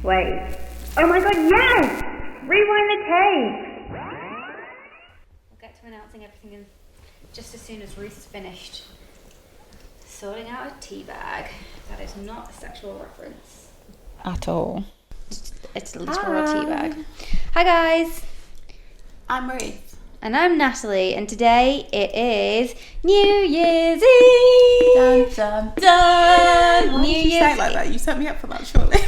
Wait. Oh my god, yes! Rewind the tape! We'll get to announcing everything in just as soon as Ruth's finished sorting out a tea bag. That is not a sexual reference. At all. It's a literal tea bag. Hi guys! I'm Ruth. And I'm Natalie, and today it is New Year's Eve! Dun, dun, dun! Why New did you Year's say it like that? You set me up for that, surely.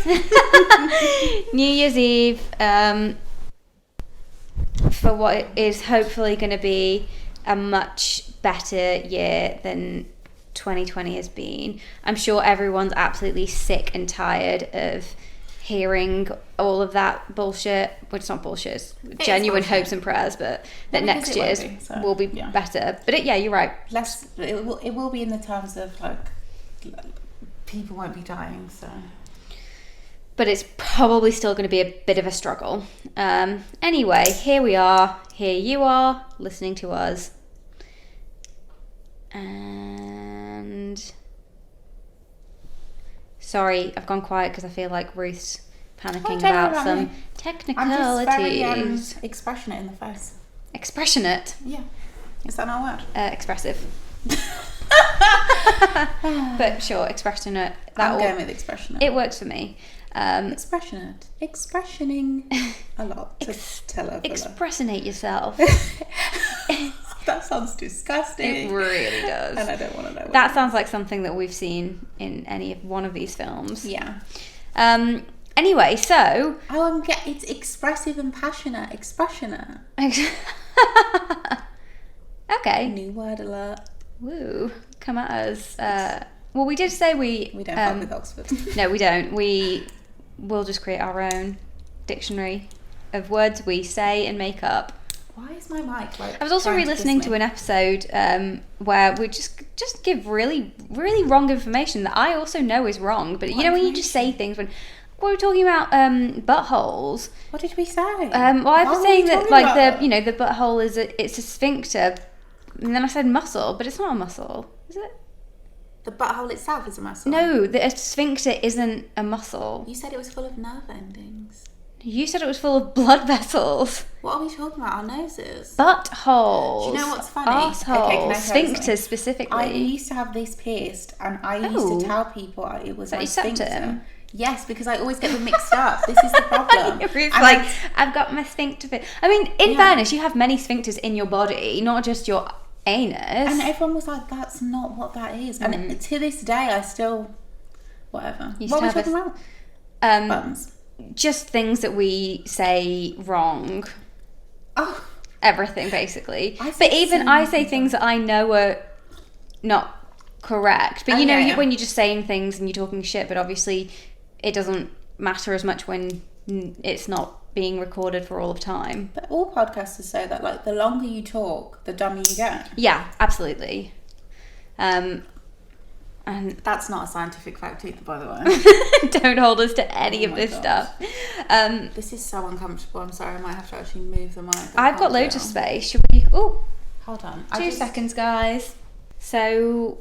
New Year's Eve, for what is hopefully going to be a much better year than 2020 has been. I'm sure everyone's absolutely sick and tired of hearing all of that bullshit. Well, it's not bullshit, it's genuine hopes and prayers, but that next year's will be better. But you're right. It will be in the terms of like people won't be dying, so. But it's probably still going to be a bit of a struggle. Anyway, here we are. Here you are, listening to us. And sorry, I've gone quiet because I feel like Ruth's panicking about some technicalities. I'm just very expressionate in the face. Expressionate? Yeah. Is that not a word? Expressive. But sure, expressionate. I'm going with expressionate. It works for me. Expressionate. Expressioning a lot to tell her. Expressionate yourself. That sounds disgusting. It really does. And I don't want to know. That sounds like something that we've seen in any of one of these films. Yeah. Anyway, so. Oh, it's expressive and passionate. Expressionate. Okay. New word alert. Woo. Come at us. Well, we did say we don't fuck with Oxford. No, we don't. We will just create our own dictionary of words we say and make up. Why is my mic like? I was also re-listening to an episode where we just give really, really wrong information that I also know is wrong. But you know when you just say things when we were talking about buttholes. What did we say? Well, I was saying that like the butthole it's a sphincter, and then I said muscle, but it's not a muscle, is it? The butthole itself is a muscle? No, a sphincter isn't a muscle. You said it was full of nerve endings. You said it was full of blood vessels. What are we talking about? Our noses? Buttholes. Do you know what's funny? Arseholes. Sphincters specifically. I used to have this pierced, and I used to tell people it was my sphincter. Yes, because I always get them mixed up. This is the problem. It's like, I've got my sphincter fit. I mean, in fairness, you have many sphincters in your body, not just your anus. And everyone was like, that's not what that is. And to this day, I still, whatever. What are we talking about? Buns. Just things that we say wrong. Oh. Everything, basically. But even I say things that I know are not correct. But when you're just saying things and you're talking shit, but obviously it doesn't matter as much when it's not being recorded for all of time. But all podcasters say that, like, the longer you talk, the dumber you get. Yeah, absolutely. And that's not a scientific fact either, by the way. Don't hold us to any of this stuff. This is so uncomfortable. I'm sorry, I might have to actually move the mic. I've got loads of space. Should we? Oh, hold on. 2 seconds, guys. So,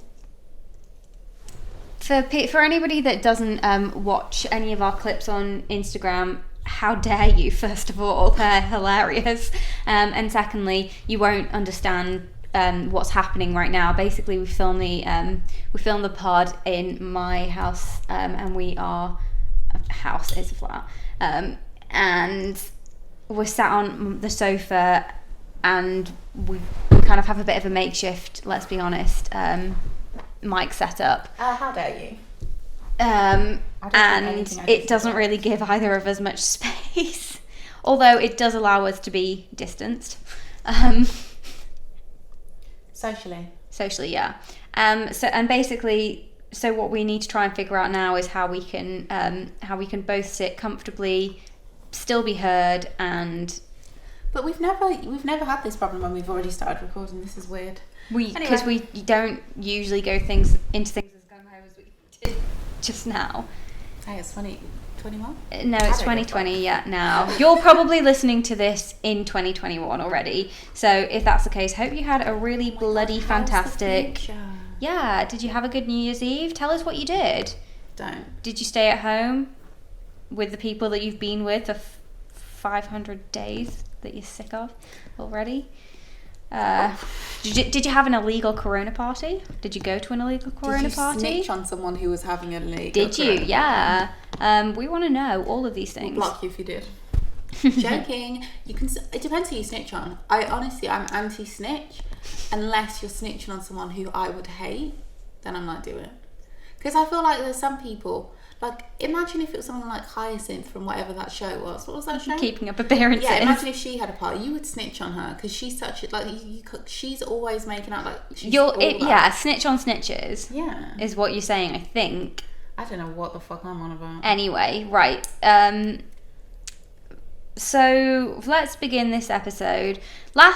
for anybody that doesn't watch any of our clips on Instagram, how dare you? First of all, they're hilarious, and secondly, you won't understand what's happening right now. Basically, we filmed the pod in my house, and house is a flat, and we're sat on the sofa, and we kind of have a bit of a makeshift, let's be honest, mic setup. How dare you? And it doesn't really give either of us much space, although it does allow us to be distanced. Socially, yeah. So what we need to try and figure out now is how we can both sit comfortably, still be heard, and. But we've never had this problem when we've already started recording. This is weird. Because we don't usually go into things as gung-ho as we did just now. Hey, it's 2021? No, it's 2020 now. You're probably listening to this in 2021 already. So if that's the case, hope you had a really bloody fantastic. Yeah, did you have a good New Year's Eve? Tell us what you did. Don't. Did you stay at home? with the people that you've been with for 500 days that you're sick of already. Did you have an illegal corona party? Did you go to an illegal corona party? Did you snitch on someone who was having an illegal Did you? Yeah. We want to know all of these things. We'll block you if you did. Joking. You can. It depends who you snitch on. I'm anti-snitch unless you're snitching on someone who I would hate. Then I might do it. Because I feel like there's some people. Like, imagine if it was someone like Hyacinth from whatever that show was. What was that show? Keeping Up Appearances. Yeah, imagine if she had a party. You would snitch on her because she's such a, like, she's always making out like she's yeah, snitch on snitches. Yeah. Is what you're saying, I think. I don't know what the fuck I'm on about. Anyway, right. So let's begin this episode. A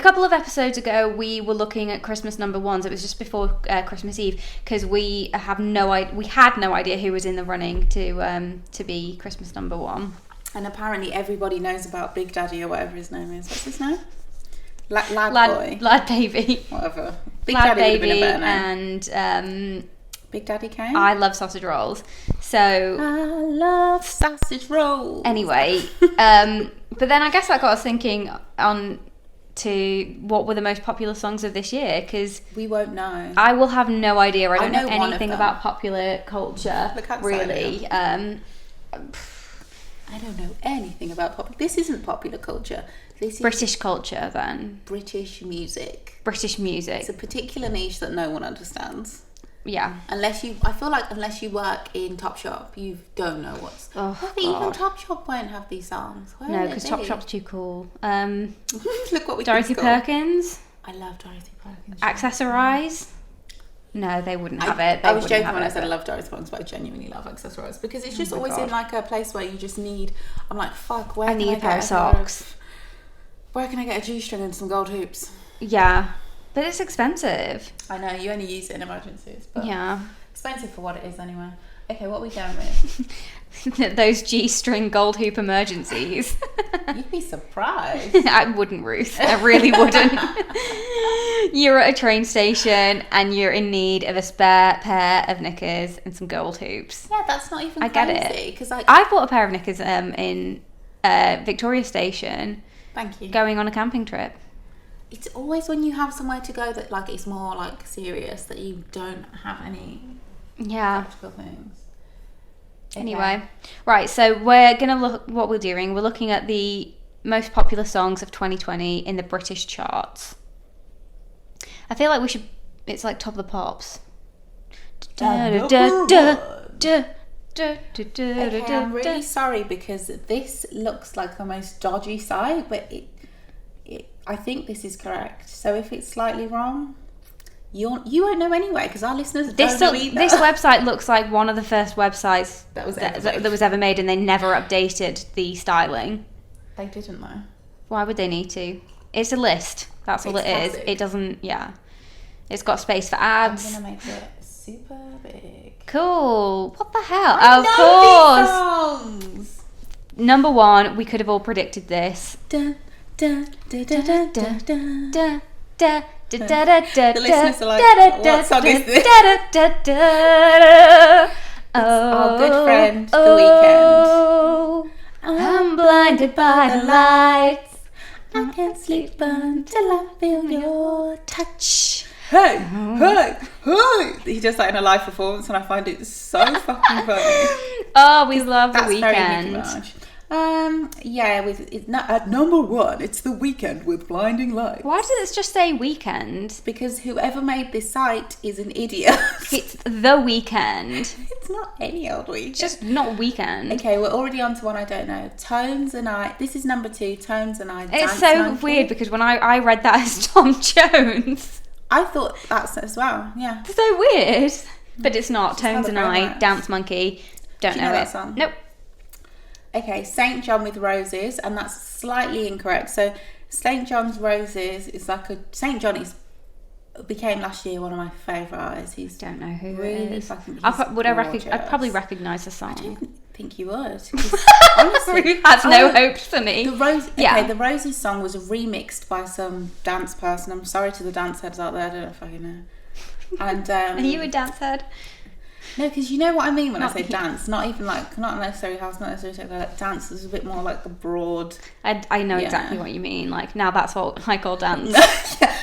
couple of episodes ago, we were looking at Christmas number ones. It was just before Christmas Eve because we had no idea who was in the running to be Christmas number one. And apparently, everybody knows about Big Daddy or whatever his name is. What's his name? Lad Baby. Whatever. Big Lad Daddy Baby would have been a better name. and Big Daddy came. I love sausage rolls. So I love sausage rolls. Anyway, but then I guess that got us thinking on to what were the most popular songs of this year, because we won't know. I will have no idea. I don't know anything about popular culture, really. I don't know anything about popular. This isn't popular culture. This is British culture, then. British music. It's a particular niche that no one understands. Yeah. I feel like unless you work in Topshop, you don't know what's. Even Topshop won't have these songs. No, because Topshop's too cool. Look what we Dorothy Perkins. I love Dorothy Perkins. Accessorize. No, they wouldn't have it. I was joking when I said I love Dorothy Perkins, but I genuinely love Accessorize because it's just always in like a place where you just need. I'm like, fuck. Where I need a pair of socks. Where can I get a G-string and some gold hoops? Yeah. But it's expensive. I know, you only use it in emergencies, but yeah, expensive for what it is anyway. Okay, what are we going with? Those G-string gold hoop emergencies. You'd be surprised. I wouldn't, Ruth. I really wouldn't. You're at a train station and you're in need of a spare pair of knickers and some gold hoops. Yeah, that's not even I crazy. get it. Because I bought a pair of knickers in Victoria Station. Thank you. Going on a camping trip. It's always when you have somewhere to go that like it's more like serious that you don't have any practical things. Okay. Anyway, right, so we're gonna look what we're doing. We're looking at the most popular songs of 2020 in the British charts. I feel like we should. It's like Top of the Pops. Okay, I'm really sorry because this looks like the most dodgy site, but I think this is correct. So if it's slightly wrong, you won't know anyway because our listeners don't know either. This website looks like one of the first websites that was ever made, and they never updated the styling. They didn't though. Why would they need to? It's a list. That's all it is. It doesn't. Yeah, it's got space for ads. I'm gonna make it super big. Cool. What the hell? Of course. Songs. Number one. We could have all predicted this. The listeners are like, what song is this? Our good friend, The Weeknd. I'm blinded by the lights. I can't sleep until I feel your touch. Hey, hey, hey! He does that in a live performance, and I find it so fucking funny. Oh, we love The Weeknd. Very Nicki Minaj. At number one, it's The Weeknd with Blinding Lights. Why does it just say Weeknd? Because whoever made this site is an idiot. It's The Weeknd. It's not any old Weeknd. It's just not Weeknd. Okay, we're already on to one I don't know. Tones and I. This is number two. Tones and I. It's so weird because when I read that as Tom Jones, I thought that's as well. Yeah. It's so weird, but it's not. Tones and I. Dance Monkey. Don't know that it. Song? Nope. Okay, St. John with Roses, and that's slightly incorrect. So St. John's Roses is like St. John became last year one of my favourite artists. He's don't know who really it is. Fucking. I'd probably recognise the song. I don't think you would. Honestly, has no hopes for me. The Roses song was remixed by some dance person. I'm sorry to the dance heads out there. I don't know if I know. And are you a dance head? No, because you know what I mean when I Not say you. dance. Not even like, not necessarily house, not necessarily techno. Like, dance is a bit more like a broad. I know Yeah. exactly what you mean. Like, now that's what I call dance.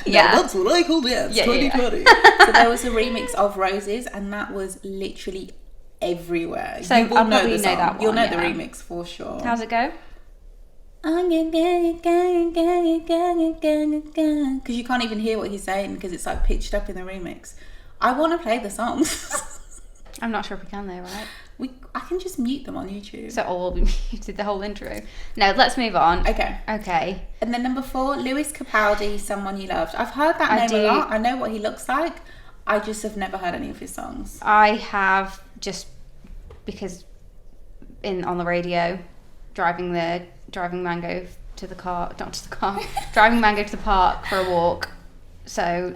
Yeah, that's what I call dance. Yeah, yeah, 2020. So there was a remix of Roses, and that was literally everywhere. So you will I'll know probably the know song. that You'll one, know yeah. the remix for sure. How's it go? Because you can't even hear what he's saying because it's like pitched up in the remix. I want to play the songs. I'm not sure if we can though, right? I can just mute them on YouTube. So all will be muted, the whole intro. No, let's move on. Okay. And then number 4, Lewis Capaldi, Someone You Loved. I've heard that name a lot. I know what he looks like. I just have never heard any of his songs. I have, just because on the radio, driving Mango to the car, not to the car, driving Mango to the park for a walk. So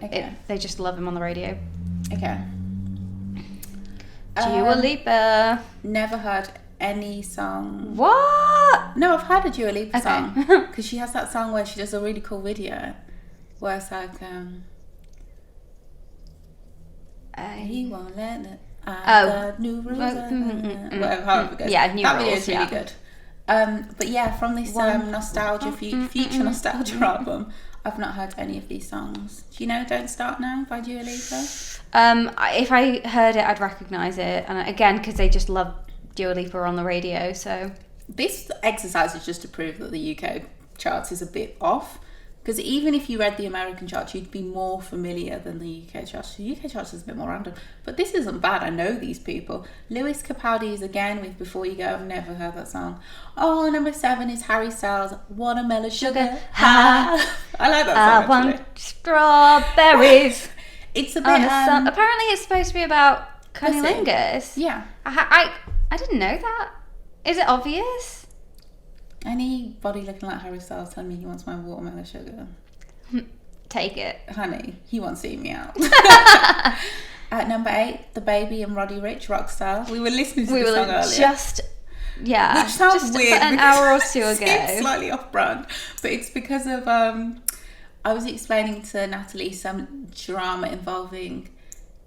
they just love him on the radio. Okay. Dua Lipa. Never heard any song. What? No, I've heard a Dua Lipa Okay. song. Because she has that song where she does a really cool video. Where it's like, he won't let it. I got new rules. Whatever, however it goes. Yeah, new that rules, video is really yeah. good. But yeah, from this nostalgia, future nostalgia album, I've not heard any of these songs. Do you know Don't Start Now by Dua Lipa? If I heard it, I'd recognise it. And again, because they just love Dua Lipa on the radio, so... This exercise is just to prove that the UK charts is a bit off. Because even if you read the American charts, you'd be more familiar than the UK charts. The UK charts is a bit more random. But this isn't bad. I know these people. Lewis Capaldi is again with Before You Go. I've never heard that song. Oh, number 7 is Harry Styles, Watermelon Sugar High. I like that song, I want strawberries. It's a bit... apparently it's supposed to be about Pussy. cunnilingus. Yeah. I didn't know that. Is it obvious? Anybody looking like Harry Styles telling me he wants my watermelon sugar. Take it. Honey, he won't see me out. At number 8, The Baby and Roddy Ricch, Rockstar. We were listening to the song earlier. Which sounds just weird. an hour or two It's ago. slightly off brand. But it's because of, I was explaining to Natalie some drama involving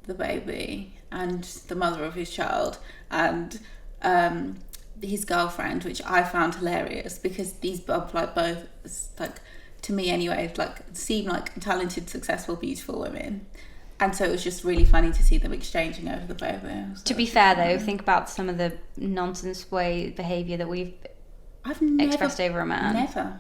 the baby and the mother of his child and his girlfriend, which I found hilarious because these both, to me anyway, seem like talented, successful, beautiful women. And so it was just really funny to see them exchanging over the baby. To be fair though, think about some of the nonsense behaviour that we've expressed over a man.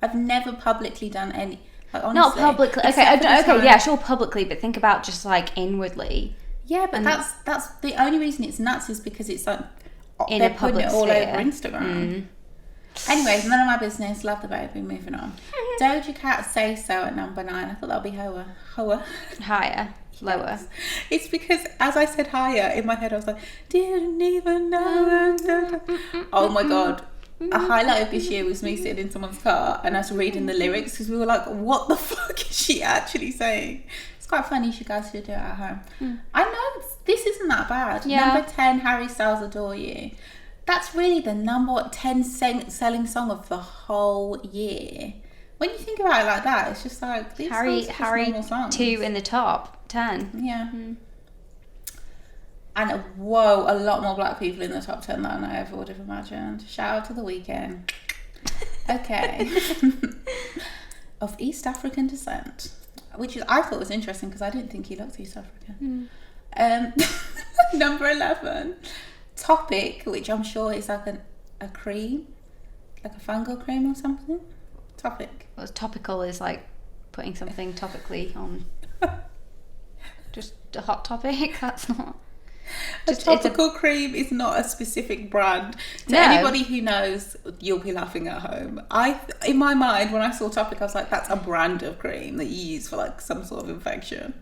I've never publicly done any... honestly, not publicly. Okay, except for the time- yeah, sure, publicly, but think about just inwardly. Yeah, but that's the only reason it's nuts is because it's In they're a public putting it all sphere. over Instagram. Anyways, none of my business. Love the baby. Moving on. Doja Cat, Say So at number 9. I thought that'd be Hoa. Higher, lower. Yes. It's because as I said higher in my head, I was like, didn't even know. Oh my god. A highlight of this year was me sitting in someone's car and us reading the lyrics because we were like, what the fuck is she actually saying? It's quite funny. You guys should do it at home. I know this isn't that bad. Yeah. Number 10, Harry Styles, Adore You. That's really the number 10 selling song of the whole year. When you think about it like that, it's just like these songs are just normal songs. 2 in the top 10. Yeah. And whoa, a lot more black people in the top 10 than I ever would have imagined. Shout out to The Weeknd. Okay. Of East African descent, which I thought was interesting because I didn't think he looked East African. Number 11, Topic, which I'm sure is like a cream, like a fungal cream or something. Topic. Well, topical is like putting something topically on. Just a hot topic. That's not. A topical cream is not a specific brand. To anybody who knows, you'll be laughing at home. In my mind, when I saw Topic, I was like, that's a brand of cream that you use for some sort of infection.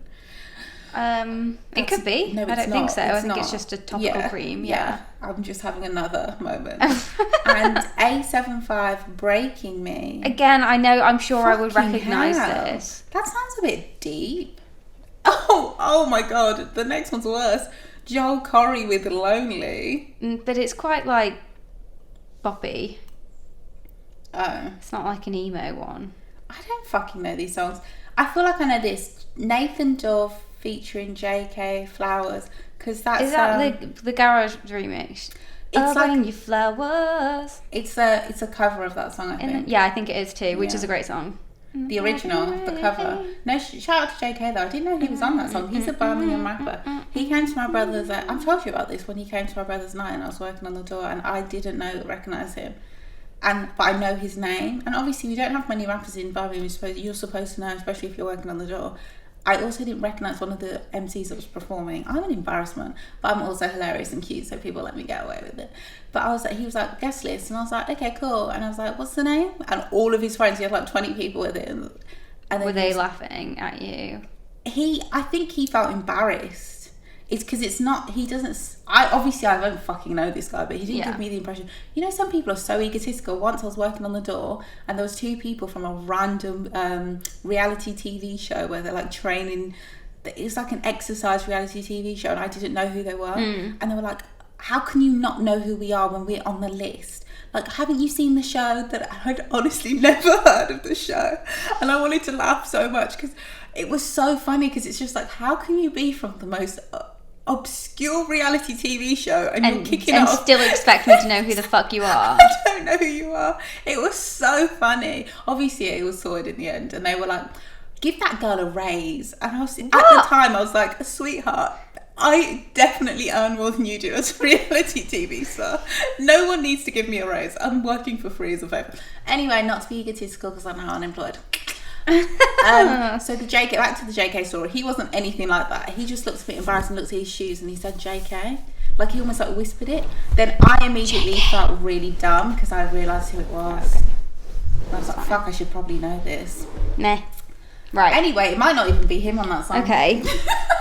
It could be. No, I don't think so. I think not. it's just a topical cream. Yeah. I'm just having another moment. And A75, Breaking Me. Again, I know. I'm sure I would Fucking recognise hell. this. That sounds a bit deep. Oh my god. The next one's worse. Joel Corey with Lonely. But it's quite boppy. Oh. It's not like an emo one. I don't fucking know these songs. I feel like I know this. Nathan Dove featuring JK Flowers. Because that's... Is that the garage remix? It's Buying you flowers. It's a cover of that song, I think. Yeah, I think it is too, which is a great song. The original, the cover. No, shout out to JK though. I didn't know he was on that song. He's a Birmingham rapper. He came to my brother's. I've told you about this when he came to my brother's night, and I was working on the door, and I didn't recognise him. But I know his name, and obviously we don't have many rappers in Birmingham. You're supposed to know, especially if you're working on the door. I also didn't recognise one of the MCs that was performing. I'm an embarrassment, but I'm also hilarious and cute, so people let me get away with it. But he was like, guest list, and I was like, okay, cool. And I was like, what's the name? And all of his friends, he had like 20 people with him. And were they laughing at you? I think he felt embarrassed. It's because it's not, he doesn't, I don't fucking know this guy, but he didn't give me the impression. You know, some people are so egotistical. Once I was working on the door, and there was 2 people from a random reality TV show where they're like training, it's like an exercise reality TV show, and I didn't know who they were. And they were like, how can you not know who we are when we're on the list? Like, haven't you seen the show? That I'd honestly never heard of the show. And I wanted to laugh so much because it was so funny, because it's just like, how can you be from the most obscure reality TV show and you're kicking and off still expect me to know who the fuck you are? I don't know who you are. It was so funny. Obviously it was sorted in the end, and they were like, give that girl a raise. And I was at the time I was like, sweetheart, I definitely earn more than you do as a reality TV star. No one needs to give me a raise. I'm working for free as a favour. Anyway, not to be egotistical because I'm now unemployed. So back to the JK story. He wasn't anything like that. He just looked a bit embarrassed and looked at his shoes and he said JK. Like, he almost like whispered it. Then I immediately felt really dumb because I realised who it was. And I was like, fuck, I should probably know this. Meh. Right. Anyway, it might not even be him on that song. Okay.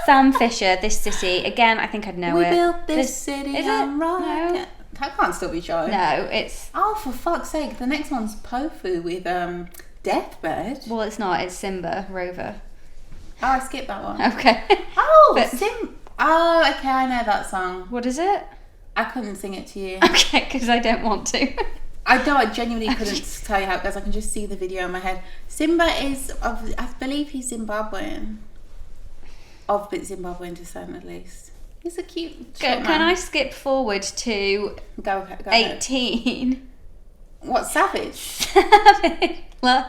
Sam Fisher, This City. Again, I think I'd know it. We built this city. Is it? Right. No. That can't still be shown. No, it's... Oh, for fuck's sake. The next one's Pofu with Deathbed. Well, it's not. It's Simba, Rover. Oh, I skipped that one. Okay. Oh, Oh, okay, I know that song. What is it? I couldn't sing it to you. Okay, because I don't want to. I genuinely couldn't tell you how it goes. I can just see the video in my head. Simba is, I believe he's Zimbabwean. Of Zimbabwean descent, at least. He's a cute Can I skip forward to go 18? Ahead. What, Savage? Savage Love.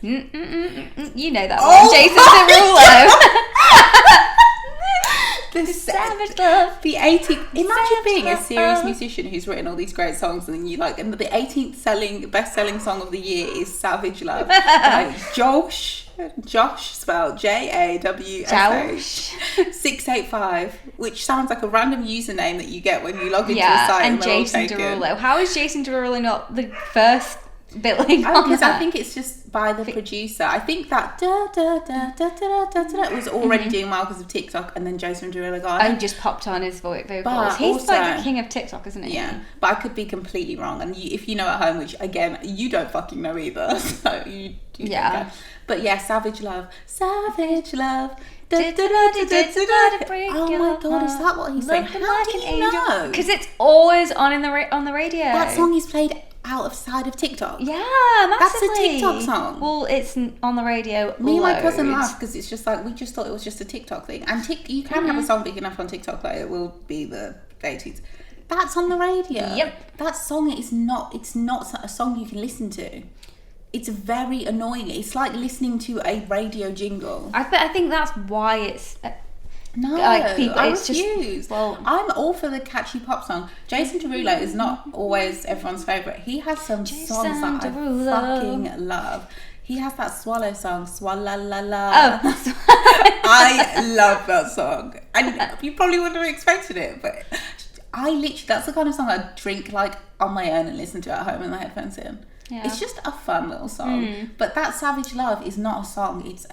You know that one. Jason Derulo. The Savage Love. The 18th. Imagine being a serious Love. musician who's written all these great songs, and then you like, and the 18th best-selling song of the year is Savage Love. Like Josh, spelled JAWSH 685, which sounds like a random username that you get when you log into a site. And Jason Derulo. How is Jason Derulo not the first billing on because that? I think it's just by the producer. I think that was already doing well because of TikTok, and then Jason Derulo got it. And just popped on his vocals. But He's also, like the king of TikTok, isn't he? Yeah, but I could be completely wrong. And if you know at home, which again, you don't fucking know either, so you Yeah. don't go. But yeah, Savage Love. Savage Love. Oh my god, is that what he's saying? How do you know? Because it's always on on the radio. That song is played outside of TikTok. Yeah, That's massively. a TikTok song. Well, it's on the radio. Me and my cousin laughed because it's just like, we just thought it was just a TikTok thing. And you can have a song big enough on TikTok that it will be the 80s. That's on the radio. Yep. That song it's not a song you can listen to. It's very annoying. It's like listening to a radio jingle. I think that's why it's... No, like people, I it's refuse. Just, well, I'm all for the catchy pop song. Jason Derulo is not always everyone's favourite. He has some songs that I fucking love. He has that Swallow song, Swalla La La. Oh. I love that song. And you probably wouldn't have expected it, but that's the kind of song I'd drink like on my own and listen to at home with my headphones in. Yeah. It's just a fun little song. But that Savage Love is not a song, it's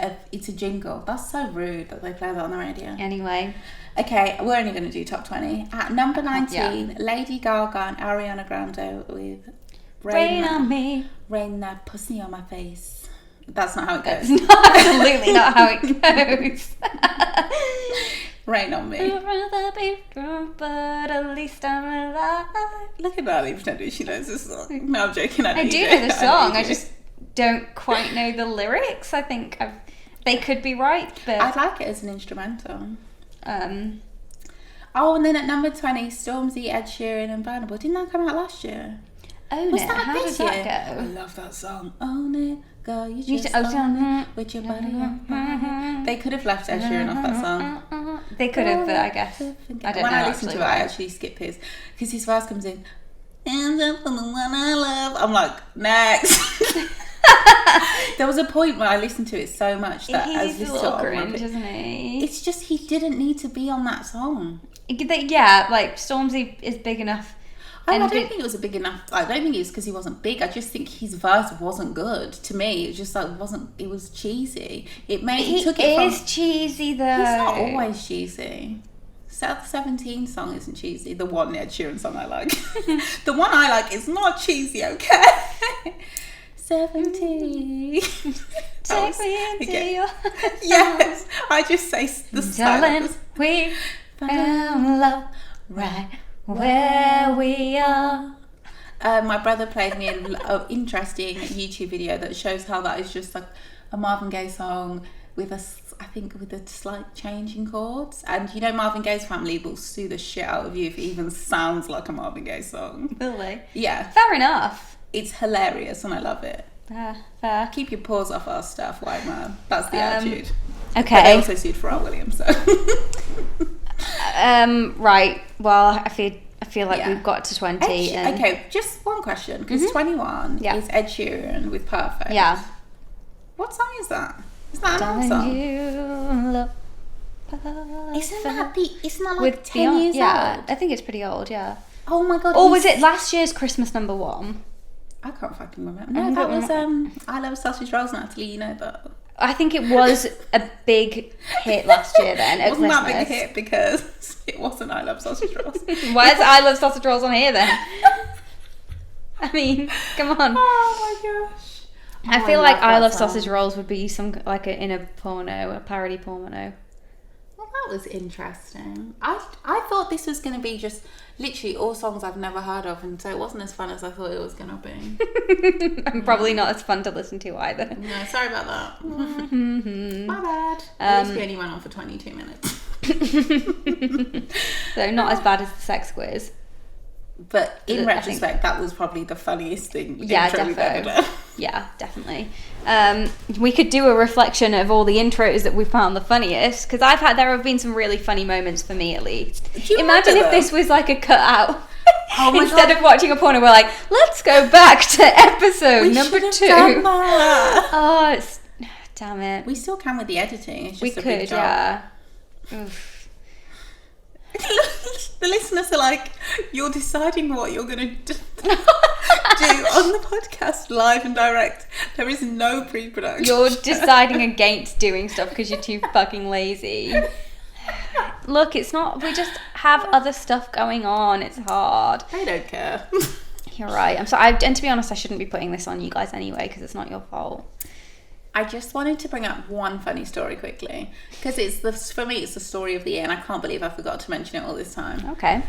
a jingle. That's so rude that they play that on the radio. Anyway. Okay, we're only going to do top 20. At number 19, Lady Gaga and Ariana Grande with Rain on Me. Rain that pussy on my face. That's not how it goes. Absolutely not how it goes. Rain on Me. I'd rather be drunk, but at least I'm alive. Look at that, pretending she knows this song. No, I'm joking. I do know the song. I just don't quite know the lyrics. I think they could be right, but I'd like it as an instrumental. Oh, and then at number 20, Stormzy, Ed Sheeran and Burna Boy. Didn't that come out last year? Own Was It. that How this did year? that I go? love that song. Own it, girl, you You just just- own it with your body on fire. They could have left Ed Sheeran off that song. They could have, but I guess I don't know. When I listen actually to it, I why. actually skip his. Because his verse comes in, and up for the one I love. I'm like, next. There was a point where I listened to it so much that I was He's a listening little to it on cringe, repeat. isn't he? It's just he didn't need to be on that song. Yeah, like Stormzy is big enough. Oh, And I don't think it was a big enough. I don't think it was because he wasn't big. I just think his verse wasn't good. To me, it was just like wasn't. It was cheesy. It made He took it is from. cheesy though. He's not always cheesy. South 17 song isn't cheesy. The one Ed Sheeran song I like. The one I like is not cheesy. Okay. 17. Take me into your Yes, I just say the darling, silence. we found love right where we are. My brother played me an interesting YouTube video that shows how that is just like a Marvin Gaye song with a slight change in chords. And you know Marvin Gaye's family will sue the shit out of you if it even sounds like a Marvin Gaye song. Will they? Yeah, Fair enough. it's hilarious and I love it. Fair. Keep your paws off our stuff, white man. That's the attitude. But they Okay. also sued Pharrell Williams, so. Right. Well, I feel like Yeah. we've got to 20. and Okay, just one question, because 21 Yeah. is Ed Sheeran with Perfect. Yeah. What song is that? Is that an old Darling, song? you love Isn't that like with 10 Beyonce? years Yeah, old? I think it's pretty old. Yeah. Oh my god. Or was it last year's Christmas number one? I can't fucking remember. I No, don't that was remember. I Love Sausage Rolls, Natalie, you know that. I think it was a big hit last year then It at wasn't that Christmas. big a hit because it wasn't I Love Sausage Rolls. Why is I Love Sausage Rolls on here then? I mean, come on. Oh my gosh. I Oh, feel like love I that Love song. Sausage Rolls would be some like in a porno, a parody porno. Well, that was interesting. I thought this was going to be just literally all songs I've never heard of, and so it wasn't as fun as I thought it was going to be. And probably not as fun to listen to either. No, sorry about that. Mm-hmm. My bad. At least we only went on for 22 minutes. So not as bad as the sex quiz. But in I think- retrospect, that was probably the funniest thing. Yeah, intro we've ever done. Yeah, definitely. We could do a reflection of all the intros that we found the funniest, because there have been some really funny moments for me at least. Do you Imagine if remember this was like a cutout. Oh my Instead God. of watching a porno, we're like, let's go back to episode We number should have 2. done that. Oh, damn it. We still can with the editing. It's just We a big could, job. yeah. Oof. The listeners are like, you're deciding what you're going to do on the podcast live and direct. There is no pre-production. You're deciding against doing stuff because you're too fucking lazy. Look, it's not. We just have other stuff going on. It's hard. I don't care. You're right. I'm sorry. And to be honest, I shouldn't be putting this on you guys anyway because it's not your fault. I just wanted to bring up one funny story quickly because for me it's the story of the year, and I can't believe I forgot to mention it all this time. Okay.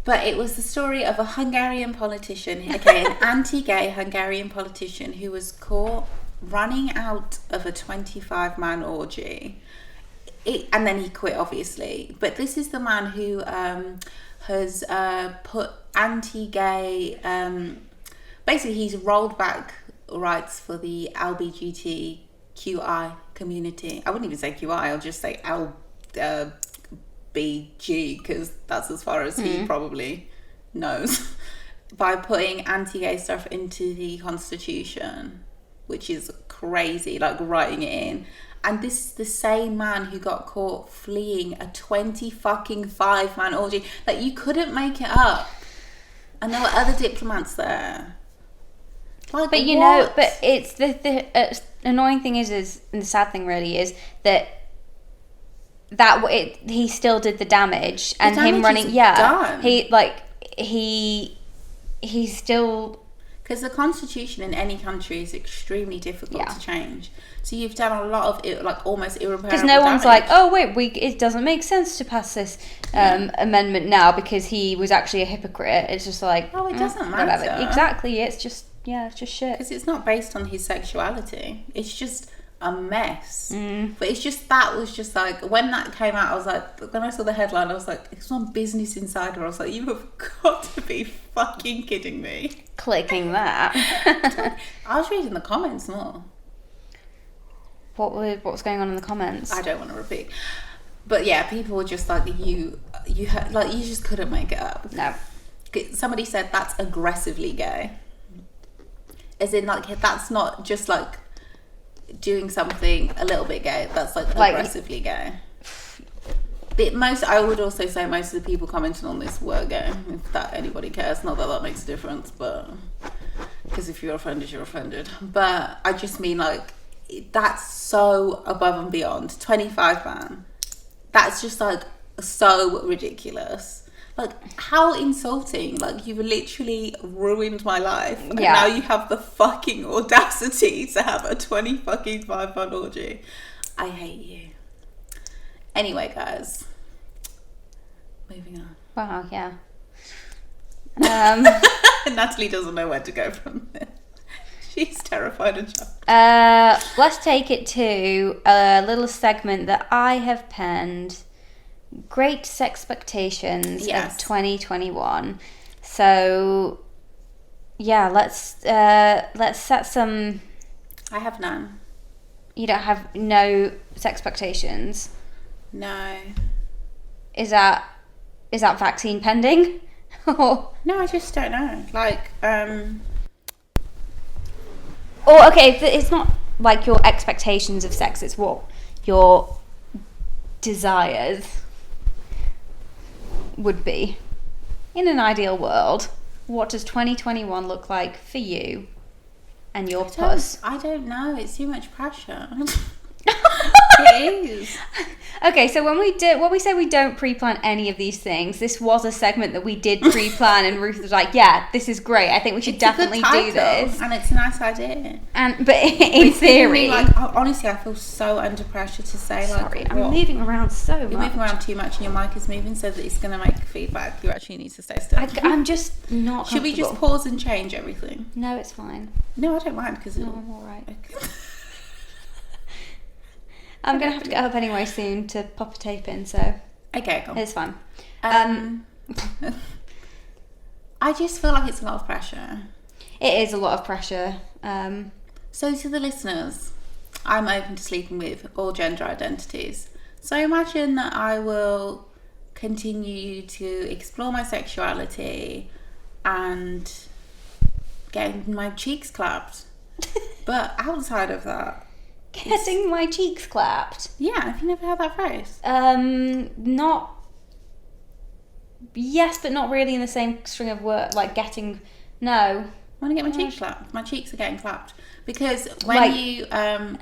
But it was the story of a Hungarian politician, okay, an anti-gay Hungarian politician who was caught running out of a 25-man orgy. And then he quit, obviously. But this is the man who has put anti-gay... basically, he's rolled back rights for the LGBTQI community. I wouldn't even say QI, I'll just say LBG, because that's as far as he probably knows. By putting anti-gay stuff into the constitution, which is crazy, like writing it in. And this is the same man who got caught fleeing a 25-man orgy. Like, you couldn't make it up. And there were other diplomats there. Like, But you what? know, but it's the annoying thing is, and the sad thing really is that he still did the damage, and damage him running, is yeah, done. he's still. Because the constitution in any country is extremely difficult Yeah. to change. So you've done a lot of like almost irreparable Because no one's like, damage. oh wait, it doesn't make sense to pass this amendment now because he was actually a hypocrite. It's just like, Oh, it doesn't whatever. matter. Exactly, it's just shit. Because it's not based on his sexuality. It's just a mess. But it's just, that was just like, when that came out, I was like, when I saw the headline, I was like, it's on Business Insider. I was like, you have got to be fucking kidding me. Clicking that. I was reading the comments more. What was going on in the comments? I don't want to repeat. But yeah, people were just like, you heard, like, you just couldn't make it up. No. Somebody said that's aggressively gay. As in, like, that's not just like doing something a little bit gay, that's like aggressively gay. I would also say most of the people commenting on this were gay, if that anybody cares. Not that makes a difference, but because if you're offended, you're offended. But I just mean, like, that's so above and beyond. 25 ban, that's just like so ridiculous. Like, how insulting. Like, you've literally ruined my life. And now you have the fucking audacity to have a 25 pound orgy. I hate you. Anyway, guys. Moving on. Wow, yeah. Natalie doesn't know where to go from this. She's terrified of Chuck. Let's take it to a little segment that I have penned. Great Sexpectations of 2021. So, yeah, let's set some. I have none. You don't have no Sexpectations? No. Is that vaccine pending? No, I just don't know. Like, Or okay, it's not like your expectations of sex. It's what your desires would be. In an ideal world, what does 2021 look like for you and your puss? I don't know. It's too much pressure. It is. Okay, so when we say we don't pre-plan any of these things, this was a segment that we did pre-plan, and Ruth was like, "Yeah, this is great. I think we should definitely do this." And it's a nice idea. But in theory, like, honestly, I feel so under pressure to say. Sorry, like, I'm moving around so much. You're moving around too much, and your mic is moving, so that it's going to make feedback. You actually need to stay still. I'm just not. Should we just pause and change everything? No, it's fine. No, I don't mind because I'm all right. I'm going to have to get up anyway soon to pop a tape in, so... Okay, cool. It's fine. I just feel like it's a lot of pressure. It is a lot of pressure. So to the listeners, I'm open to sleeping with all gender identities. So imagine that I will continue to explore my sexuality and getting my cheeks clapped. But outside of that... Getting my cheeks clapped? Yeah, have you never heard that phrase? Not... Yes, but not really in the same string of words. Like getting... No. I want to get my cheeks clapped. My cheeks are getting clapped. Because when you...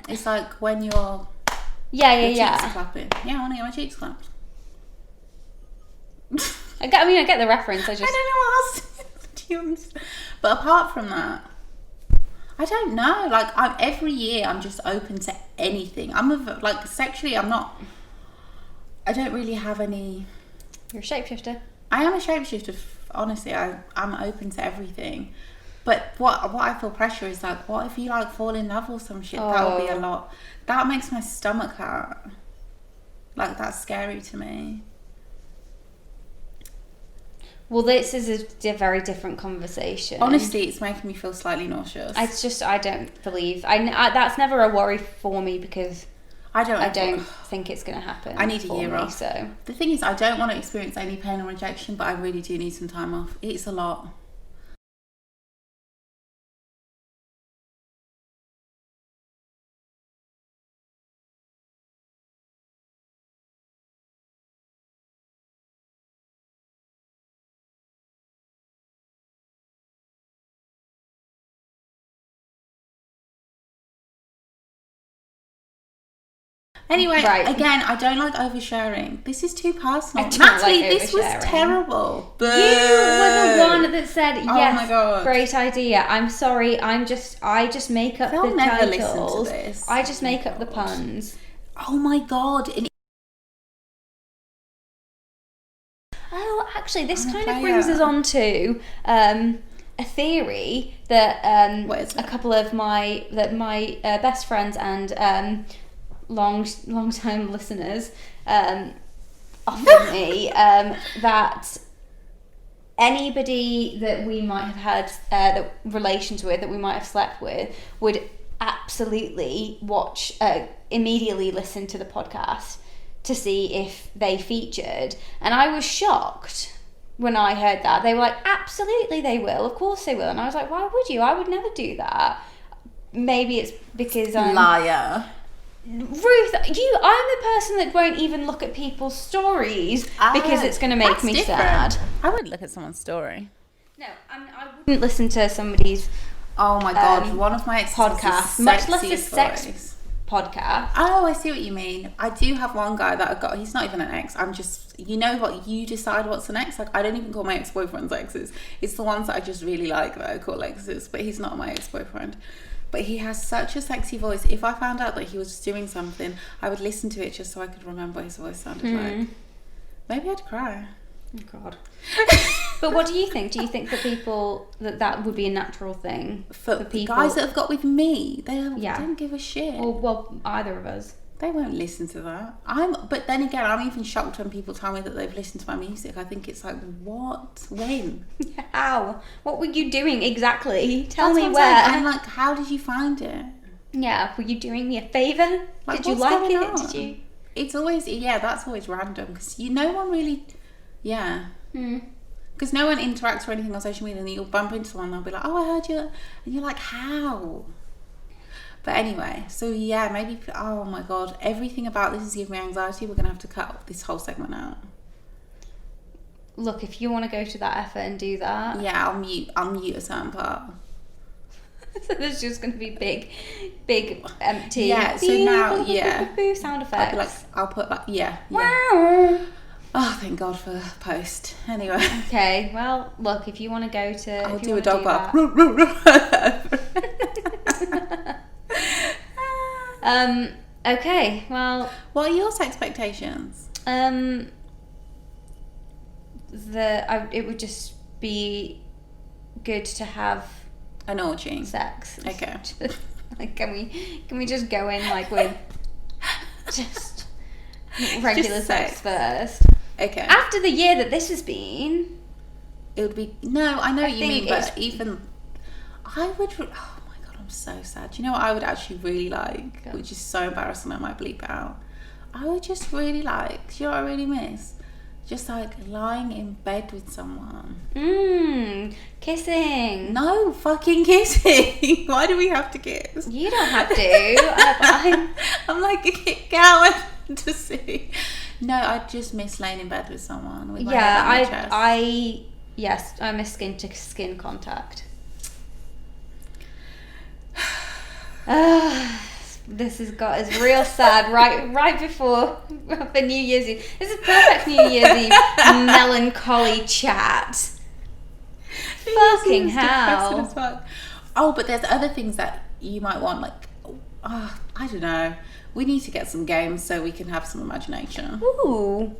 it's like when your cheeks are clapping. Yeah, I want to get my cheeks clapped. I get the reference. I don't know what else to use. But apart from that... I don't know. Like, every year I'm just open to anything. Sexually, I'm not... I don't really have any... You're a shapeshifter. I am a shapeshifter. Honestly, I'm open to everything. But what I feel pressure is, like, what if you, like, fall in love or some shit? That would be a lot. That makes my stomach hurt. Like, that's scary to me. Well, this is a very different conversation. Honestly, it's making me feel slightly nauseous. It's just, I don't believe... that's never a worry for me because I don't think it's going to happen. I need a year off. So. The thing is, I don't want to experience any pain or rejection, but I really do need some time off. It's a lot. Anyway, again, I don't like oversharing. This is too personal. Natalie, this was terrible. Boo. You were the one that said, yes, oh my God. Great idea. I'm sorry, I just make up They'll the never titles. Listen to this. I just make up the puns. Oh my God. Oh, actually, this kind of brings us on to a theory that What is it? a couple of my best friends and long time listeners offered me, that anybody that we might have had relations with, that we might have slept with, would absolutely immediately listen to the podcast to see if they featured. And I was shocked when I heard that. They were like, absolutely they will, of course they will. And I was like, why would you? I would never do that. Maybe it's because I'm... Liar. Ruth, I'm the person that won't even look at people's stories because it's going to make me sad. I wouldn't look at someone's story. No, I wouldn't listen to somebody's Oh my god, one of my exes podcast, much less a sex podcast. Oh, I see what you mean. I do have one guy that I've got. He's not even an ex. I'm just, you know what? You decide what's an ex. Like, I don't even call my ex-boyfriends exes. It's the ones that I just really like that I call exes. But he's not my ex-boyfriend. But he has such a sexy voice. If I found out that he was doing something, I would listen to it just so I could remember what his voice sounded like. Maybe I'd cry. Oh God. But what do you think? Do you think that people that would be a natural thing For people? guys that have got with me, they don't give a shit. Well, either of us. They won't listen to that. But then again, I'm even shocked when people tell me that they've listened to my music. I think it's like, what? When? How? What were you doing exactly? Tell That's me what where. I'm like, how did you find it? Yeah, were you doing me a favour? Like, Did you what's like going it? on? Did you? It's always, that's always random because no one really, because no one interacts or anything on social media, and you'll bump into someone and they'll be like, oh, I heard you, and you're like, how? But anyway, so maybe, oh my God, everything about this is giving me anxiety. We're going to have to cut this whole segment out. Look, if you want to go to that effort and do that. Yeah, I'll mute a certain part. So there's just going to be big, empty. Yeah, so now, sound effects. I'll put like, Wow. Oh, thank God for post. Anyway. Okay, well, look, if you want to go to... I'll do a dog bark. Okay, well... What are your expectations? It would just be good to have an orgy. Sex. Okay. Like, can we just go in like with just regular Just sex first? Okay. After the year that this has been, it would be no. I know what you mean, but it's... even I would. Oh my God, I'm so sad. Do you know what I would actually really like, which is so embarrassing, I might bleep it out. I would just really like. Do you know what I really miss? Just like lying in bed with someone. Kissing. No fucking kissing. Why do we have to kiss? You don't have to. I'm like, get out to see. No, I just miss laying in bed with someone. With my head on my chest. Yes, I miss skin to skin contact. This has got us real sad right before the New Year's Eve. This is perfect New Year's Eve melancholy chat. Fucking hell. Oh, but there's other things that you might want, like, I don't know. We need to get some games so we can have some imagination. Ooh.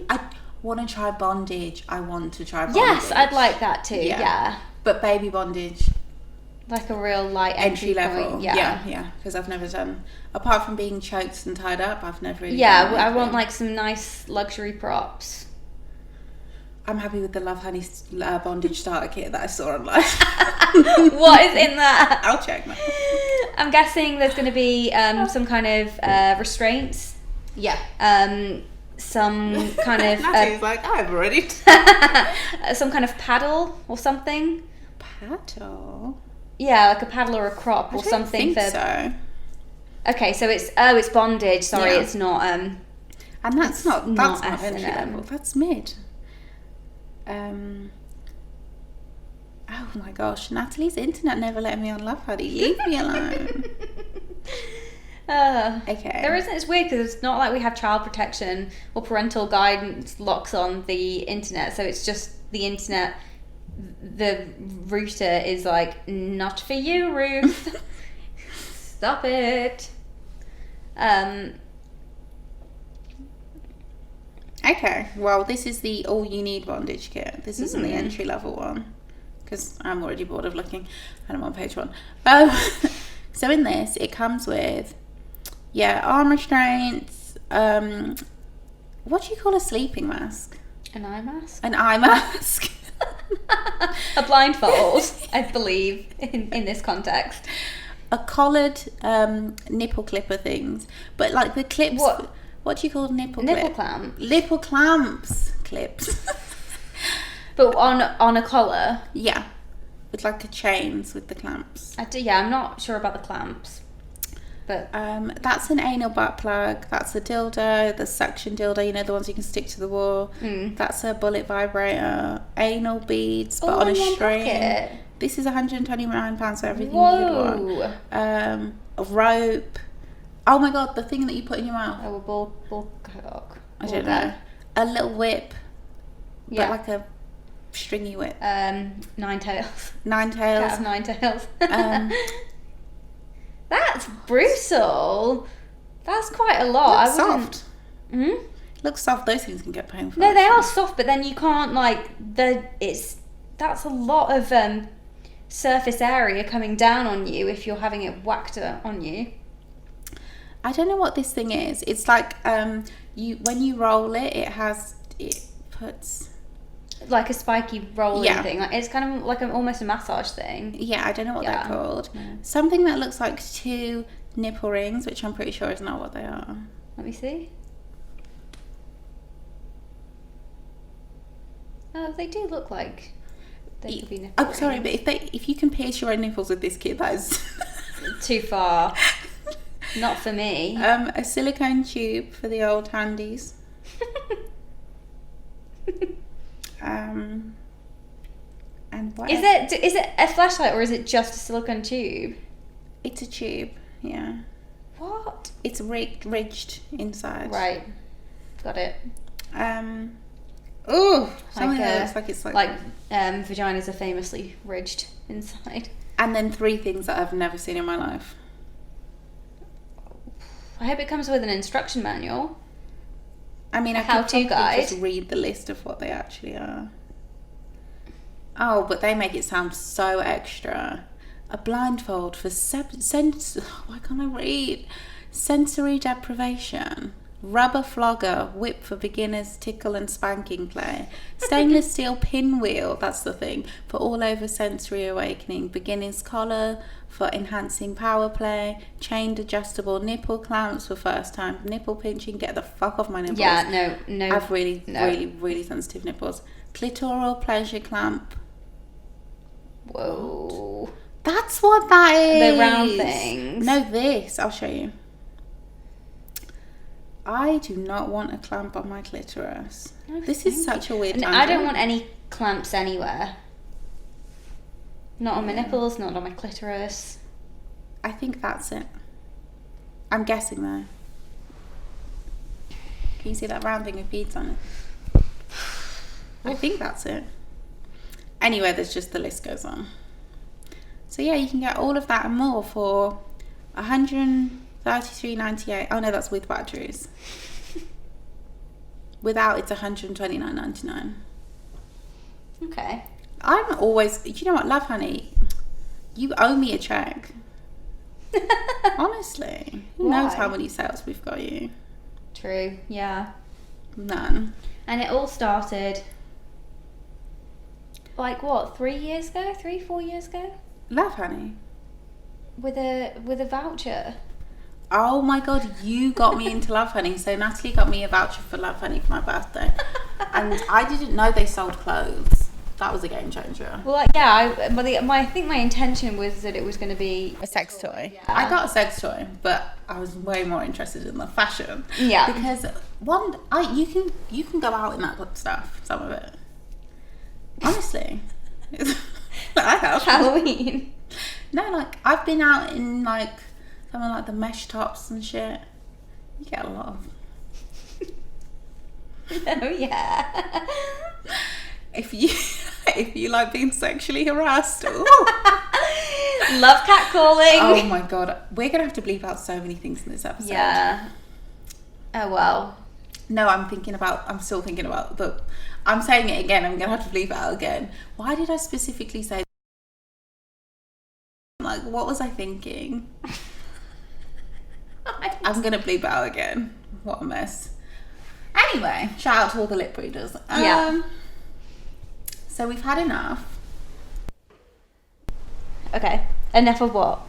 I want to try bondage. I want to try bondage. Yes, I'd like that too, yeah. But baby bondage. Like a real light entry level. Point. Yeah. Because I've never done, apart from being choked and tied up, I've never really done I want like some nice luxury props. I'm happy with the Love Honey bondage starter kit that I saw online. What is in that? I'll check now. I'm guessing there's going to be some kind of restraints. Yeah. Some kind of... Natalie's like, I've already... some kind of paddle or something. Paddle? Yeah, like a paddle or a crop or something. So. Okay, so it's bondage. Sorry, it's not... and that's not entry level. That's mid. Oh my gosh, Natalie's internet never let me on Love Honey. Leave me alone. Okay. There isn't. It's weird because it's not like we have child protection or parental guidance locks on the internet. So it's just the internet. The router is like, not for you, Ruth. Stop it. Okay, well, this is the all you need bondage kit. This isn't the entry level one. because I'm already bored of looking and I'm on page 1. So in this, it comes with, arm restraints, what do you call a sleeping mask? An eye mask? An eye mask. A blindfold, I believe, in this context. A collared nipple clipper things. But like the clips... What do you call nipple clamp? Nipple clamps. Clips. But on a collar? Yeah. With like a chains with the clamps. I'm not sure about the clamps. But that's an anal butt plug. That's a dildo, the suction dildo, you know, the ones you can stick to the wall. That's a bullet vibrator. Anal beads, but on a string. Pocket. This is £129 for everything you'd want. A rope. Oh my god, the thing that you put in your mouth. Oh, a ball cock. I don't know. A little whip. Yeah. But like a stringy whip. 9 tails. 9 tails. Cat of 9 tails. That's brutal. That's quite a lot. Looks soft. Looks soft. Those things can get painful. No, they are soft, but then you can't that's a lot of surface area coming down on you if you're having it whacked on you. I don't know what this thing is. It's like when you roll it, it puts like a spiky rolling thing. Like it's kind of like almost a massage thing. Yeah, I don't know what they're called. Yeah. Something that looks like 2 nipple rings, which I'm pretty sure is not what they are. Let me see. Oh, they do look like they could be nipple rings. Sorry, but if you can pierce your own nipples with this kit, that is too far. Not for me. A silicone tube for the old handies. And what is it a flashlight or is it just a silicone tube? It's a tube, yeah. What? It's ridged inside. Right. Got it. Something that looks like it's like vaginas are famously ridged inside. And then 3 things that I've never seen in my life. I hope it comes with an instruction manual. I mean, I how-to guide. Just read the list of what they actually are. Oh, but they make it sound so extra. A blindfold for why can't I read? Sensory deprivation. Rubber flogger, whip for beginners, tickle and spanking play. Stainless steel pinwheel, that's the thing, for all over sensory awakening. Beginner's collar for enhancing power play. Chained adjustable nipple clamps for first time. Nipple pinching, get the fuck off my nipples. Yeah, no. I've really sensitive nipples. Clitoral pleasure clamp. Whoa. That's what that is. The round things. No, this. I'll show you. I do not want a clamp on my clitoris. No, this is such a weird tangent. I don't want any clamps anywhere. Not on my nipples, not on my clitoris. I think that's it. I'm guessing though. Can you see that round thing with beads on it? I think that's it. Anyway, there's just the list goes on. So yeah, you can get all of that and more for $133.98. Oh no, that's with batteries. Without, it's $129.99. Okay. I'm always, you know what, Love Honey, you owe me a check. Honestly. Who knows how many sales we've got you? True, yeah. None. And it all started like what, 4 years ago? Love Honey. With a voucher. Oh my god, you got me into Love Honey. So Natalie got me a voucher for Love Honey for my birthday. And I didn't know they sold clothes. That was a game changer. Well, I think my intention was that it was going to be a sex toy. Yeah. I got a sex toy, but I was way more interested in the fashion. Yeah. Because you can go out in that stuff, some of it. Honestly. I have. Halloween. No, like I've been out in like something like the mesh tops and shit. You get a lot of. Oh yeah. If you like being sexually harassed. Love catcalling. Oh my god, we're gonna have to bleep out so many things in this episode. Yeah. Oh well. No, I'm still thinking about I'm saying it again. I'm going to have to bleep it out again. Why did I specifically say like, what was I thinking? I'm going to bleep it out again. What a mess. Anyway, shout out to all the lip readers. Yeah. So we've had enough. Okay. Enough of what?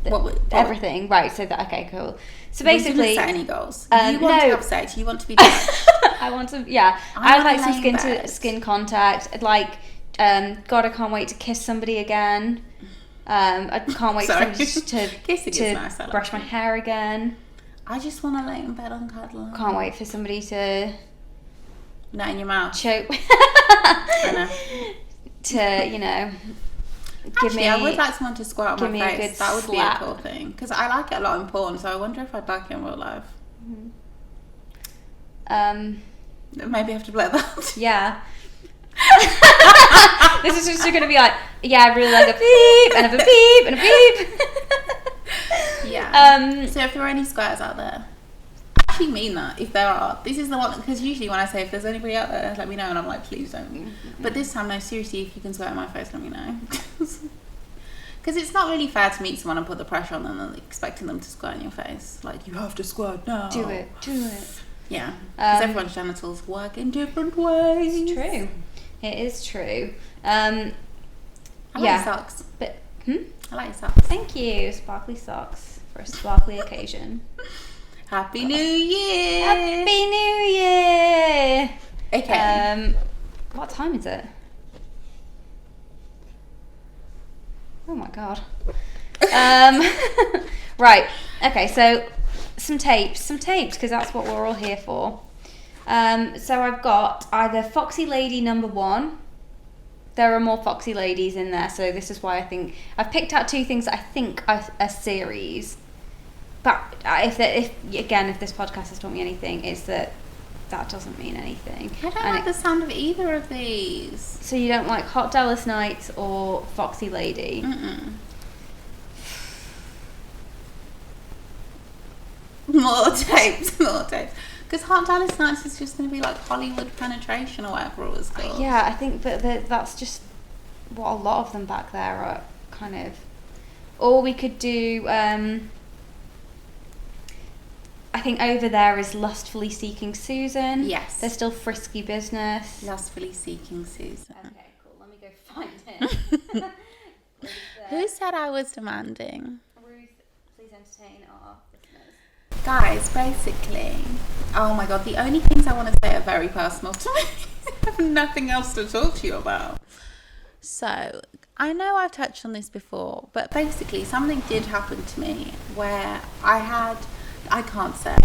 What Everything. Right. So that. Okay. Cool. So We basically, didn't set any goals. You want to have sex. You want to be touched. I want to. Yeah. I'd like some lay in skin bed. to skin contact. Like, God, I can't wait to kiss somebody again. I can't wait Sorry. to Nice, I like brush my it. hair again. I just want to lay in bed and cuddle. Can't wait for somebody to Nut in your mouth. choke. I know. To, you know, give Actually, me. I would like someone to squirt give on me my a face. good That would slap. be a cool thing. Because I like it a lot in porn, so I wonder if I'd like it in real life. Maybe I have to play that. Yeah. This is just going to be like, yeah, I really like a beep and a beep and a beep. Yeah. So if there are any squares out there, I actually mean that. If there are, this is the one, because usually when I say if there's anybody out there, let me know, and I'm like, please don't. But this time, no, seriously, if you can swear in my face, let me know. Because it's not really fair to meet someone and put the pressure on them and expecting them to squirt in your face. Like, you have to squirt now. Do it. Yeah. Because everyone's genitals work in different ways. It's true. It is true. I like your socks. But, I like your socks. Thank you. Sparkly socks for a sparkly occasion. Happy New Year! Happy New Year! Okay. What time is it? Oh my god. Right. Okay, so some tapes, because that's what we're all here for. So I've got either Foxy Lady number 1. There are more Foxy Ladies in there, so this is why I think I've picked out 2 things that I think are a series. But if this podcast has taught me anything, is that doesn't mean anything. I don't like the sound of either of these. So you don't like Hot Dallas Nights or Foxy Lady? Mm-mm. More tapes. Because Hot Dallas Nights is just going to be like Hollywood Penetration or whatever it was called. Yeah, I think that's just what a lot of them back there are kind of. Or we could do. I think over there is Lustfully Seeking Susan. Yes. There's still Frisky Business. Lustfully Seeking Susan. Okay, cool. Let me go find it. Who said I was demanding? Ruth, please entertain our listeners. Guys, basically, oh my god, the only things I want to say are very personal to me. I have nothing else to talk to you about. So, I know I've touched on this before, but basically something did happen to me where I can't say,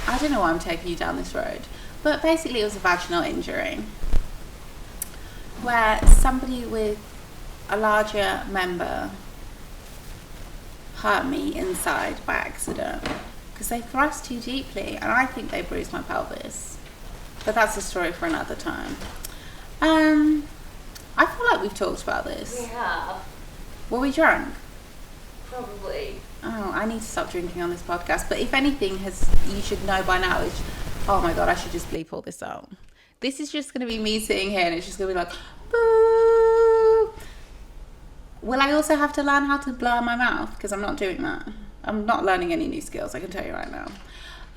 I don't know why I'm taking you down this road, but basically it was a vaginal injury where somebody with a larger member hurt me inside by accident because they thrust too deeply, and I think they bruised my pelvis, but that's a story for another time. I feel like we've talked about this. We have. Were we drunk? Probably. Oh, I need to stop drinking on this podcast. But if anything you should know by now is, oh my god, I should just bleep all this out. This is just going to be me sitting here and it's just going to be like, boo. Will I also have to learn how to blur my mouth? Because I'm not doing that. I'm not learning any new skills, I can tell you right now.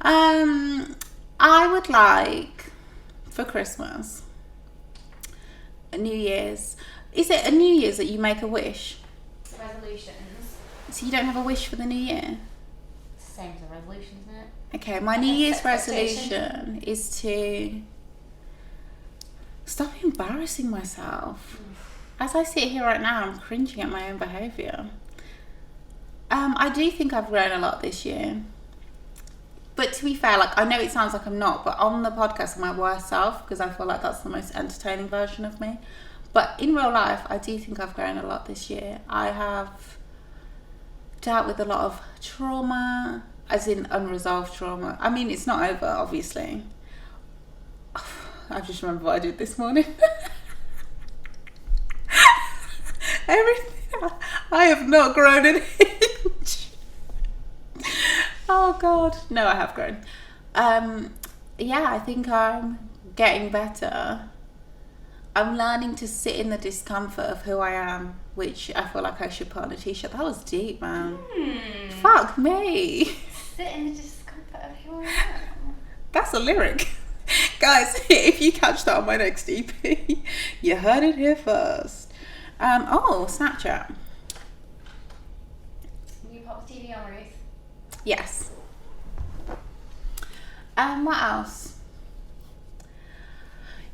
I would like, for Christmas, New Year's. Is it a New Year's that you make a wish? Resolutions. So you don't have a wish for the new year? It's the same as a resolution, isn't it? Okay, my New Year's Expectation. resolution is to stop embarrassing myself. As I sit here right now, I'm cringing at my own behaviour. I do think I've grown a lot this year. But to be fair, like, I know it sounds like I'm not, but on the podcast I'm my worst self because I feel like that's the most entertaining version of me. But in real life, I do think I've grown a lot this year. I have dealt with a lot of trauma, as in unresolved trauma. I mean, it's not over, obviously. I just remember what I did this morning. Everything. I have not grown an inch. Oh God. No, I have grown. yeah, I think I'm getting better. I'm learning to sit in the discomfort of who I am, which I feel like I should put on a t-shirt. That was deep, man. Fuck me. Sit in the discomfort of who I am. That's a lyric. Guys, if you catch that on my next EP, you heard it here first. Snapchat. You pop the TV on, Ruth. Yes. What else?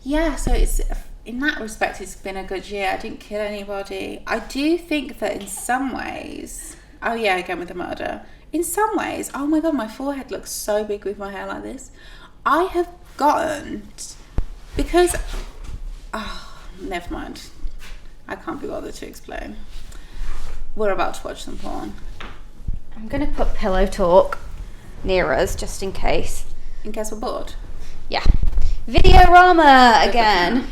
Yeah, so it's in that respect, it's been a good year. I didn't kill anybody. I do think that in some ways, again with the murder. In some ways, oh my god, my forehead looks so big with my hair like this. I have gotten, because, never mind. I can't be bothered to explain. We're about to watch some porn. I'm going to put Pillow Talk near us just in case. In case we're bored. Yeah. Videorama again.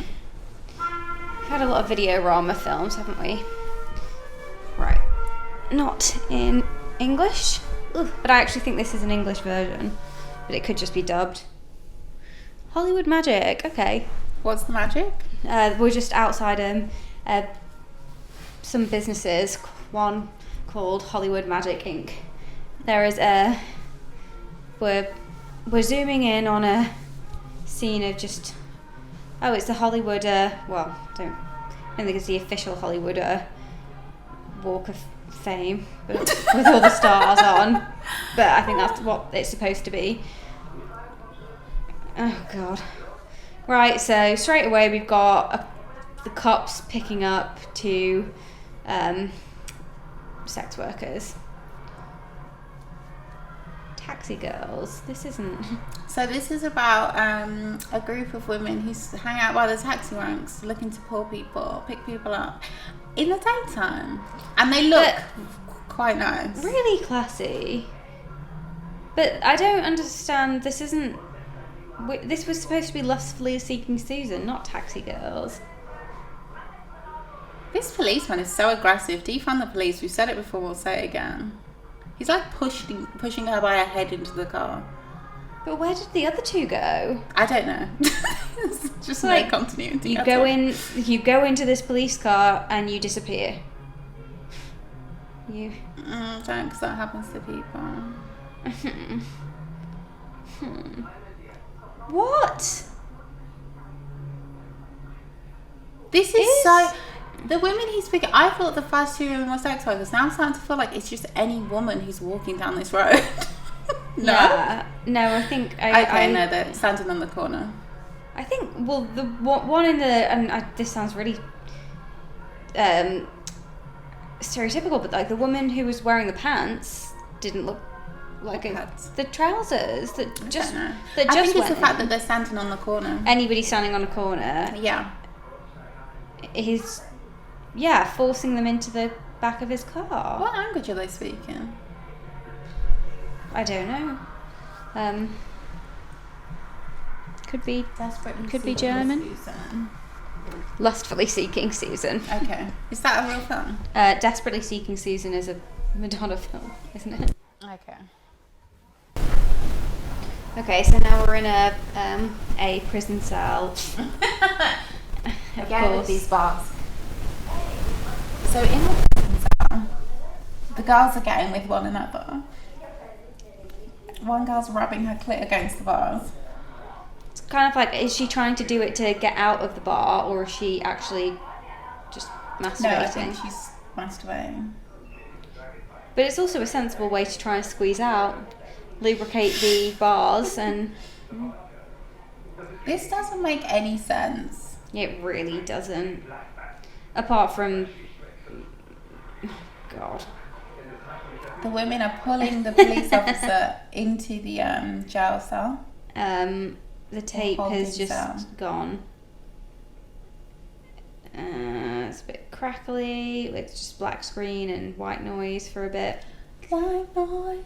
We've had a lot of Videorama films, haven't we? Right. Not in English. Ugh. But I actually think this is an English version. But it could just be dubbed. Hollywood Magic. Okay. What's the magic? We're just outside some businesses. One called Hollywood Magic Inc. There is we're zooming in on a scene of just it's the Hollywood I don't think it's the official Hollywood Walk of Fame, but with all the stars on. But I think that's what it's supposed to be. Oh god. Right, so straight away we've got the cops picking up two sex workers. Taxi girls. This isn't. So this is about a group of women who hang out by the taxi ranks looking to pick people up in the daytime. And they look quite nice. Really classy. But I don't understand, this isn't... This was supposed to be Lustfully Seeking Susan, not Taxi Girls. This policeman is so aggressive. Defund the police. We've said it before, we'll say it again. He's like pushing her by her head into the car. But where did the other two go? I don't know. It's just like continuity. You go into this police car and you disappear. You don't, because that happens to people. What? This is so... The women he's picking... I thought the first two women were sex workers. Now I'm starting to feel like it's just any woman who's walking down this road. No? Yeah. No, I think... no, they're standing on the corner. I think, well, the one in the... And this sounds really stereotypical, but like the woman who was wearing the pants didn't look like the trousers that just... I think it's the fact that they're standing on the corner. Anybody standing on a corner... Yeah. He's... forcing them into the back of his car. What language are they speaking? I don't know. Could be German. Susan. Lustfully Seeking Susan. Okay. Is that a real film? Desperately Seeking Susan is a Madonna film, isn't it? Okay. Okay, so now we're in a prison cell. Again with these bars. So in the prison cell, the girls are getting with one another. One girl's rubbing her clit against the bars. It's kind of like, is she trying to do it to get out of the bar, or is she actually just masturbating? No, I think she's masturbating. But it's also a sensible way to try and squeeze out, lubricate the bars, and... This doesn't make any sense. It really doesn't. Apart from... God. The women are pulling the police officer into the jail cell. The tape has just gone. It's a bit crackly with just black screen and white noise for a bit. White noise.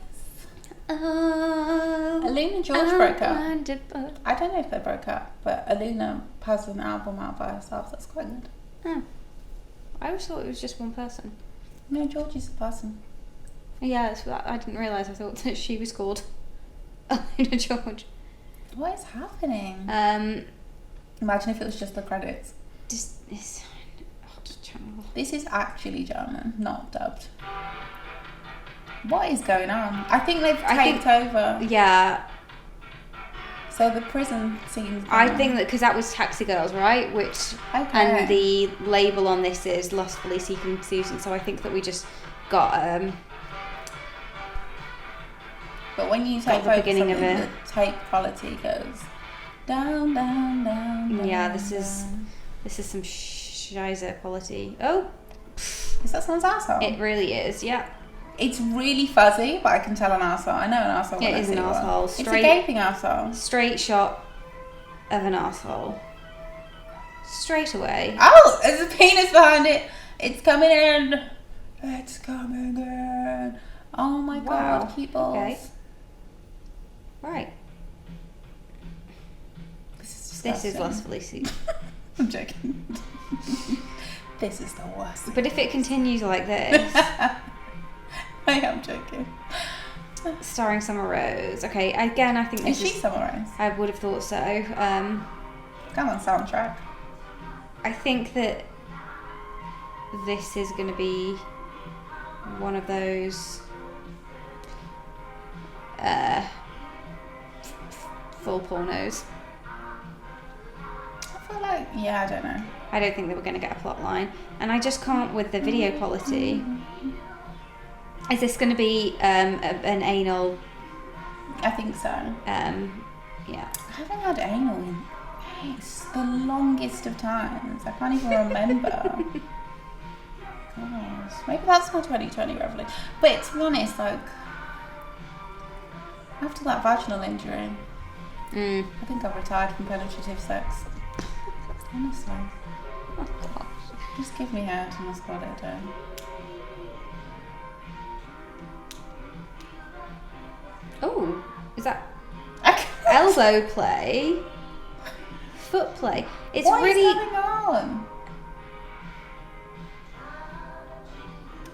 Oh, Aluna and George broke up. Wonderful. I don't know if they broke up, but Aluna has an album out by herself. That's quite good. Oh. I always thought it was just one person. No, George is a person. Yeah, I didn't realise. I thought that she was called Aluna George. What is happening? Imagine if it was just the credits. This is actually German, not dubbed. What is going on? I think they've taped over. Yeah. So the prison scenes. I think that because that was Taxi Girls, right? Which and the label on this is Lustfully Seeking Susan. So I think that we just got. But when you take the beginning of it, the tape quality goes down, down, down. Yeah, down, this is some shizer quality. Oh, is that someone's arsehole? It really is. Yeah. It's really fuzzy, but I can tell an arsehole. I know an arsehole. It is an arsehole. It's a gaping arsehole. Straight shot of an arsehole. Straight away. Oh, there's a penis behind it. It's coming in. It's coming in. Oh my god, keep balls. Okay. Right. This is Lustfully Seeking. I'm joking. This is the worst. But if it continues like this. I am joking. Starring Summer Rose. Okay, again, I think this is she Summer Rose? I would have thought so. Come on, soundtrack. I think that this is going to be one of those full pornos. I feel like, I don't know. I don't think that we're going to get a plot line, and I just can't with the video quality. Is this going to be an anal? I think so. Yeah. I haven't had anal in the longest of times. I can't even remember. Gosh, maybe that's my 2020 revelation. But to be honest, like after that vaginal injury, I think I've retired from penetrative sex. Honestly. Oh gosh. Just give me head and that's what I do. Oh, is that elbow play? Foot play? It's what really. What is going on?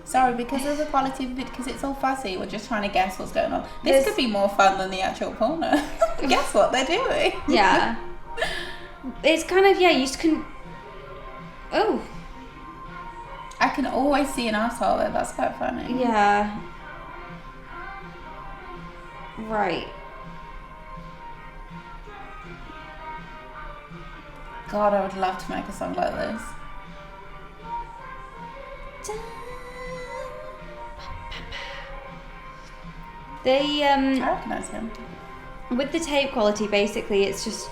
Sorry, because of the quality of it, because it's all fuzzy, we're just trying to guess what's going on. This could be more fun than the actual porno. Guess what they're doing? Yeah. It's kind of, you just can. Oh. I can always see an asshole there, that's quite funny. Yeah. Right. God, I would love to make a song like this. I recognise him. With the tape quality, basically, it's just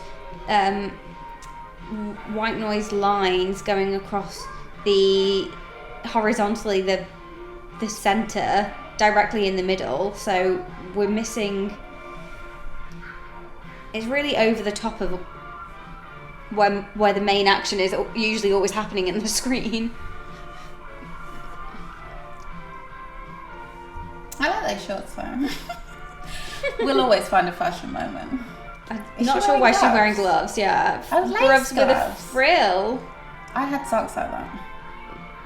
white noise lines going across the horizontally the center directly in the middle, so we're missing. It's really over the top of where the main action is usually always happening in the screen. I like those shorts though. We'll always find a fashion moment. I'm not sure why she's wearing gloves. Yeah, gloves with a frill. I had socks like that.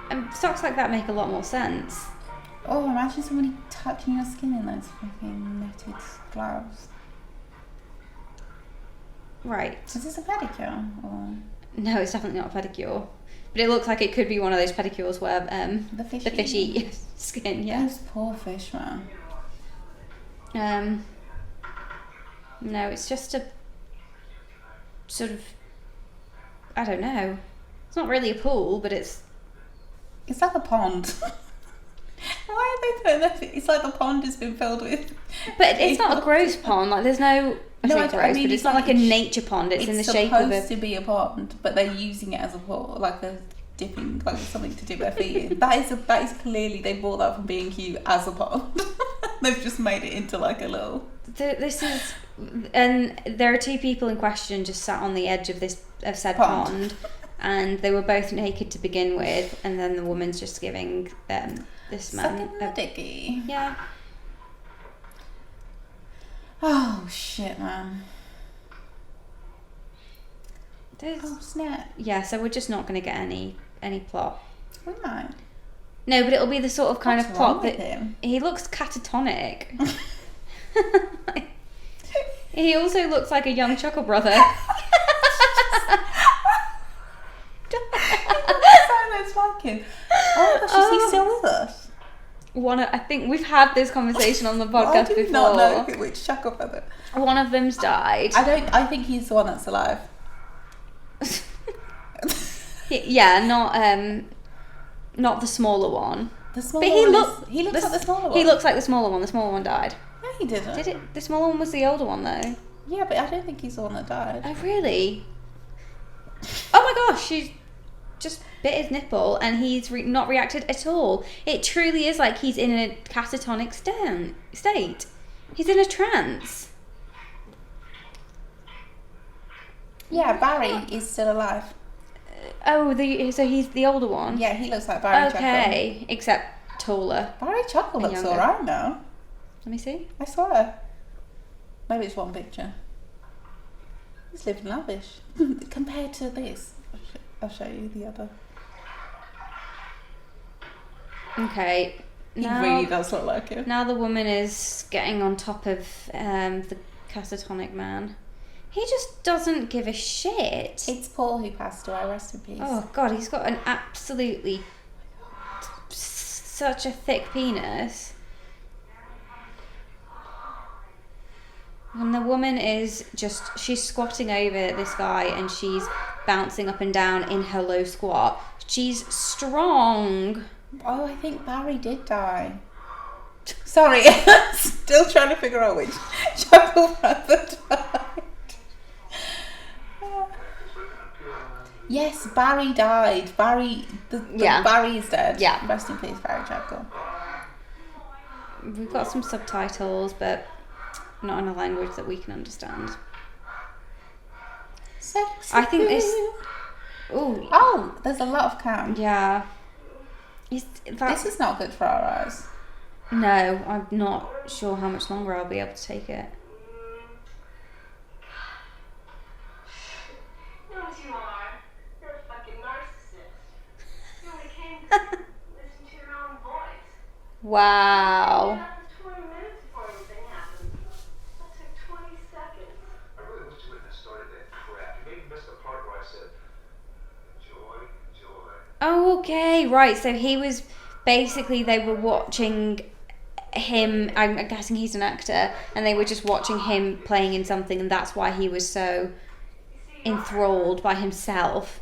And socks like that make a lot more sense. Oh, imagine somebody touching your skin in those fucking netted gloves. Right. Is this a pedicure? Or? No, it's definitely not a pedicure. But it looks like it could be one of those pedicures where the fishy skin, yeah. Those poor fish, man. No, it's just a sort of, I don't know. It's not really a pool, but it's like a pond. Why are they putting that? It's like the pond has been filled with. But it's not a gross pond. Like there's no. I mean, but it's not like a nature pond. It's in the shape of It's supposed to be a pond, but they're using it as a pool, like a dipping, like something to dip their feet in. That is clearly they bought that from B&Q as a pond. They've just made it into like a little. This is, and there are two people in question just sat on the edge of said pond, and they were both naked to begin with, and then the woman's just giving this man a dicky. Yeah. Oh shit, man. Snap. Yeah, so we're just not going to get any plot. We might. No, but it'll be the sort of kind of plot that him? He looks catatonic. He also looks like a young Chuckle Brother. It's like him. Oh my gosh, is he still with us? I think we've had this conversation on the podcast before. I do not know which Chuckle Brother. One of them's died. I think he's the one that's alive. Yeah, not the smaller one. The smaller But he looks like the smaller one. He looks like the smaller one. The smaller one died. No, he didn't. Did it? The smaller one was the older one, though. Yeah, but I don't think he's the one that died. Oh, really? Oh my gosh, she's just bit his nipple and he's not reacted at all. It truly is like he's in a catatonic state. He's in a trance. Yeah, Barry is still alive. So he's the older one? Yeah, he looks like Barry Chuckle. Okay, except taller. Barry Chuckle looks alright now. Let me see. I swear. Maybe it's one picture. He's living lavish. Compared to this. I'll show you the other. Okay. Now, he really does look like him. Now the woman is getting on top of the catatonic man. He just doesn't give a shit. It's Paul who passed away, rest in peace. Oh god, he's got an absolutely such a thick penis. And the woman is she's squatting over this guy and she's bouncing up and down in her low squat. She's strong. Oh, I think Barry did die. Sorry, still trying to figure out which Chuckle Brother died. Yes, Barry died. Barry is dead. Yeah. Rest in peace, Barry Chuckle. We've got some subtitles, but not in a language that we can understand. Sexy. I think this. Ooh. Oh, there's a lot of cam. Yeah. This is not good for our eyes. No, I'm not sure how much longer I'll be able to take it. You are. You're a fucking narcissist. You only came to listen to your own voice. Wow. That was 20 minutes before everything happened. That took 20 seconds. I really wish you wouldn't have started that crap. You maybe missed the part where I said, joy, joy. Oh, okay, right. So they were watching him. I'm guessing he's an actor, and they were just watching him playing in something, and that's why he was so enthralled by himself.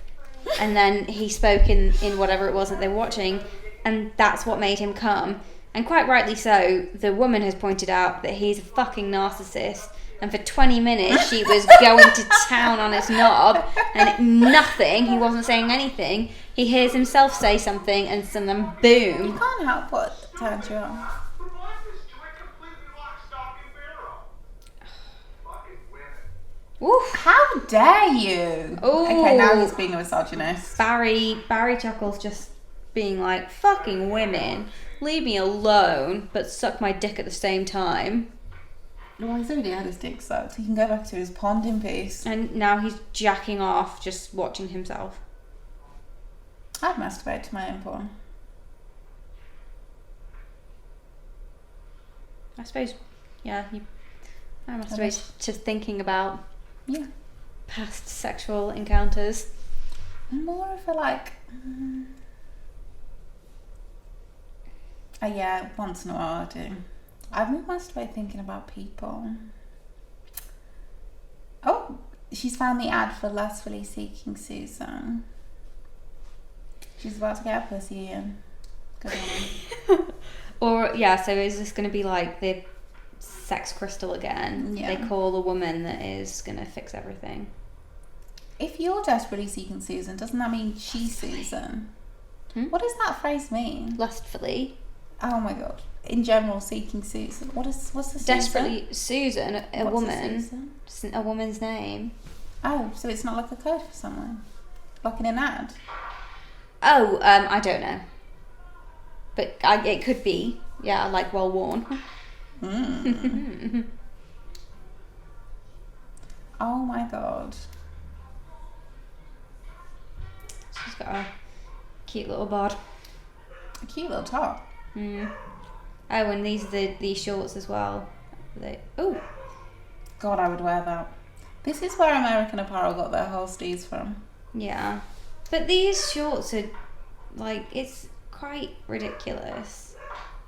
And then he spoke in whatever it was that they were watching, and that's what made him come. And quite rightly so. The woman has pointed out that he's a fucking narcissist, and for 20 minutes she was going to town on his knob, and nothing. He wasn't saying anything. He hears himself say something, and then boom. You can't help what turns you on. Who bought this joy completely lock, stock, and barrel? Fucking women. Oof. How dare you? Ooh. Okay, now he's being a misogynist. Barry Chuckles just being like, fucking women, leave me alone, but suck my dick at the same time. Well, he's already had his dick sucked. He can go back to his pond in peace. And now he's jacking off, just watching himself. I'd masturbate to my own porn. I suppose, yeah, I masturbate to thinking about past sexual encounters. I'm more of a like... yeah, once in a while I do. I masturbate thinking about people. Oh, she's found the ad for Lustfully seeking Susan. She's about to get her pussy in. Good on. Or, yeah, so is this going to be like the sex crystal again? Yeah. They call a woman that is going to fix everything. If you're desperately seeking Susan, doesn't that mean she's Susan? What does that phrase mean? Lustfully. Oh my god. In general, seeking Susan. What's the Susan? Desperately Susan, a What's woman. Susan? Just a woman's name. Oh, so it's not like a code for someone? Like in an ad? Oh, I don't know. But it could be. Yeah, like well worn. Oh my god. She's got a cute little bod. A cute little top. Oh, and these are the shorts as well. God, I would wear that. This is where American Apparel got their whole steez from. Yeah. But these shorts are, like, it's quite ridiculous.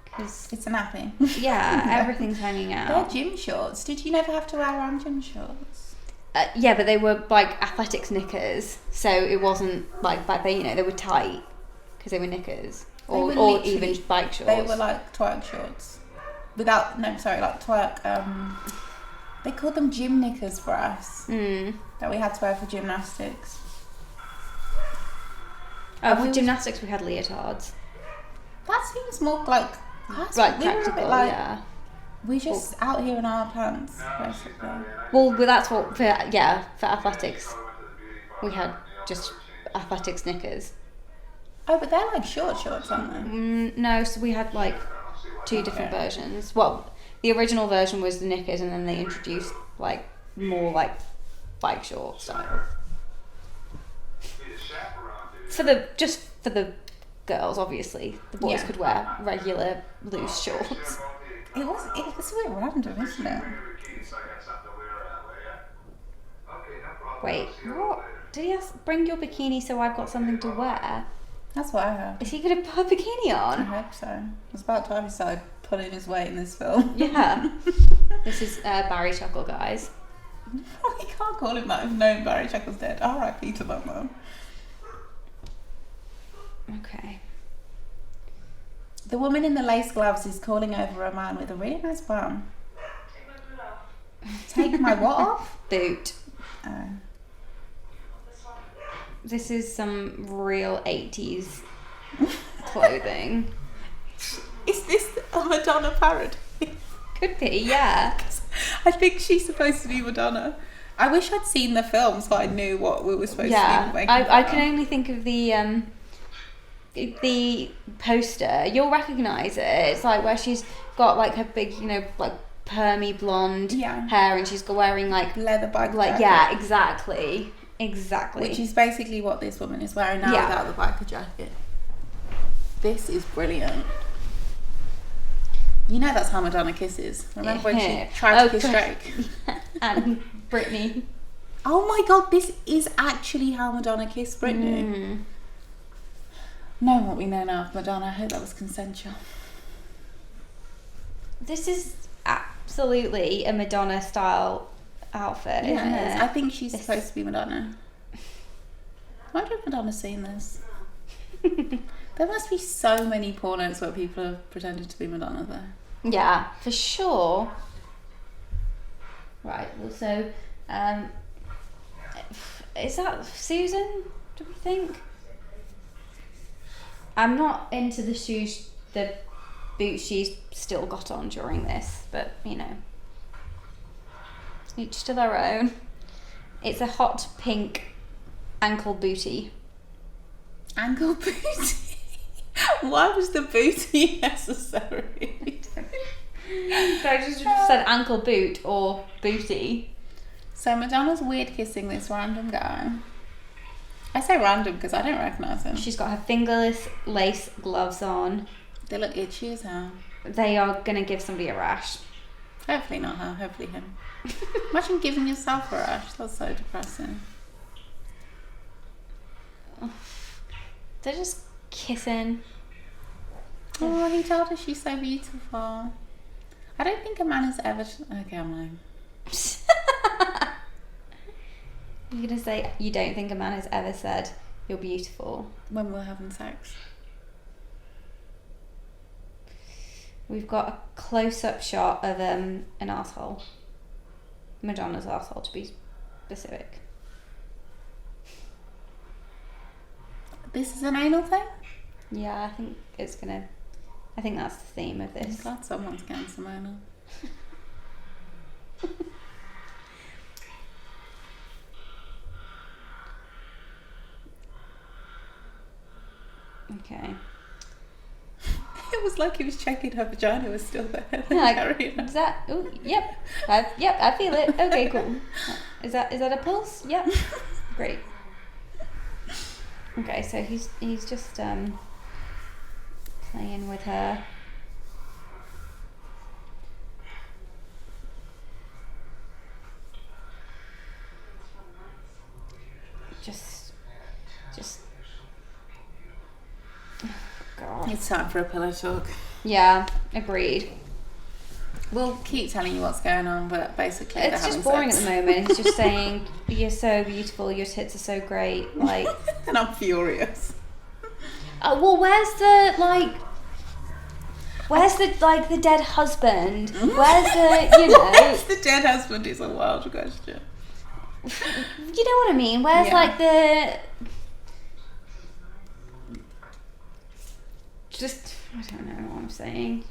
Because, It's a nappy. yeah, everything's hanging They're out. gym shorts. Did you never have to wear around gym shorts? Yeah, but they were, like, athletics knickers. So it wasn't, like, they were tight. Because they were knickers. They were Or literally- even bike shorts. They were like twerk shorts. Like twerk, they called them gym knickers for us. That we had to wear for gymnastics. Oh, for gymnastics we had leotards. That seems more like... That's, Like we were a bit practical, like, yeah. we're just out here in our pants, basically. Well, that's what, for athletics, we had just athletics knickers. Oh, but they're like shorts, aren't they? No, so we had like two different versions. Well, the original version was the knickers, and then they introduced like more like bike short style for the girls. Obviously, the boys Yeah. could wear regular loose shorts. It was a bit random, isn't it? Wait, what? Did he bring your bikini so I've got something to wear? That's what I heard. Is he going to put a bikini I on? hope so. I was about time he started pulling his weight in this film. Yeah. This is Barry Chuckle, guys. We can't call him that if no Barry Chuckle's dead. R.I.P. to that man. Okay. The woman in the lace gloves is calling over a man with a really nice bum. Take my boot off. Take my what off? Boot. Oh. This one. This is some real 80s clothing. Is this a Madonna parody? Could be, yeah. I think she's supposed to be Madonna. I wish I'd seen the film so I knew what we were supposed to Yeah. be making I fun can of. only think of the poster. You'll recognise it. It's like where she's got like her big, like permy blonde Yeah. hair, and she's wearing like Leather bike jacket. yeah, exactly. Which is basically what this woman is wearing now Yeah. without the biker jacket. This is brilliant. You know that's how Madonna kisses. Remember when she tried to kiss Drake? And Britney. Oh my god, this is actually how Madonna kissed Britney. Knowing what we know now of Madonna, I hope that was consensual. This is absolutely a Madonna style outfit, isn't Yeah, it? I think she's supposed to be Madonna. I wonder if Madonna's seen this. There must be so many pornos where people have pretended to be Madonna though. Yeah, for sure. Right, well, so, is that Susan, do we think? I'm not into the shoes, the boots she's still got on during this, but, each to their own. It's a hot pink ankle bootie. Ankle booty. Why was the booty necessary? So I just said ankle boot or booty. So Madonna's weird kissing this random guy. I say random because I don't recognise him. She's got her fingerless lace gloves on. They look itchy as hell. They are gonna give somebody a rash. Hopefully not her, hopefully him. Imagine giving yourself a rash. That's so depressing. They're just kissing. Oh, he told her she's so beautiful. I don't think a man has ever... Okay, I'm lying. You're gonna say you don't think a man has ever said you're beautiful. When we're having sex. We've got a close-up shot of an asshole. Madonna's asshole, to be specific. This is an anal thing? Yeah, I think I think that's the theme of I'm this. glad someone's getting some anal. Okay. It was like he was checking her vagina was still there. Yeah, Carrying on. is that? Oh, yep. I feel it. Okay, cool. Is that a pulse? Yep. Great. Okay, so he's just playing with her. God. It's time for a pillow talk. Yeah, agreed. We'll keep telling you what's going on, but basically It's just boring at the moment. It's just saying, you're so beautiful, your tits are so great. Like, and I'm furious. well, where's the dead husband? Where's the, you know... Where's the dead husband is a wild question. You know what I mean? Where's, Yeah. like, the... Just, I don't know what I'm saying.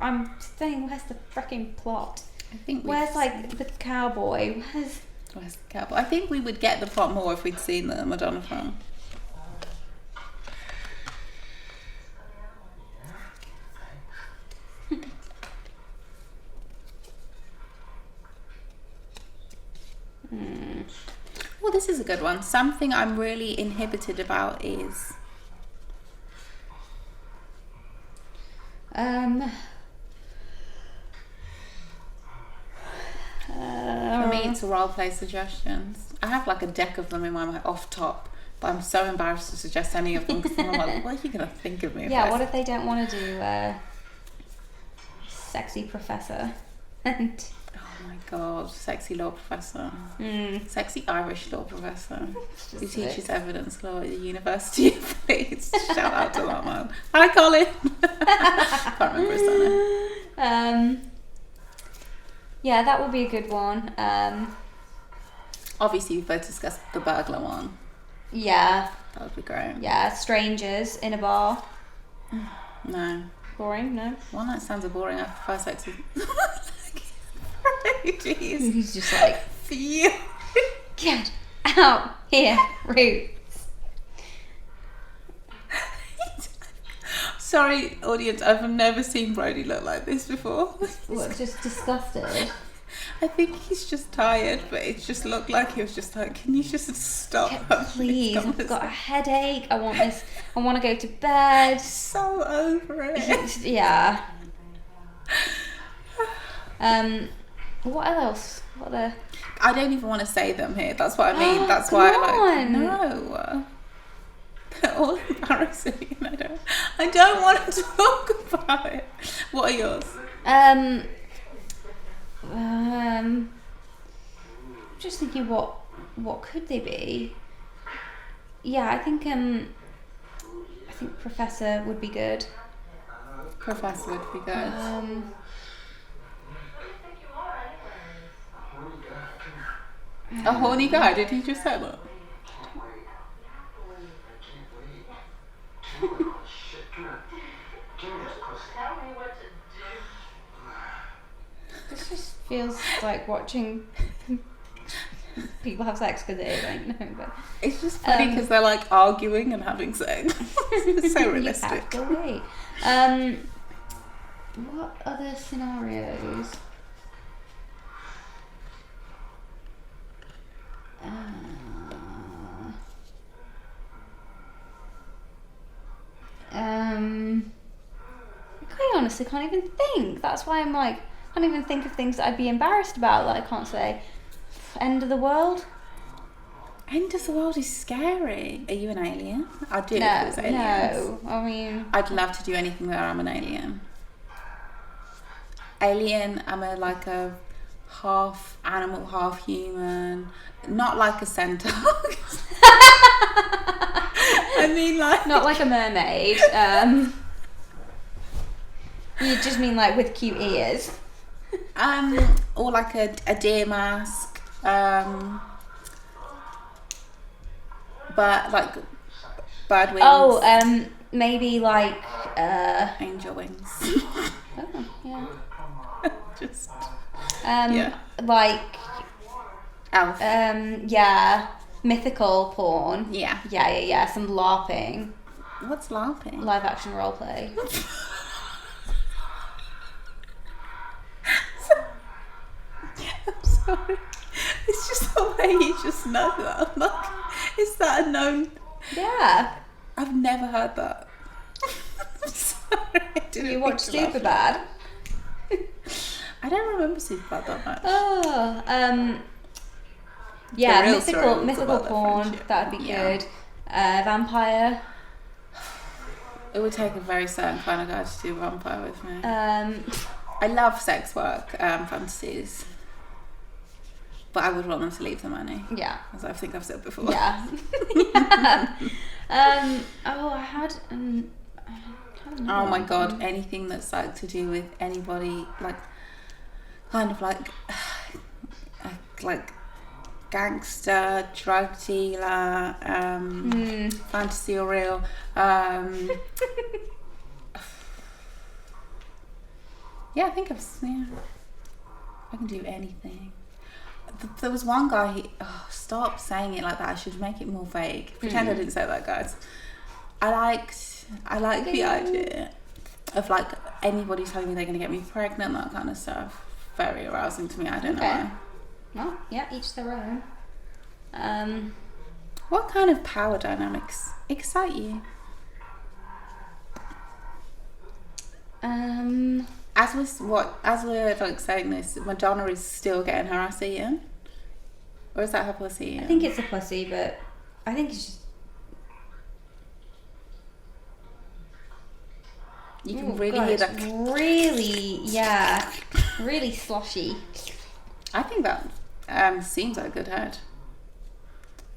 I'm saying, where's the freaking plot? I think Where's, like, the cowboy? Where's the cowboy? I think we would get the plot more if we'd seen the Madonna film. Well, this is a good one. Something I'm really inhibited about is... For me, it's role play suggestions. I have like a deck of them in my mind off top, but I'm so embarrassed to suggest any of them because I'm like, what are you going to think of me? Yeah, what if they don't want to do sexy professor? And Oh my god, sexy law professor. Sexy Irish law professor who teaches evidence law at the University of Leeds. Shout out to that man. Hi, Colin. Can't remember his surname. yeah, that would be a good one. Obviously, we both discussed the burglar one. Yeah, That would be great. yeah, strangers in a bar. No. Boring, no? One night stands are boring. I prefer sex with... Jeez. He's just like, Phew. get out here, Roots. Sorry, audience, I've never seen Brody look like this before. What, just disgusted? I think he's just tired, but it just looked like he was just like, can you just stop? Please, I've got a headache. I want this. I want to go to bed. So over it. Yeah. What else? What the? I don't even want to say them here. That's what I mean. That's Come why I on. no. They're all embarrassing, and I don't want to talk about it. What are yours? Just thinking, what could they be? Yeah, I think Professor would be good. Professor would be good. A horny guy? Did he just say that? Tell me what to do. This just feels like watching people have sex because they don't know. But It's just funny because they're like arguing and having sex. It's so you realistic. have to wait. What other scenarios? I honestly can't even think. That's why I'm like, I can't even think of things that I'd be embarrassed about that I can't say. End of the world? End of the world is scary. Are you an alien? I'd do it if No, it was aliens. no. I mean, I'd love to do anything where I'm an alien. Alien, I'm like a half animal, half human. Not like a centaur. I mean, like... not like a mermaid. You just mean like with cute ears. Or like a deer mask. But like bird wings. Oh, maybe like Angel wings. oh, yeah. Just Yeah. Like elf. yeah, mythical porn. Yeah. Yeah. Some LARPing, What's laughing? live action role play. I'm sorry. It's just the way you just know that. I'm like, is that a known? Yeah. I've never heard that. I'm sorry. I didn't You mean watch to laugh. Superbad? I don't remember Superbad that much. Oh, The yeah, real story was mythical about their porn. friendship. That'd be Yeah. good. Vampire. It would take a very certain kind of guy to do vampire with me. Um, I love sex work fantasies, but I would want them to leave the money, yeah. as I think I've said before. Yeah. Yeah. Oh, I had. Oh my god, anything that's like to do with anybody, like kind of like gangster, drug dealer, fantasy or real. Yeah, I think I can do anything. There was one guy. Stop saying it like that. I should make it more vague. Pretend I didn't say that, guys. I like the idea of like anybody telling me they're going to get me pregnant, that kind of stuff. Very arousing to me. I don't know why. Well, yeah, each their own. What kind of power dynamics excite you? As we're like saying this, Madonna is still getting her ass eaten, or is that her pussy eaten? I think it's a pussy, but I think it's just. You can really hear that. Really sloshy. I think that seems like a good head.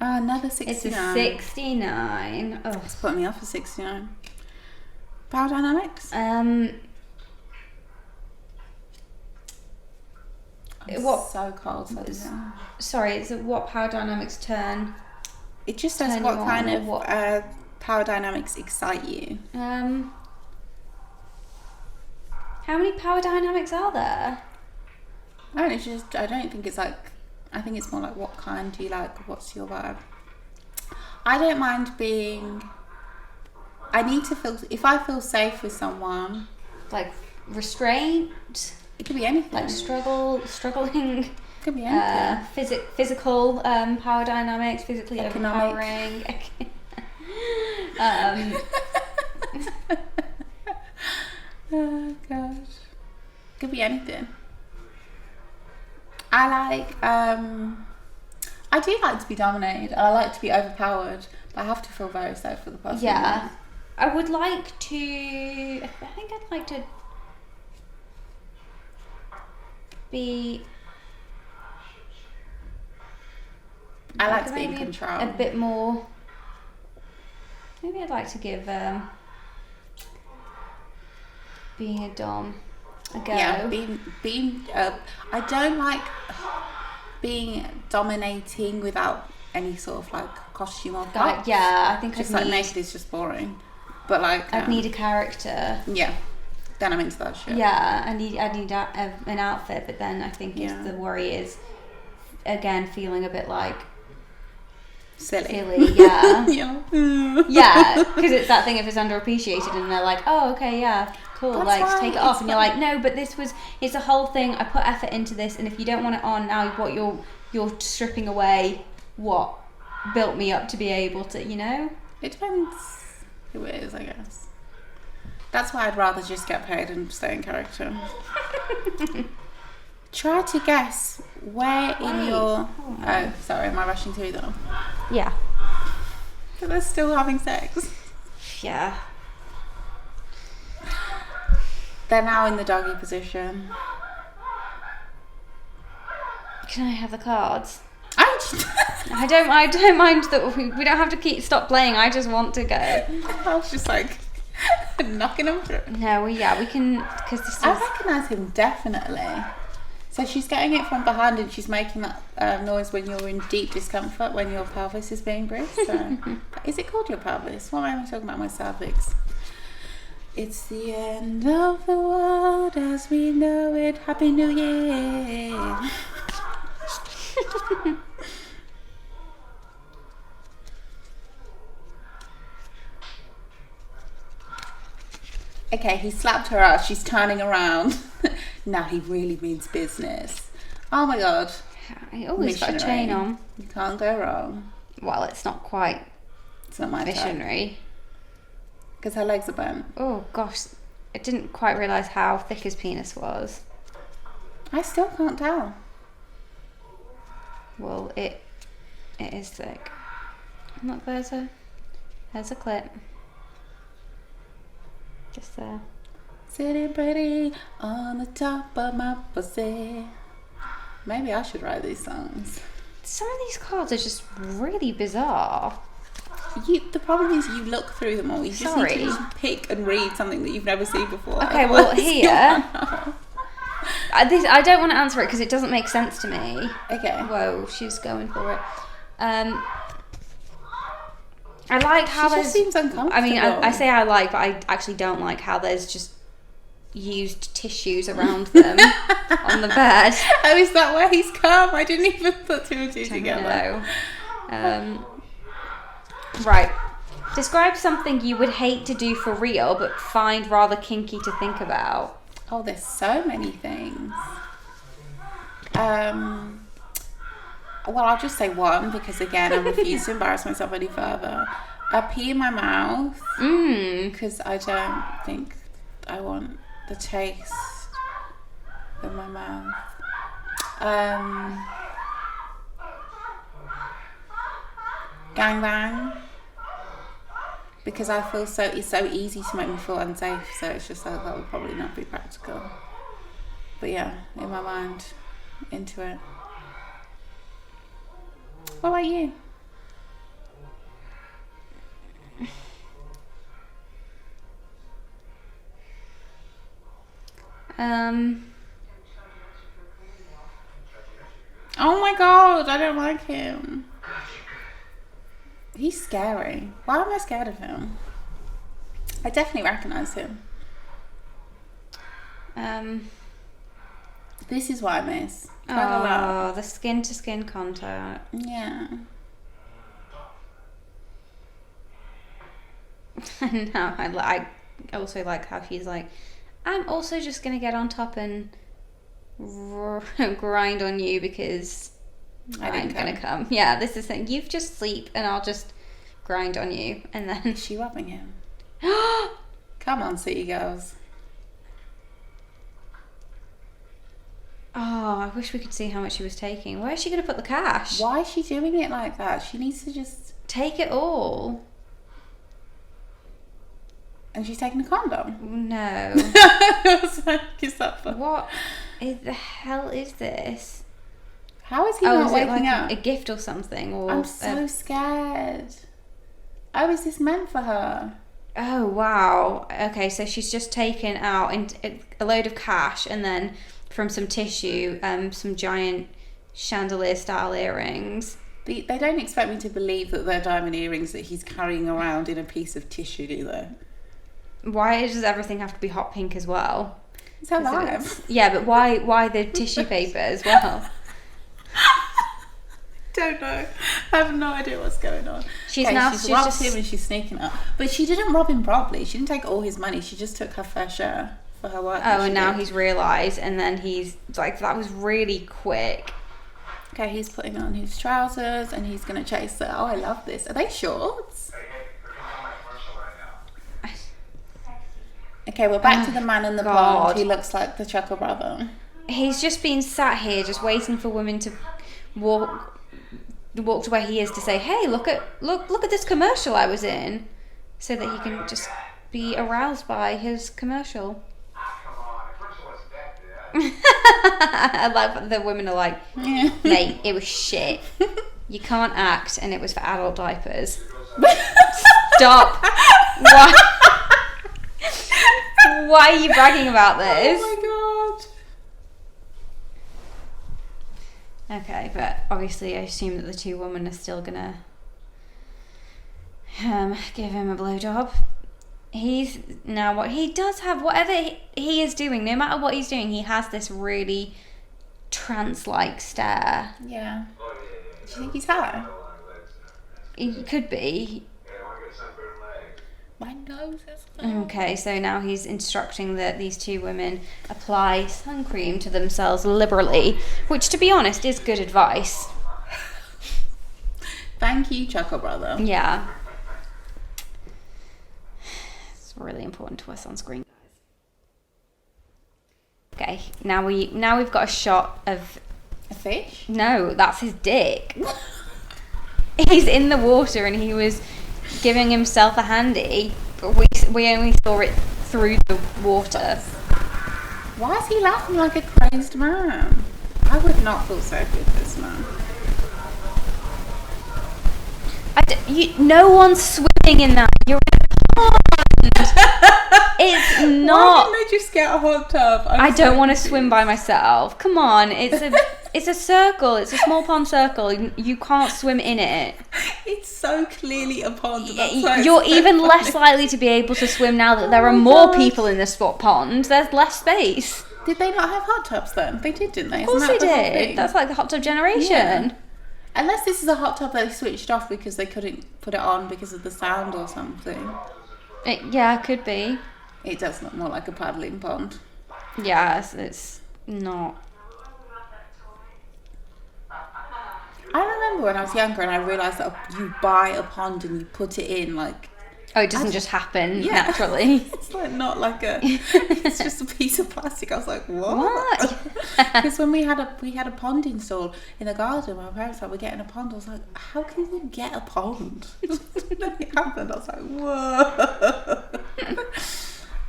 Another 69. It's a 69. Oh, It's putting me off for 69. Power dynamics? What? So cold. So Sorry, it's what power dynamics turn? it just says turn what you on, kind or of what? power dynamics excite you. How many power dynamics are there? I don't think it's like. I think it's more like what kind do you like? What's your vibe? I don't mind being. I need to feel. If I feel safe with someone, Like restraint, it could be anything. like struggling. It could be anything. Physical power dynamics, physically Economic. overpowering. Oh gosh, could be anything. I do like to be dominated. I like to be overpowered, but I have to feel very safe for the person. Yeah, I would like to. I think I'd like to be. I like to be in maybe control. A bit more. Maybe I'd like to give being a dom a go. Yeah, being. I don't like being dominating without any sort of like costume or props. Yeah, I think Just I'd like need. naked is just boring. But like, I'd need a character. Yeah, then I'm into that shit. Yeah, I'd need an outfit, but then I think Yeah. the worry is again feeling a bit like Silly. yeah. Yeah. Yeah, because it's that thing if it's underappreciated and they're like, oh, okay, yeah, cool, That's like fine, take it off, it's and you're like, no, but it's a whole thing. I put effort into this, and if you don't want it on now, what you're stripping away what built me up to be able to, you know. It depends who it is, I guess. That's why I'd rather just get paid and stay in character. Try to guess where in your. Oh, sorry, am I rushing through them? Yeah. But they're still having sex. Yeah. They're now in the doggy position. Can I have the cards? I don't mind that we don't have to stop playing. I just want to go. was just like knocking them through. No, we can, because this is. I recognise him definitely. So she's getting it from behind and she's making that noise when you're in deep discomfort, when your pelvis is being bruised. So. Is it called your pelvis? Why am I talking about my cervix? It's the end of the world as we know it. Happy New Year. Okay, he slapped her ass. She's turning around. Now he really means business. Oh my god. Oh, he's got a chain on. You can't go wrong. Well, it's not quite It's not my type. missionary. Because her legs are bent. Oh gosh, I didn't quite realise how thick his penis was. I still can't tell. Well, it is thick. Look, there's a clip. Just there. Sitting pretty on the top of my pussy. Maybe I should write these songs. Some of these cards are just really bizarre. The problem is you look through them all. You just need to just pick and read something that you've never seen before. Okay, well here, I don't want to answer it because it doesn't make sense to me. Okay. Whoa, she's going for it. I like how She just seems uncomfortable. I mean, I say I like, but I actually don't like how there's just used tissues around them on the bed. Oh, is that where he's come? I didn't even put two and two together. Right. Describe something you would hate to do for real, but find rather kinky to think about. Oh, there's so many things. Well, I'll just say one because, again, I refuse to embarrass myself any further. I pee in my mouth because I don't think I want the taste of my mouth. Gangbang, because I feel it's so easy to make me feel unsafe, so it's just like that would probably not be practical. But yeah, in my mind, into it. What about you? Oh my god, I don't like him. He's scary. Why am I scared of him? I definitely recognise him. This is what I miss. Oh, the skin to skin contact. Yeah. No, I also like how she's like, I'm also just gonna get on top and grind on you because I'm gonna come. Yeah, this is the thing. You just sleep and I'll just grind on you, and then Is she rubbing him? Come on, city girls. Oh, I wish we could see how much she was taking. Where is she going to put the cash? Why is she doing it like that? She needs to just... Take it all. And she's taking a condom? No. I was like, is that fun? What the hell is this? How is he not is it waking like up? a gift or something? Or I'm so scared. Oh, is this meant for her? Oh, wow. Okay, so she's just taken out a load of cash and then from some tissue, some giant chandelier-style earrings. They don't expect me to believe that they're diamond earrings that he's carrying around in a piece of tissue, do they? Why does everything have to be hot pink as well? It's her life. Yeah, but why the tissue paper as well? Don't know. I have no idea what's going on. She's robbed just him and she's sneaking up. But she didn't rob him properly. She didn't take all his money. She just took her fair share for her work. Oh, and now he's realised, and then he's like, that was really quick. Okay, he's putting on his trousers and he's going to chase her. Oh, I love this. Are they shorts? Okay, we're back to the man in the pond. He looks like the Chuckle Brother. He's just been sat here just waiting for women to walk to where he is to say, hey, look at this commercial I was in, so that he can just be aroused by his commercial. I love that the women are like, mate, it was shit. You can't act, and it was for adult diapers. Stop. Why are you bragging about this? Oh my god. Okay, but obviously I assume that the two women are still gonna give him a blowjob. He's now what he does have, whatever he is doing, no matter what he's doing, he has this really trance-like stare. Yeah. Do you think he's high? He could be. My nose is... Okay, so now he's instructing that these two women apply sun cream to themselves liberally, which, to be honest, is good advice. Thank you, Chuckle Brother. Yeah. It's really important to us on screen. Okay, now we've got a shot of... A fish? No, that's his dick. He's in the water and he was giving himself a handy, but we only saw it through the water. Why is he laughing like a crazed man? I would not feel safe with this man. No one's swimming in that. You're in a pond. It's not. Why didn't they just get a hot tub? I don't want to swim by myself. Come on, it's a circle. It's a small pond circle. You can't swim in it. It's so clearly a pond. That's why You're it's so even funny. less likely to be able to swim now that there are more people in the spot pond. There's less space. Did they not have hot tubs then? They did, didn't they? Of course Isn't they that the whole did. thing? That's like the hot tub generation. Yeah. Unless this is a hot tub they switched off because they couldn't put it on because of the sound or something. Yeah, could be. It does look more like a paddling pond. Yes, it's not. I remember when I was younger and I realised that you buy a pond and you put it in like... Oh, it doesn't just happen Yeah. naturally. It's like not like a... It's just a piece of plastic. I was like, what? Because when we had a pond installed in the garden, my parents were like, we're getting a pond. I was like, how can you get a pond? Then it happened. I was like, whoa.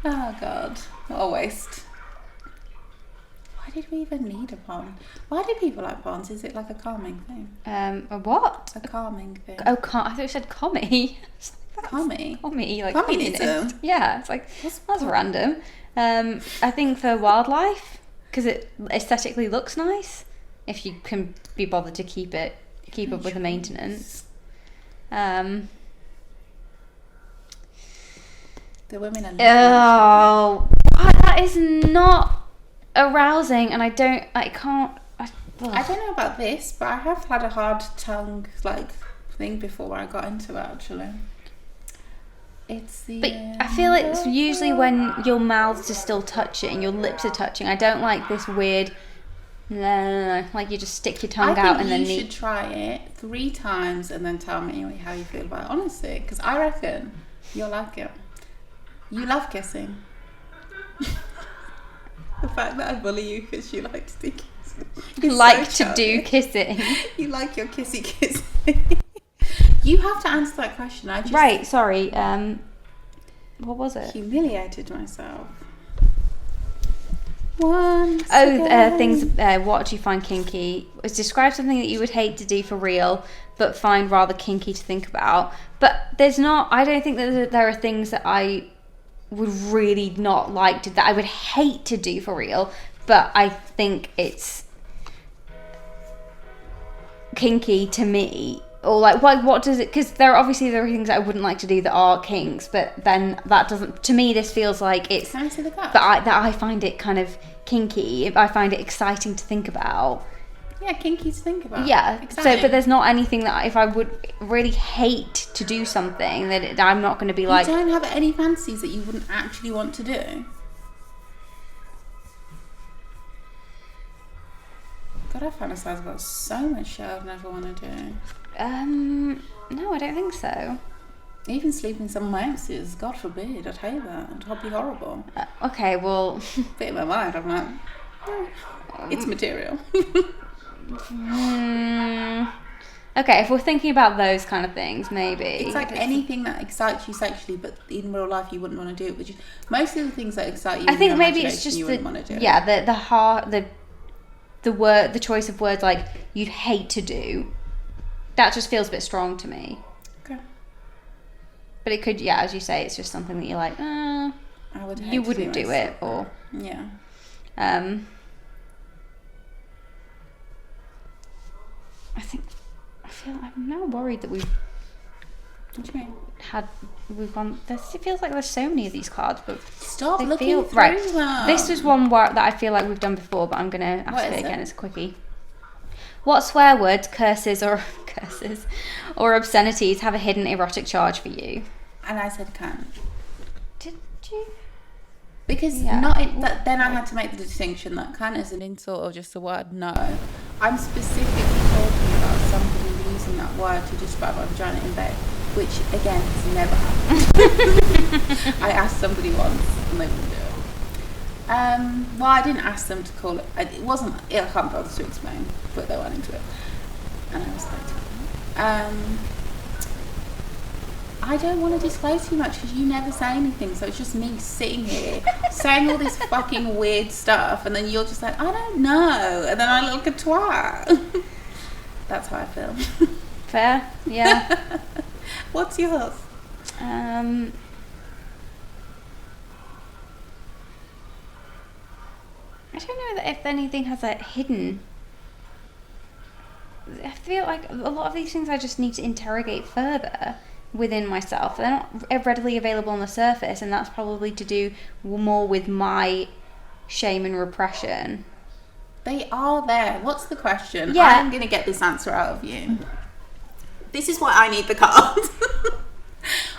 Oh God, what a waste. Why did we even need a pond? Why do people like ponds? Is it like a calming thing? A what? A calming thing. Oh, I thought you said commie. Commie? Commie, like Communism? communist. Yeah, it's like that's random. I think for wildlife, because it aesthetically looks nice, if you can be bothered to keep up with the maintenance. The women are Oh, that is not arousing, and I can't. I don't know about this, but I have had a hard tongue like thing before where I got into it actually. It's the But I feel like it's usually when your mouths are still touching, your lips are touching. I don't like this weird, like you just stick your tongue out and then you should try it 3 times and then tell me how you feel about it, honestly, because I reckon you'll like it. You love kissing. The fact that I bully you because you like to do kissing. do kissing. You like your kissy kissing. You have to answer that question. I just Right, sorry. What was it? humiliated myself. Things. What do you find kinky? Describe something that you would hate to do for real, but find rather kinky to think about. But there's not. I don't think that there are things that I would really not like to. That I would hate to do for real, but I think it's kinky to me. Or like, what does it? Because there are things that I wouldn't like to do that are kinks, but then that doesn't. To me, this feels like it's. Can I see the cup? But I find it kind of kinky. I find it exciting to think about. Yeah, kinky to think about. Yeah. Exciting. So, but there's not anything that if I would really hate to do something that I'm not going to be like. You don't have any fantasies that you wouldn't actually want to do. God, I fantasize about so much shit I'd never want to do. No, I don't think so. Even sleeping somewhere else's, God forbid, I'd hate that. That'd be horrible. Okay, well. Bit in my mind, I'm like, it's material. Okay, if we're thinking about those kind of things, maybe. It's like anything that excites you sexually, but in real life you wouldn't want to do it. Which is most of the things that excite you. I in think your maybe it's imagination, just you wouldn't want to do. Yeah, the choice of words like you'd hate to do. That just feels a bit strong to me. Okay. But it could, yeah, as you say, it's just something that you're like, I would. Hate you to wouldn't do it, or yeah. I feel I'm now worried that we've What do you mean? gone. It feels like there's so many of these cards, but Stop they looking feel through right. them. This was one that I feel like we've done before, but I'm gonna What ask is it again. it? It's a quickie. What swear words, curses, or obscenities have a hidden erotic charge for you? And I said can't. Did you? Because Yeah. then I had to make the distinction that can is an insult or just a word. No, I'm specifically talking about somebody using that word to describe my vagina in bed, which again has never happened. I asked somebody once and they wouldn't do it. Well, I didn't ask them to call it. It wasn't. I can't bother to explain, but they went into it, and I was like, I don't want to disclose too much because you never say anything, so it's just me sitting here saying all this fucking weird stuff, and then you're just like, I don't know, and then I look like a twat. That's how I feel. Fair, yeah. What's yours? I don't know that if anything has a hidden. I feel like a lot of these things I just need to interrogate further within myself. They're not readily available on the surface, and that's probably to do more with my shame and repression. They are there. What's the question? Yeah. I'm going to get this answer out of you. This is why I need the card.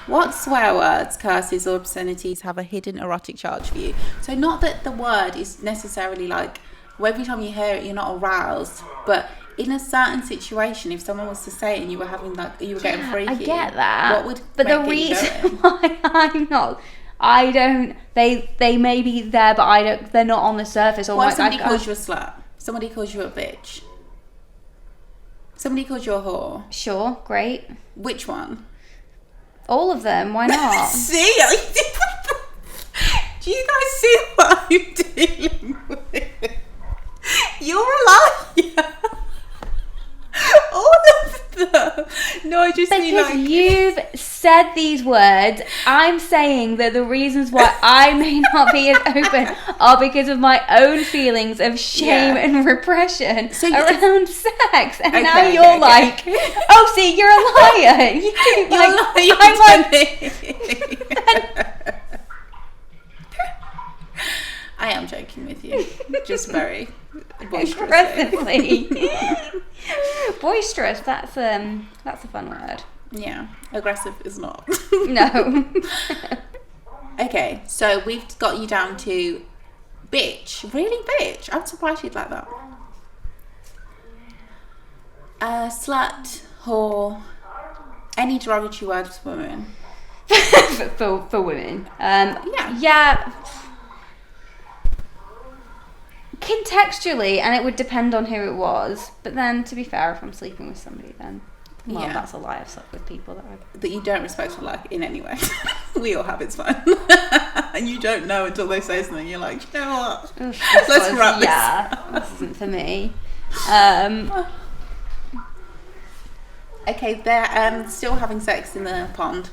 What swear words, curses, or obscenities have a hidden erotic charge for you? So not that the word is necessarily like, well, every time you hear it, you're not aroused, but in a certain situation, if someone was to say it and you were having like, you were getting freaky, I get that. what would but the make it reason going? why I'm not, I don't. They may be there, but I don't. They're not on the surface. Or What like, if somebody calls you a slut? Somebody calls you a bitch? Somebody calls you a whore? Sure, great. Which one? All of them. Why not? See? Do you guys see what I'm dealing with? You're a liar. All of them. No, I just mean Because like... you've said these words, I'm saying that the reasons why I may not be as open are because of my own feelings of shame Yeah. and repression So around sex. And now Okay, you're okay. like, oh, see, you're a liar. I am joking with you. Just very boisterously. Aggressively. Boisterous, that's a fun word. Yeah, aggressive is not. No. Okay, so we've got you down to bitch. Really, bitch? I'm surprised you'd like that. Slut, whore, any derogatory words for women. for women. Yeah. Yeah. Contextually, and it would depend on who it was. But then, to be fair, if I'm sleeping with somebody, then well, Yeah. that's a lie. I've slept with people that I've... That you don't respect or like in any way. We all have, it's fine. And you don't know until they say something. You're like, you know what? Let's wrap this. Yeah, this isn't for me. Okay, they're still having sex in the pond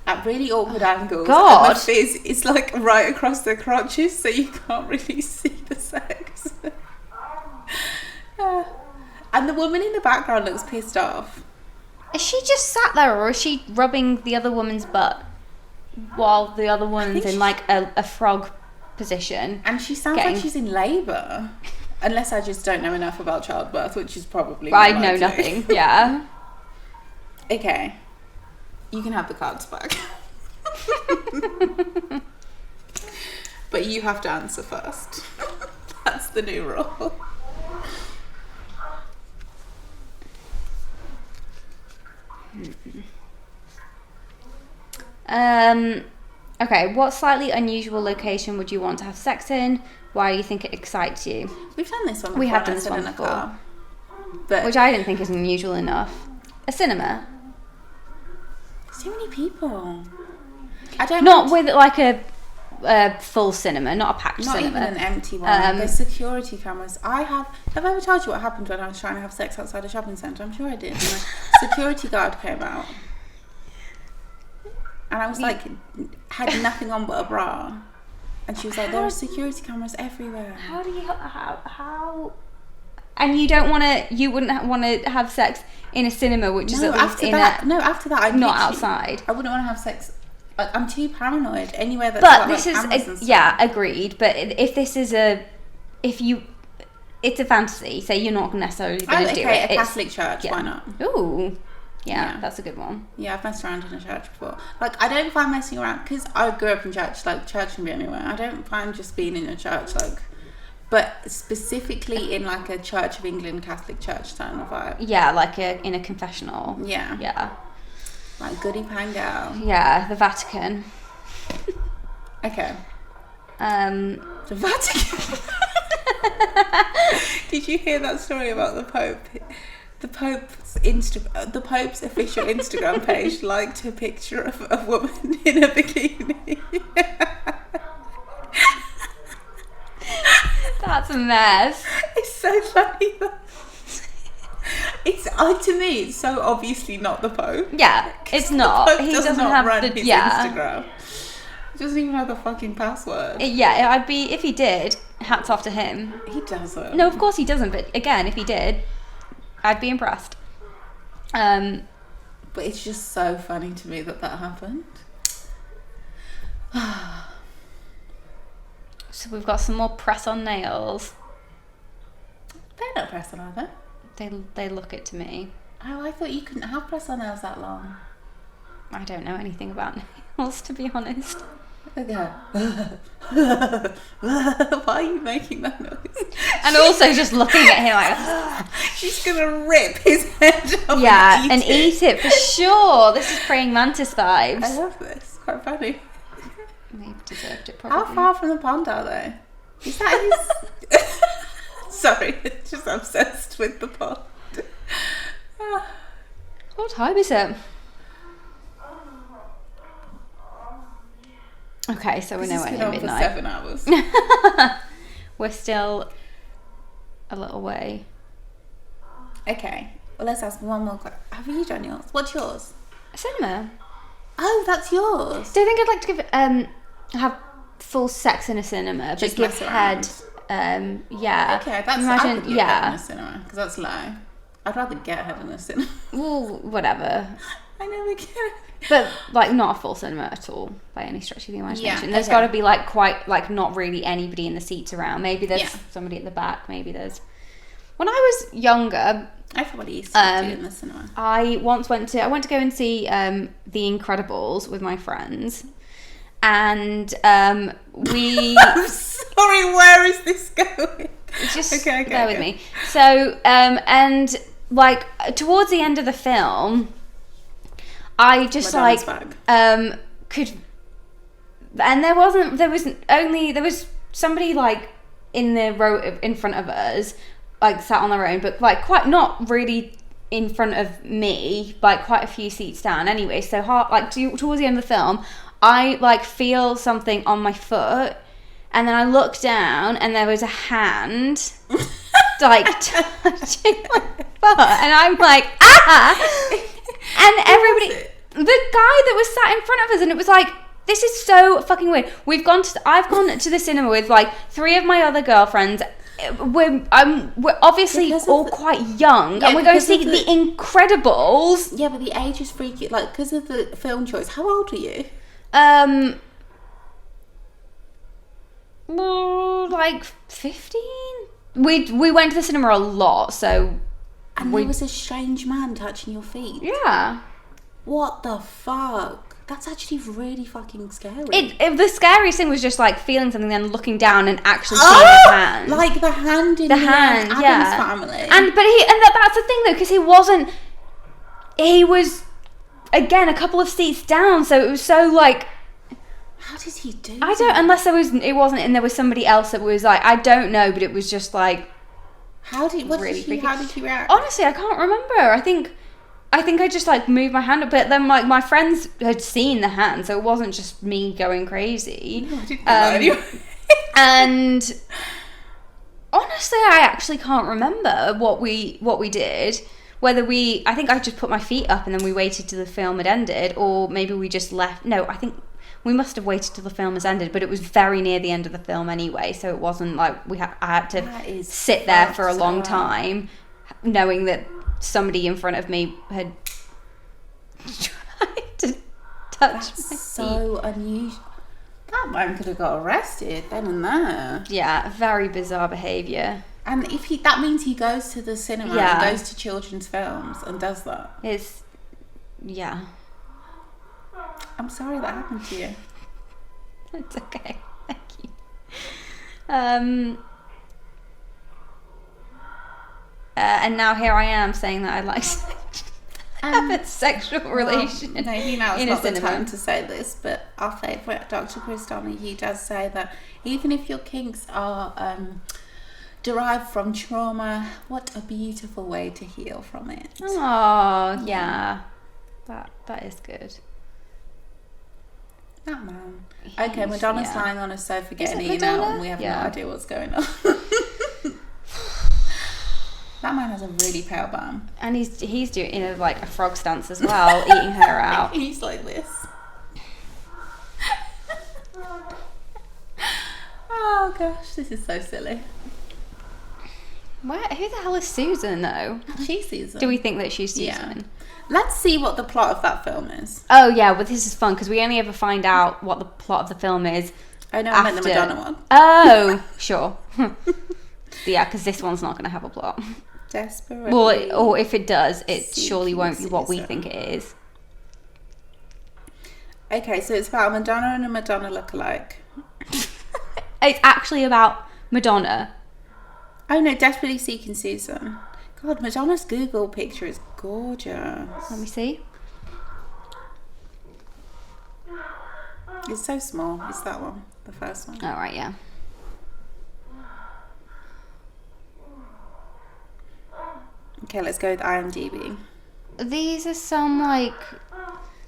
at really awkward angles. God. And the fizz is like right across their crotches, so you can't really see the sex. And the woman in the background looks pissed off. Is she just sat there, or is she rubbing the other woman's butt while the other woman's in like a frog position? And she sounds like she's in labour. Unless I just don't know enough about childbirth, which is probably I more know likely. nothing. Yeah. Okay. You can have the cards back. But you have to answer first. That's the new rule. Okay, what slightly unusual location would you want to have sex in? Why do you think it excites you? We've done this one before. We have and done I this said one in a before. car. But Which I didn't think is unusual enough. A cinema. so many people. I don't Not mind- with like a full cinema, not a packed Not cinema. even an empty one. There's security cameras. Have I ever told you what happened when I was trying to have sex outside a shopping centre? I'm sure I did. And a security guard came out. And I was like, had nothing on but a bra. And she was like, there are security cameras everywhere. How do you how? And you don't want to. You wouldn't want to have sex in a cinema, which is at least after in that, a no, after that, I'd not literally- outside. I wouldn't want to have sex. I'm too paranoid. Anywhere that's But got, this like, cameras and is stuff. yeah, agreed. But if this is it's a fantasy. Say you're not necessarily going to do Okay, it. a Catholic church. yeah. Why not? Ooh, yeah, Yeah. that's a good one. Yeah, I've messed around in a church before. Like, I don't find messing around because I grew up in church. Like, church can be anywhere. I don't find just being in a church like, but specifically in like a Church of England Catholic church kind of vibe. Yeah, like in a confessional. Yeah, Yeah, like goody pangal. yeah, the Vatican. Okay, Um, the Vatican. Did you hear that story about the Pope? the Pope's official Instagram page liked a picture of a woman in a bikini. That's a mess. It's so funny. It's to me, it's so obviously not the Pope. Yeah, it's not. The Pope He does doesn't not have run the his yeah. Instagram. He doesn't even have the fucking password. Yeah, I'd be if he did. Hats off to him. He doesn't. No, of course he doesn't. But again, if he did, I'd be impressed. But it's just so funny to me that happened. So we've got some more press on nails. They're not press on, are they? They look it to me. Oh, I thought you couldn't have press on nails that long. I don't know anything about nails, to be honest. Okay. Why are you making that noise? And also just looking at him like, she's gonna rip his head off. yeah, and eat it for sure. This is praying mantis vibes. I love this. It's quite funny. They deserved it probably. How far from the pond are they? Is that his? Sorry, just obsessed with the pond. What time is it? Okay, so we're nowhere near midnight. 7 hours. We're still a little way. Okay, well, let's ask one more question. Have you done yours? What's yours? Cinema. Oh, that's yours. Do you think I'd like to give have full sex in a cinema, but Just give mess head? Okay, Yeah. that's I Imagine, could give yeah. head in a cinema because that's low. I'd rather get head in a cinema. Well, whatever. I never get it. But like not a full cinema at all by any stretch of the imagination. Yeah, There's okay. got to be like quite like not really anybody in the seats around. Maybe there's Yeah. somebody at the back. Maybe there's. When I was younger, Everybody used to do it in the cinema. I went to go and see The Incredibles with my friends, and we I'm sorry, where is this going? just Okay, bear with me. So and like towards the end of the film, I just Madonna's like could, and there was somebody like in the row in front of us, like sat on their own, but like quite not really in front of me, like quite a few seats down anyway. So towards the end of the film, I like feel something on my foot, and then I look down and there was a hand like touching my foot, and I'm like, and everybody, the guy that was sat in front of us, and it was like, this is so fucking weird. I've gone to the cinema with like 3 of my other girlfriends. We're obviously all quite young, Yeah, and we're going to because see of The Incredibles. Yeah, but the age is freaky, like because of the film choice. How old are you? Like 15. We went to the cinema a lot, so And there was a strange man touching your feet. yeah. What the fuck? That's actually really fucking scary. The scariest thing was just like feeling something, then looking down and actually seeing the hand. Like the hand in The hand, Adam's yeah. family. That's the thing though, because he was again a couple of seats down, so it was so like, how did he do I don't, unless there was somebody else that was like, I don't know, but it was just like, how did freaky. he react? Honestly, I can't remember. I think I just like moved my hand up, but then like my friends had seen the hand, so it wasn't just me going crazy. No, I didn't know that anyway. And honestly, I actually can't remember what we did. I think I just put my feet up and then we waited till the film had ended, or maybe we just left. No, I think we must have waited till the film has ended, but it was very near the end of the film anyway, so it wasn't like I had to sit there for a long time, knowing that somebody in front of me had tried to touch my feet. So unusual. That man could have got arrested then and there. Yeah, very bizarre behaviour. And that means he goes to the cinema Yeah. and goes to children's films and does that. Yeah. I'm sorry that happened to you. It's okay. Thank you. And now here I am saying that I'd like to have a sexual relation. Maybe now it's in a not the cinema. time to say this, but our favourite Dr. Chris Donahue does say that even if your kinks are derived from trauma. What a beautiful way to heal from it. Oh, yeah. That is good. That man. Okay, Madonna's yeah. lying on a sofa Is getting it eaten out, Madonna? and we have Yeah. no idea what's going on. That man has a really pale bum. And he's doing like a frog stance as well, eating her out. He's like this. Oh gosh, this is so silly. Who the hell is Susan though? She's Susan. Do we think that she's Susan? Yeah. Let's see what the plot of that film is. Oh yeah, but this is fun because we only ever find out what the plot of the film is. I know I meant the after. Madonna one. Oh, sure. Yeah, because this one's not going to have a plot. Desperately. Well, or if it does, it surely seeking won't be what we Susan. think it is. Okay, so it's about a Madonna and a Madonna lookalike. It's actually about Madonna. Oh no, Desperately Seeking Susan. God, Madonna's Google picture is gorgeous. Let me see. It's so small. It's that one, the first one. All right, yeah. Okay, let's go with IMDb. These are some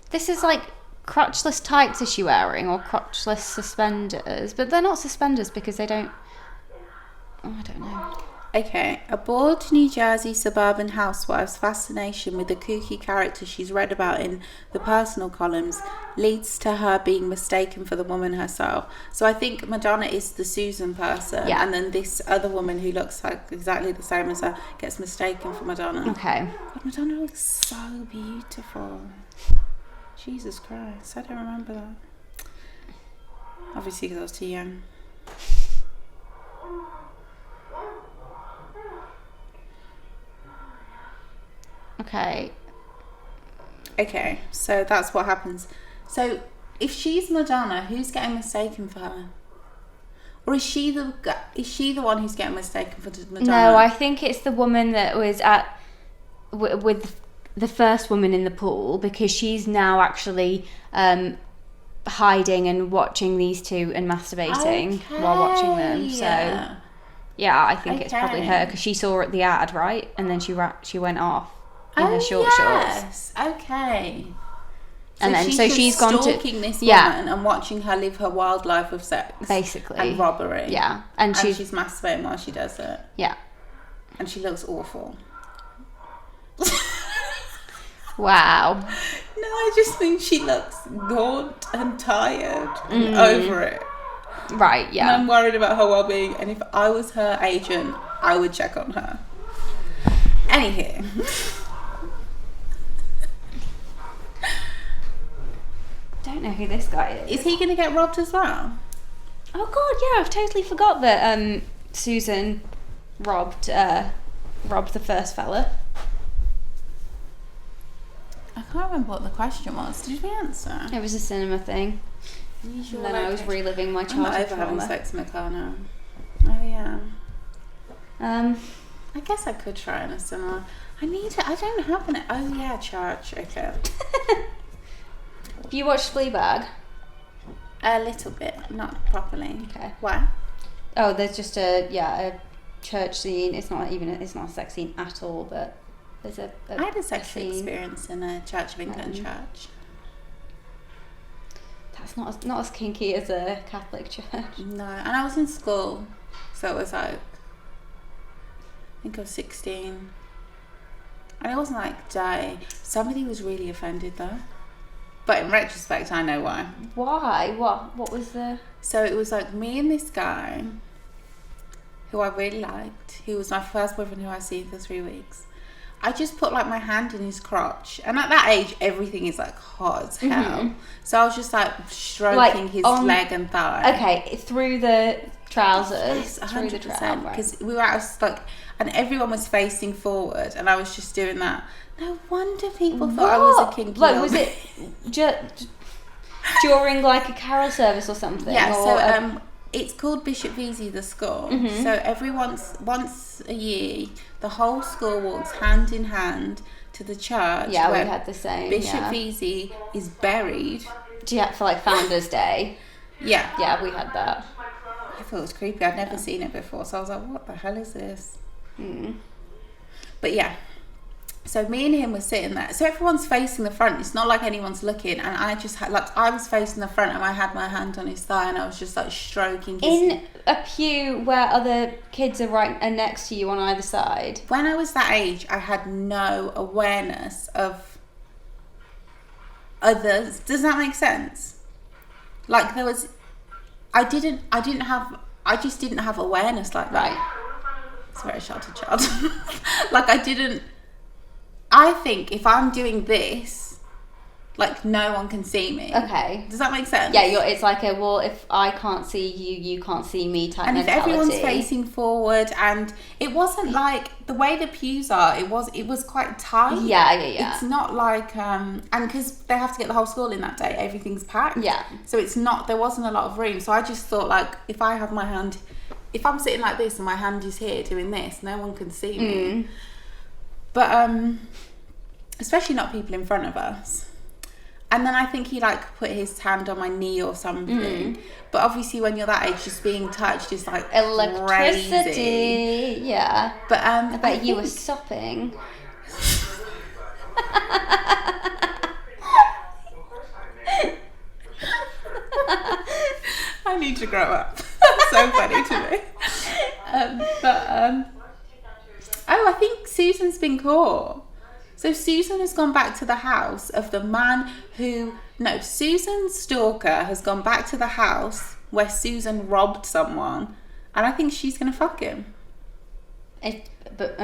this is like crotchless tights is she wearing or crotchless suspenders, but they're not suspenders because they don't. Oh, I don't know. Okay, a bored New Jersey suburban housewife's fascination with the kooky character she's read about in the personal columns leads to her being mistaken for the woman herself. So I think Madonna is the Susan person, Yeah. and then this other woman who looks like exactly the same as her gets mistaken for Madonna. Okay. God, Madonna looks so beautiful. Jesus Christ, I don't remember that. Obviously because I was too young. Okay, so that's what happens. So if she's Madonna, who's getting mistaken for her? Or is she the one who's getting mistaken for Madonna? No, I think it's the woman that was at with the first woman in the pool because she's now actually hiding and watching these two and masturbating while watching them. So yeah, I think it's probably her because she saw the ad, right? And then she went off in her shorts. Okay. And then so she's just gone to stalking this woman and watching her live her wild life of sex, basically, and robbery. Yeah, and she's masturbating while she does it. Yeah, and she looks awful. Wow. No, I just think she looks gaunt and tired and over it. Right, yeah. And I'm worried about her well-being, and if I was her agent, I would check on her. Anywho. Don't know who this guy is. Is he going to get robbed as well? Oh god, yeah, I've totally forgot that Susan robbed the first fella. I can't remember what the question was. Did we answer? It was a cinema thing. And then I was reliving my I'm not childhood over having trauma. sex in my car now. Oh yeah. I guess I could try in a cinema. I don't have an. Oh yeah, church. Okay. Have you watched Fleabag? A little bit, not properly. Okay. Why? Oh, there's just a church scene. It's not a sex scene at all, but there's a I had a sexual scene. experience in a Church of England church. That's not as kinky as a Catholic church. No, and I was in school, so it was like, I think I was 16, and it wasn't like day. Somebody was really offended though, but in retrospect, I know why. Why? What was the? So it was like me and this guy, who I really liked. He was my first boyfriend who I'd seen for 3 weeks. I just put like my hand in his crotch, and at that age everything is like hot as hell. So I was just like stroking his leg and thigh. Okay, through the trousers. Yes, through the 100%. trousers. Because we were like, and everyone was facing forward, and I was just doing that. No wonder people thought I was a kinky. Like, was it during like a carol service or something? Yeah. Or So it's called Bishop Vesey, the school. So once a year, the whole school walks hand in hand to the church. Yeah, we where had the same. Bishop Vesey is buried. Yeah, for like Founders Day. Yeah. Yeah, we had that. I thought it was creepy. I'd never seen it before, so I was like, what the hell is this? But yeah, so me and him were sitting there. So everyone's facing the front. It's not like anyone's looking. And I just had, like, I was facing the front and I had my hand on his thigh and I was just like stroking his... In a pew where other kids are next to you on either side. When I was that age, I had no awareness of others. Does that make sense? Like, there was... I just didn't have awareness like that. Right. It's a very sheltered child. Like, I think if I'm doing this, like, no one can see me. Okay. Does that make sense? Yeah, it's like a, well, if I can't see you, you can't see me type and mentality. if everyone's facing forward, and it wasn't like the way the pews are, it was quite tight. Yeah. It's not like and because they have to get the whole school in that day, everything's packed. Yeah. So there wasn't a lot of room. So I just thought, like, if I have my hand, if I'm sitting like this and my hand is here doing this, no one can see me. But especially not people in front of us. And then I think he, like, put his hand on my knee or something. But obviously when you're that age, just being touched is like Electricity. crazy. Yeah. But I bet you were sopping. I need to grow up. That's so funny to me. I think Susan's been caught. So Susan has gone back to the house of the man who... No, Susan's stalker has gone back to the house where Susan robbed someone. And I think she's going to fuck him. And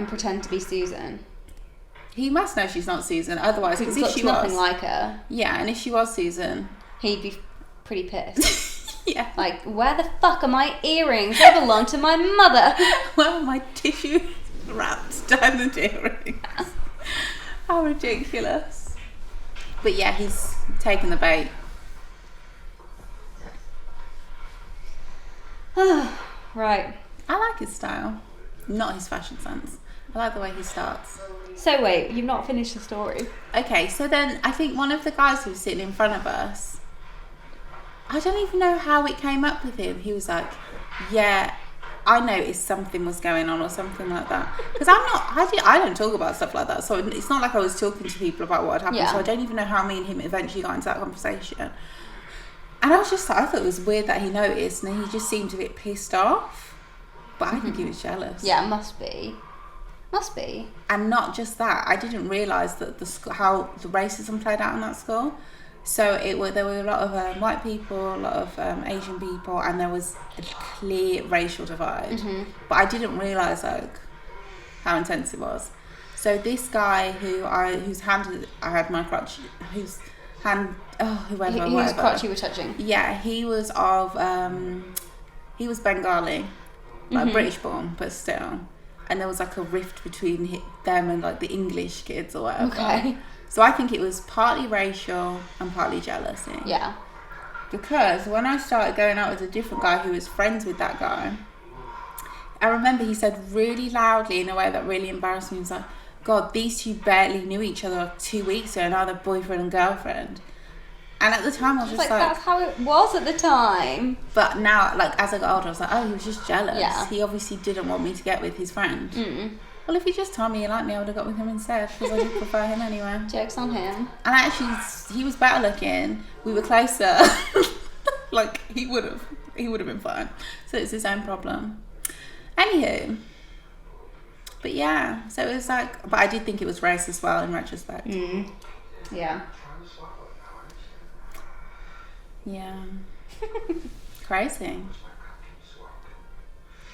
pretend to be Susan. He must know she's not Susan. Otherwise, because if Looks she nothing was... like her. Yeah, and if she was Susan... He'd be pretty pissed. Yeah. Like, where the fuck are my earrings? They belong to my mother. Well, my tissue wrapped diamond earrings. How ridiculous. But yeah, he's taken the bait. Right. I like his style, not his fashion sense. I like the way he starts. So wait, you've not finished the story. Okay, so then I think one of the guys who was sitting in front of us, I don't even know how it came up with him. He was like, yeah, I noticed something was going on or something like that. Because I don't talk about stuff like that. So it's not like I was talking to people about what had happened. Yeah. So I don't even know how me and him eventually got into that conversation. And I was just like, I thought it was weird that he noticed and he just seemed a bit pissed off. But I think he was jealous. Yeah, must be. Must be. And not just that, I didn't realise that how the racism played out in that school. So there were a lot of white people, a lot of Asian people, and there was a clear racial divide. But I didn't realise how intense it was. So this guy whose hand I had my crotch, whose hand Whose crotch you were touching? Yeah, he was Bengali, like British born, but still. And there was like a rift between them and like the English kids or whatever. Okay. So I think it was partly racial and partly jealousy. Yeah. Because when I started going out with a different guy who was friends with that guy, I remember he said really loudly in a way that really embarrassed me. He was like, God, these two barely knew each other 2 weeks ago, now they're boyfriend and girlfriend. And at the time I was just like... That's how it was at the time. But now, like, as I got older, I was like, oh, he was just jealous. Yeah. He obviously didn't want me to get with his friend. Well, if he just told me he liked me, I would have got with him instead, because I did prefer him anyway. Joke's on him. And actually, he was better looking. We were closer. Like, he would have been fine. So it's his own problem. Anywho. But yeah, so it was like, but I did think it was race as well in retrospect. Yeah. Yeah. Crazy.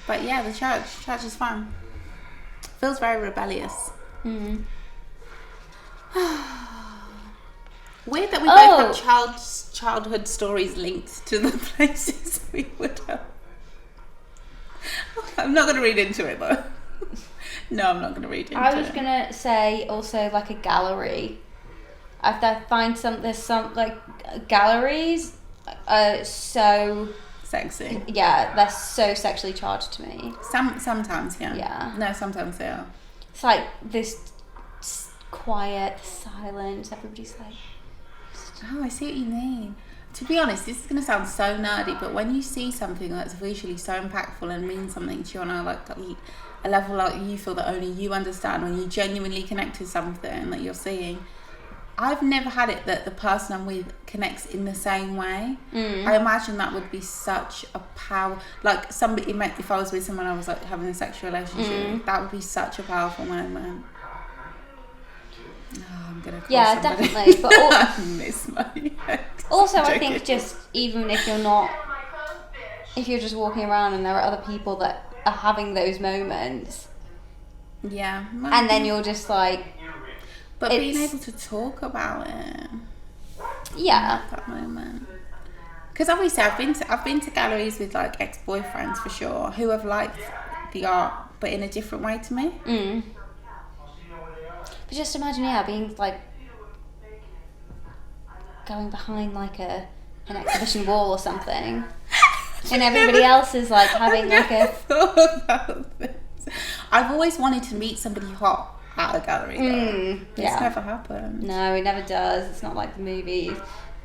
But yeah, the church is fun. Feels very rebellious. Weird that we both have childhood stories linked to the places we would have. I'm not going to read into it though. No, I'm not going to read into it. I was going to say also like a gallery. I find there's some like galleries so sexy. Yeah, they're so sexually charged to me. Sometimes, yeah. Yeah. No, sometimes they are. It's like this quiet silence. Everybody's like... Oh, I see what you mean. To be honest, this is going to sound so nerdy, but when you see something that's visually so impactful and means something to you on a level like you feel that only you understand, when you genuinely connect to something that you're seeing, I've never had it that the person I'm with connects in the same way. I imagine that would be such a power. Like somebody, if I was with someone I was like having a sexual relationship, that would be such a powerful moment. Oh, I'm gonna call somebody. Definitely. But I miss my ex. also, I Joking. think just even if you're not, if you're just walking around and there are other people that are having those moments, Yeah. and then you're just like, But being it's- able to talk about it, yeah, that moment. Because obviously I've been to galleries with like ex-boyfriends for sure who have liked the art, but in a different way to me. But just imagine, being like going behind like an exhibition wall or something, and everybody else is like having like a. Thought about this. I've always wanted to meet somebody hot at a gallery. Though. It's never happened. No, it never does. It's not like the movies.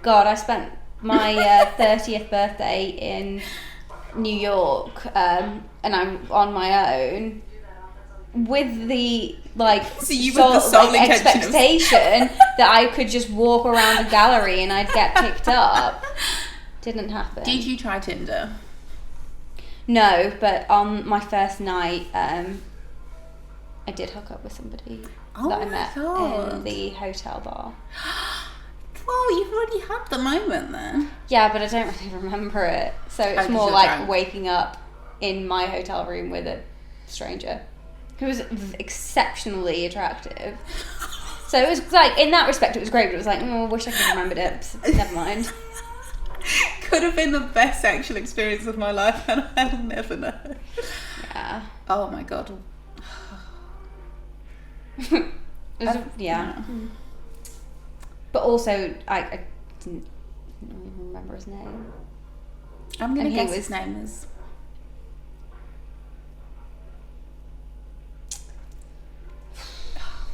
God, I spent my 30th birthday in New York, and I'm on my own with the So you were the sole intention of- expectation that I could just walk around a gallery and I'd get picked up. Didn't happen. Did you try Tinder? No, but on my first night, I did hook up with somebody Oh that I my met God. in the hotel bar. Well, you've already had the moment then. Yeah, but I don't really remember it. So it's 'cause more you're like drunk. waking up in my hotel room with a stranger who was exceptionally attractive. So it was like, in that respect, it was great, but it was like, I wish I could have remembered it. So never mind. Could have been the best sexual experience of my life, and I'll never know. Yeah. Oh my God. It was yeah. But also, I didn't even remember his name. I'm gonna And he guess was- his name is.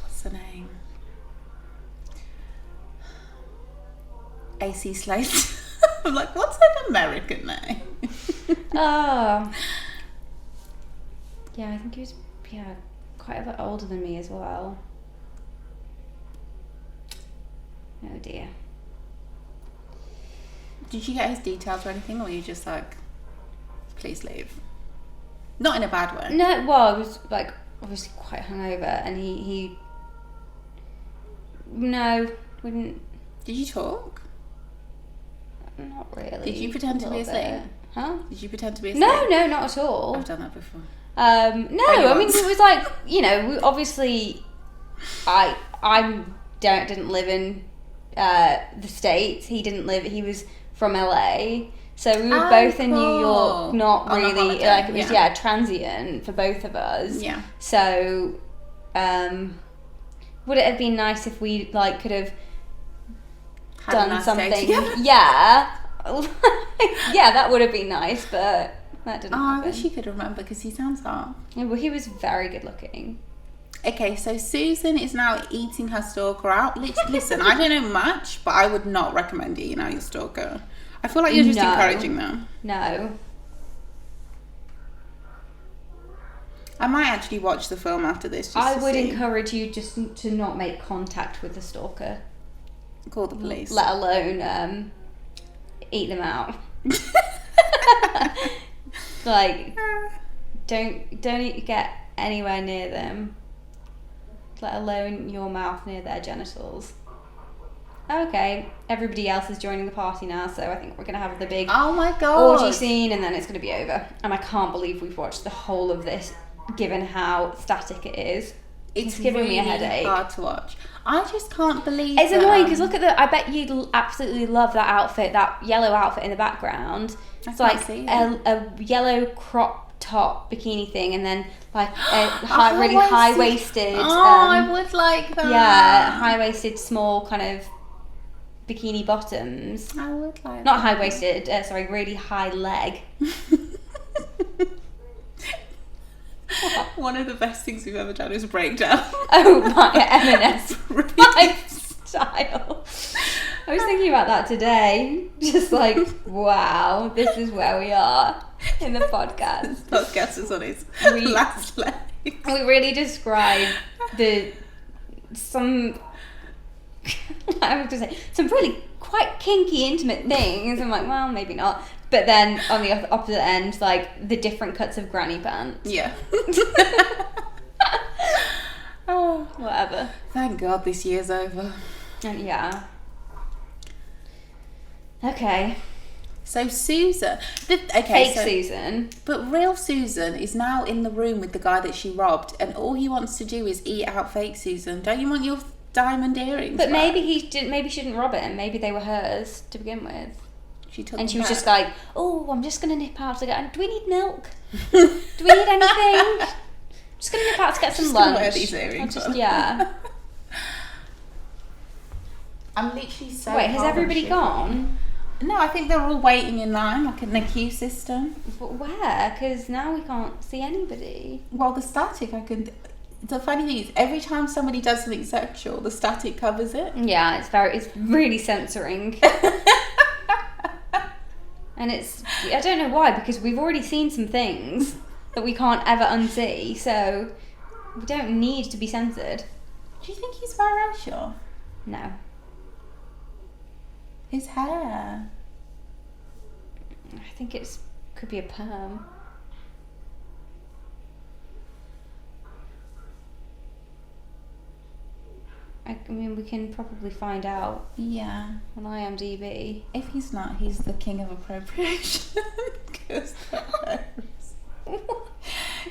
What's the name? AC Slate. I'm like, what's an American name? Oh. Yeah, I think he was quite a bit older than me as well. Oh dear. Did you get his details or anything, or were you just like, please leave? Not in a bad way. No, well, I was like obviously quite hungover, and he no, we didn't. Did you talk? Not really. Did you pretend to be little asleep? bit. Huh? Did you pretend to be No, asleep? no, not at all. I've done that before. No, Only I mean once. it was like, we obviously, I didn't live in the States. He didn't live. He was from LA, so we were Oh, both in New cool. York. Not On a really holiday, like it was yeah. transient for both of us. Yeah. So, would it have been nice if we like could have Had a done nice day something? together. Yeah, yeah, that would have been nice, but that didn't Oh, I happen. wish you could remember because he sounds hot. Yeah, well, he was very good looking. Okay, so Susan is now eating her stalker out. Listen, I don't know much, but I would not recommend eating out your stalker. I feel like you're just No. encouraging them. No. I might actually watch the film after this. Just I to would see. encourage you just to not make contact with the stalker, Call the police. let alone eat them out. Like, don't get anywhere near them, let alone your mouth near their genitals. Okay, everybody else is joining the party now, so I think we're gonna have the big Oh my god. orgy scene, and then it's gonna be over. And I can't believe we've watched the whole of this, given how static it is. It's giving me a really headache. hard to watch. I just can't believe It's that, annoying because look at I bet you'd absolutely love that outfit, that yellow outfit in the background. It's can't like see a yellow crop top bikini thing, and then like a Oh, really I see. high waisted. Oh, I would like that. Yeah, high waisted, small kind of bikini bottoms. I would like Not high waisted. Sorry, really high leg. One of the best things we've ever done is breakdown. Oh my M&S lifestyle. I was thinking about that today. Just like, wow, this is where we are in the podcast. Podcast is on its We- last leg. We really describe some I have to say some really quite kinky, intimate things. I'm like, well, maybe not. But then on the opposite end, like the different cuts of granny pants. Yeah. Oh, Whatever. thank God this year's over. And yeah. Okay. So Susan, Fake Susan. But real Susan is now in the room with the guy that she robbed, and all he wants to do is eat out fake Susan. Don't you want your diamond earrings? But back? maybe he didn't. Maybe she didn't rob it, and maybe they were hers to begin with. She took And them she was back. just like, "Oh, I'm just gonna nip out to get. Do we need milk? Do we need anything? Just gonna nip out to get some Just gonna lunch. wear these earrings I'll on." yeah. I'm literally so. Wait, has hard on everybody shit. gone? No, I think they're all waiting in line, like in the queue system. But where? Because now we can't see anybody. Well, the static, I can. The funny thing is, every time somebody does something sexual, the static covers it. Yeah, it's really censoring. And I don't know why, because we've already seen some things that we can't ever unsee, so we don't need to be censored. Do you think he's biracial? No. His hair. I think could be a perm. I mean, we can probably find out Yeah. on IMDb. If he's not, he's the king of appropriation. 'Cause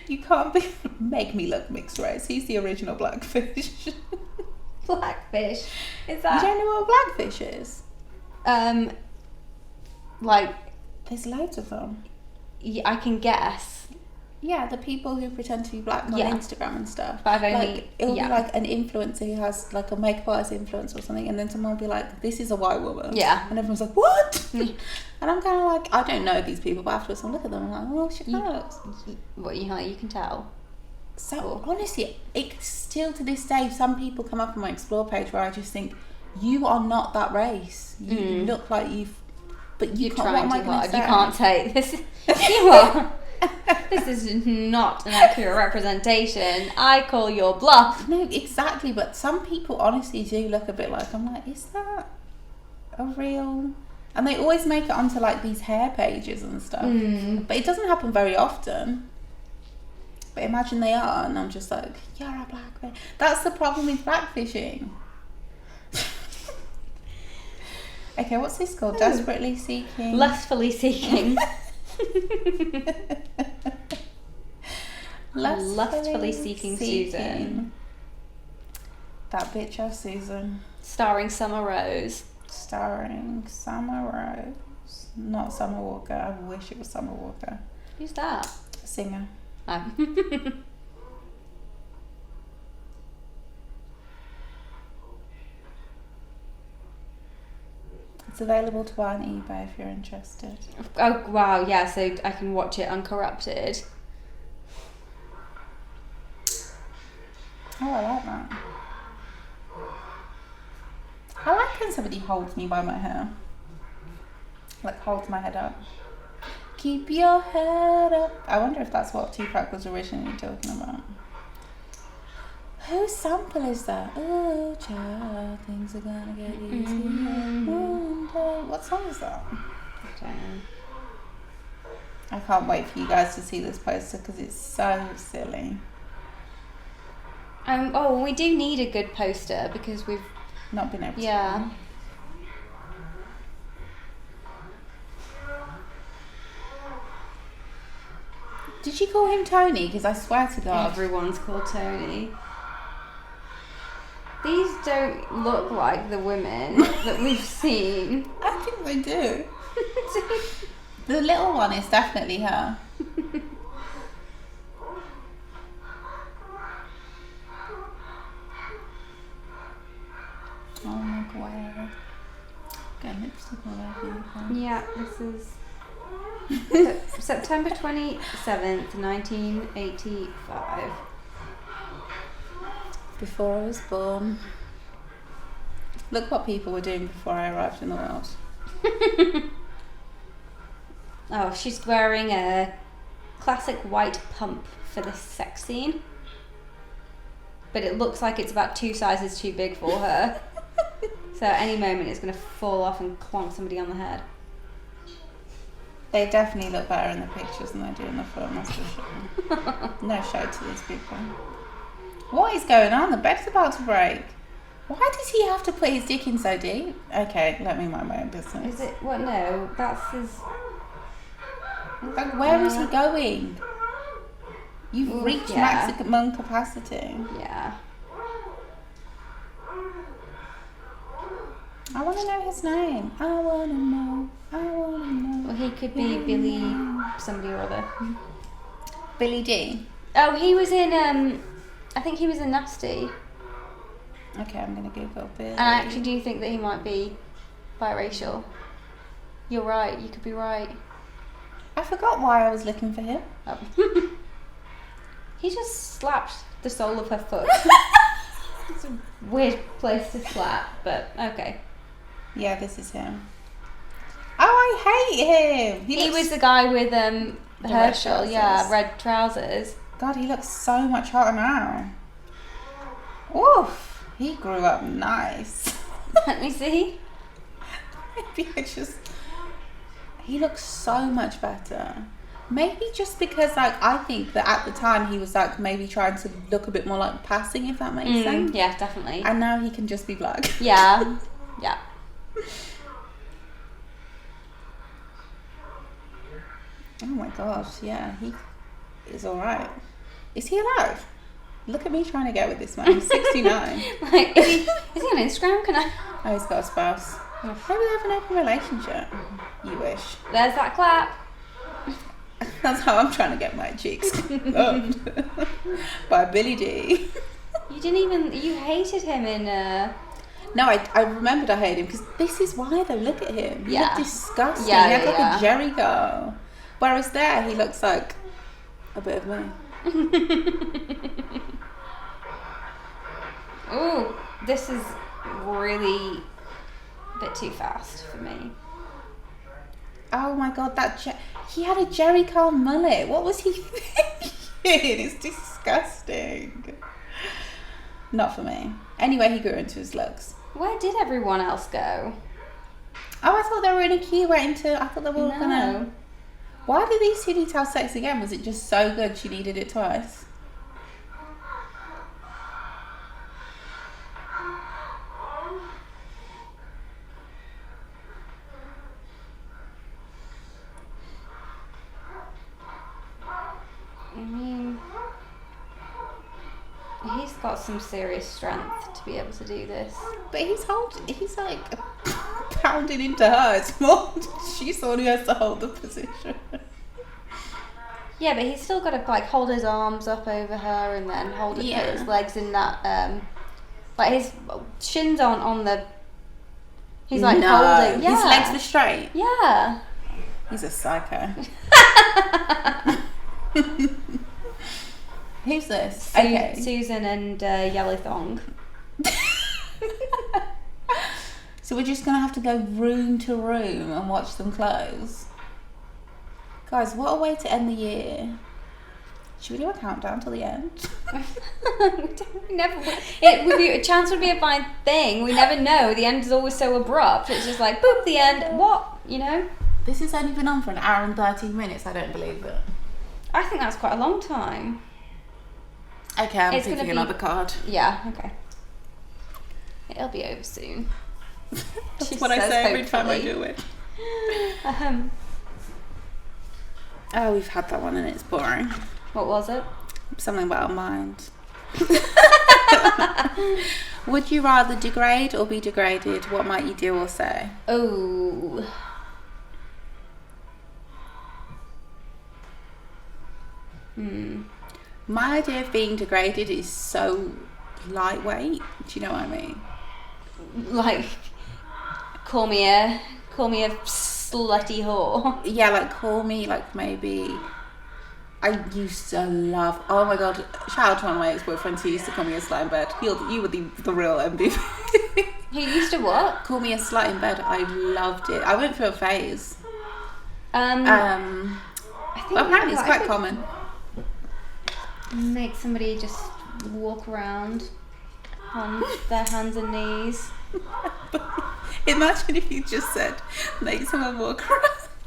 you can't make me look mixed race. He's the original blackfish. Blackfish. Is You that don't know what blackfish is? like There's loads of them. I can guess. Yeah, the people who pretend to be black on Yeah. Instagram and stuff. But I've only Like, it'll yeah. be like an influencer who has like a makeup artist influence or something, and then someone will be like, "This is a white woman." Yeah. And everyone's like, "What?" Mm. And I'm kind of like, I don't know these people, but afterwards I look at them and I'm like, "Well, she kind of looks." What you can tell. So honestly, it still to this day, some people come up on my explore page where I just think, "You are not that race. You look like but you You're can't." What trying am I too going hard. to say? You can't say this. You are. This is not an accurate representation. I call your bluff. No, exactly. But some people honestly do look a bit like, I'm like, is that a real? And they always make it onto like these hair pages and stuff. But it doesn't happen very often. But imagine they are, and I'm just like, you're a blackfish. That's the problem with blackfishing. Okay, what's this called? Desperately Seeking. Lustfully seeking. Lustfully seeking Susan. That bitch of Susan. Starring Summer Rose. Starring Summer Rose. Not Summer Walker. I wish it was Summer Walker. Who's that? A singer. Oh. It's available to buy on eBay if you're interested. Oh wow, yeah, so I can watch it uncorrupted. Oh, I like that. I like when somebody holds me by my hair. Like holds my head up. Keep your head up. I wonder if that's what Tupac was originally talking about. Whose sample is that? Oh, child, things are gonna get easier one day. What song is that? I don't know. I can't wait for you guys to see this poster because it's so silly. We do need a good poster because we've Not been able to. yeah. Did she call him Tony? Because I swear to God. Everyone's called Tony. These don't look like the women that we've seen. I think they do. The little one is definitely her. Oh my God. Get lipstick all over you. Yeah, this is September 27th, 1985. Before I was born. Look what people were doing before I arrived in the world. Oh, she's wearing a classic white pump for this sex scene. But it looks like it's about 2 sizes too big for her. So at any moment it's going to fall off and clonk somebody on the head. They definitely look better in the pictures than they do in the film, that's for sure. No shade to these people. What is going on? The bed's about to break. Why does he have to put his dick in so deep? Okay, let me mind my own business. Is it? What? No, that's his... Like, where is he going? You've reached yeah. maximum capacity. Yeah. I want to know his name. I want to know. Well, he could be Billy somebody or other. Billy D. Oh, he was in, I think he was in Nasty. Okay, I'm going to Google Billy. And I actually do think that he might be biracial. You're right, you could be right. I forgot why I was looking for him. Oh. He just slapped the sole of her foot. It's a weird place to slap, but okay. Yeah, this is him. Oh, I hate him. He was the guy with red Herschel, trousers. yeah, red trousers. God, he looks so much hotter now. Oof, he grew up nice. Let me see. Maybe he looks so much better. Maybe just because, like, I think that at the time he was, like, maybe trying to look a bit more like passing, if that makes sense. Yeah, definitely. And now he can just be black. Yeah, yeah. Oh my gosh, yeah, he is alright. Is he alive? Look at me trying to get with this man. He's 69. Like, is he on Instagram? Can I? Oh, he's got a spouse. Maybe they have an open relationship. You wish. There's that clap. That's how I'm trying to get my cheeks loved. By Billy D. You hated him in, No, I remembered I hated him because this is why though. Look at him. He Yeah. looked disgusting. Yeah, he had like yeah. a Jerry girl. Whereas there, he looks like a bit of me. Ooh, this is really a bit too fast for me. Oh my god, he had a Jerry curl mullet. What was he thinking? It's disgusting. Not for me. Anyway, he grew into his looks. Where did everyone else go? Oh, I thought they were in a queue waiting to. I thought they were all No. gonna. Why did these two need to have sex again? Was it just so good she needed it twice? I mean, he's got some serious strength to be able to do this. But he's like pounding into her. It's more she's the one who has to hold the position. Yeah, but he's still got to like hold his arms up over her and then hold it, put his legs in that like his shins on the. He's like holding. Yeah. His legs were straight. Yeah. He's a psycho. Who's this? Okay. Susan and Yellow Thong. So we're just gonna have to go room to room and watch them close. Guys, what a way to end the year. Should we do a countdown till the end? A chance would be a fine thing. We never know. The end is always so abrupt. It's just like, boop, the end. What? You know? This has only been on for an hour and 13 minutes. I don't believe it. I think that's quite a long time. Okay, I'm It's gonna picking be- another card. Yeah, okay. It'll be over soon. That's She what I says say every time I hopefully. do it. Oh, we've had that one and it's boring. what was it? Something about a mind. Would you rather degrade or be degraded? What might you do or say? Oh. My idea of being degraded is so lightweight. Do you know what I mean? Like, call me a slutty whore. Yeah, like call me like maybe. I used to love. Oh my god! Shout out to one of my ex-boyfriends who used to call me a slime bird. You were the real MVP. Who used to what? Call me a slut in bed. I loved it. I went through a phase. I think But apparently it's I quite could common. Make somebody just walk around on their hands and knees. Imagine if you just said, make someone walk around.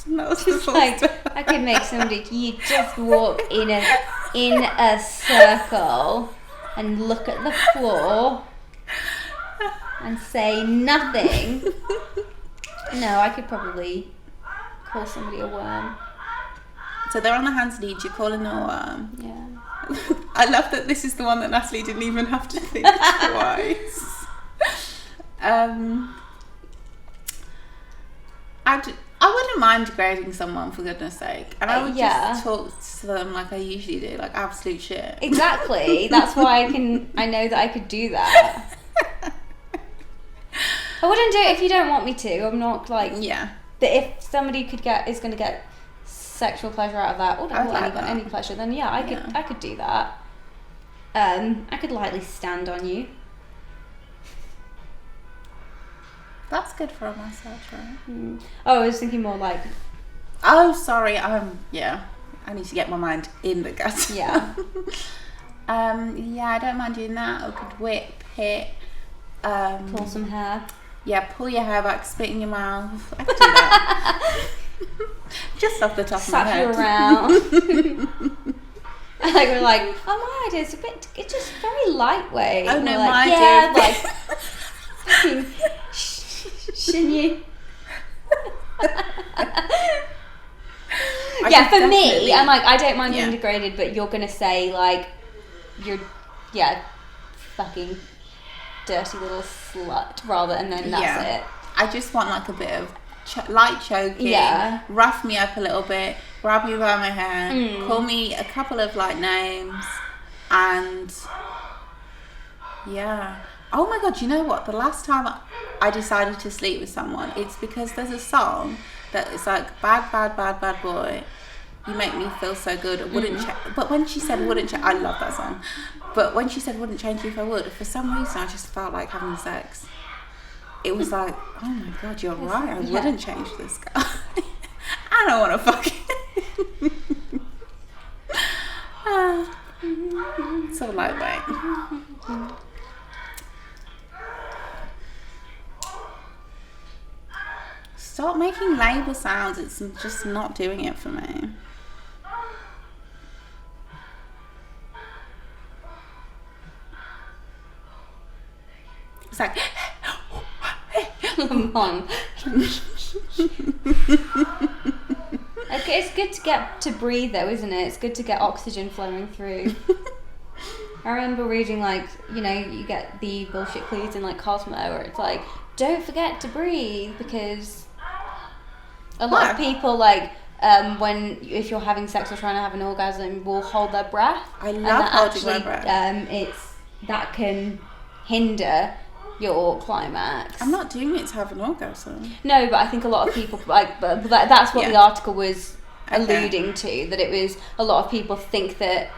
And that was the Just full like stop. I could make somebody you just walk in a circle and look at the floor and say nothing. No, I could probably call somebody a worm. So they're on the hands and knees, you're calling them a worm. Yeah. I love that this is the one that Natalie didn't even have to think twice. I wouldn't mind degrading someone, for goodness sake. And I would just talk to them like I usually do, like absolute shit. Exactly. That's why I know that I could do that. I wouldn't do it if you don't want me to. I'm not like Yeah. that. If somebody is going to get sexual pleasure out of that, or I'd like that. any pleasure, then yeah, I could do that. I could lightly stand on you. That's good for a massage, right? Oh, I was thinking more like Oh, sorry. Yeah. I need to get my mind in the gutter. yeah. Yeah, I don't mind doing that. I could whip, hit. Pull some hair. Yeah, pull your hair back, spit in your mouth. I could do that. Just off the top of my Slap head. you around. Like we're like, oh my idea, it's just very lightweight. Oh And no, we're like, my yeah, idea. like fucking shouldn't you? Yeah, for me, I'm like, I don't mind being degraded, but you're gonna say like, you're, fucking dirty little slut, rather, and then that's it. I just want like a bit of light choking. Yeah. Rough me up a little bit, grab me by my hair, call me a couple of like names, and yeah. Oh my god, you know what? The last time I decided to sleep with someone, it's because there's a song that is like bad, bad, bad, bad boy. You make me feel so good. Wouldn't but when she said wouldn't change, I love that song. But when she said wouldn't change you if I would, for some reason I just felt like having sex. It was like, oh my god, you're right. I wouldn't change this guy. I don't want to fuck him. So lightweight. Stop making label sounds. It's just not doing it for me. It's like, Come on. Okay, it's good to get to breathe though, isn't it? It's good to get oxygen flowing through. I remember reading like, you get the bullshit clues in like Cosmo where it's like, don't forget to breathe, because a lot of people like if you're having sex or trying to have an orgasm will hold their breath. I love holding my breath. That can hinder your climax. I'm not doing it to have an orgasm. No, but I think a lot of people like, but that's what the article was alluding to. That it was a lot of people think that,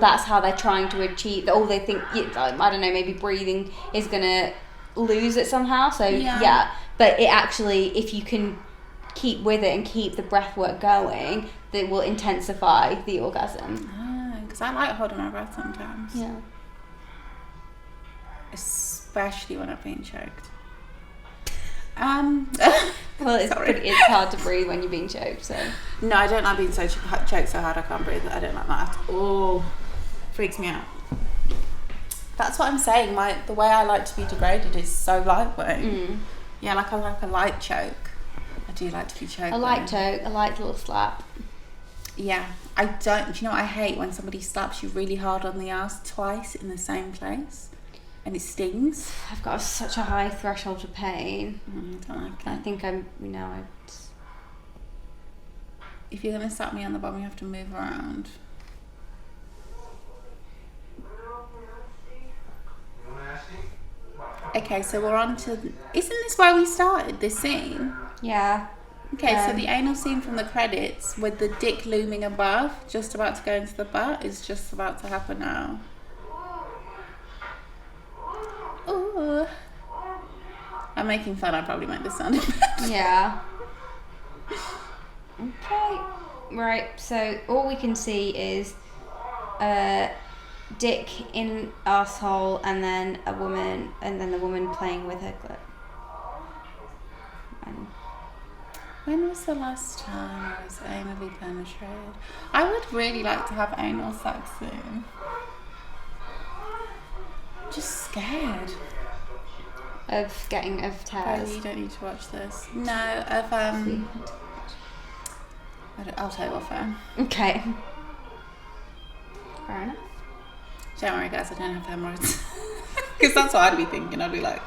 that's how they're trying to achieve. Or they think, I don't know, maybe breathing is gonna lose it somehow. So but it actually, if you can keep with it and keep the breath work going, that will intensify the orgasm. Because I like holding my breath sometimes. Yeah. Especially when I've been choked. Well, it's hard to breathe when you're being choked, so. No, I don't like being choked so hard I can't breathe. I don't like that at all. Freaks me out. That's what I'm saying. The way I like to be degraded is so lightweight. Yeah, like I like a light choke. I do like to be choked. A light choke, a light little slap. Yeah. Do you know what I hate? When somebody slaps you really hard on the ass twice in the same place. And it stings. I've got such a high threshold of pain. I don't like it. I think If you're going to slap me on the bum, you have to move around. Okay, so we're on to... Isn't this where we started, this scene? Yeah. Okay, so the anal scene from the credits with the dick looming above, just about to go into the butt, is just about to happen now. Ooh. I'm making fun. I probably make this sound bad. Yeah. Okay. Right. So all we can see is dick in arsehole, and then a woman, and then the woman playing with her clit. And When was the last time I was anally penetrated? I would really like to have anal sex soon. Just scared. of Oh, tears. you don't need to watch this. No, of I'll tell you off air. Okay. Fair enough. Don't worry, guys. I don't have hemorrhoids. Because that's what I'd be thinking. I'd be like,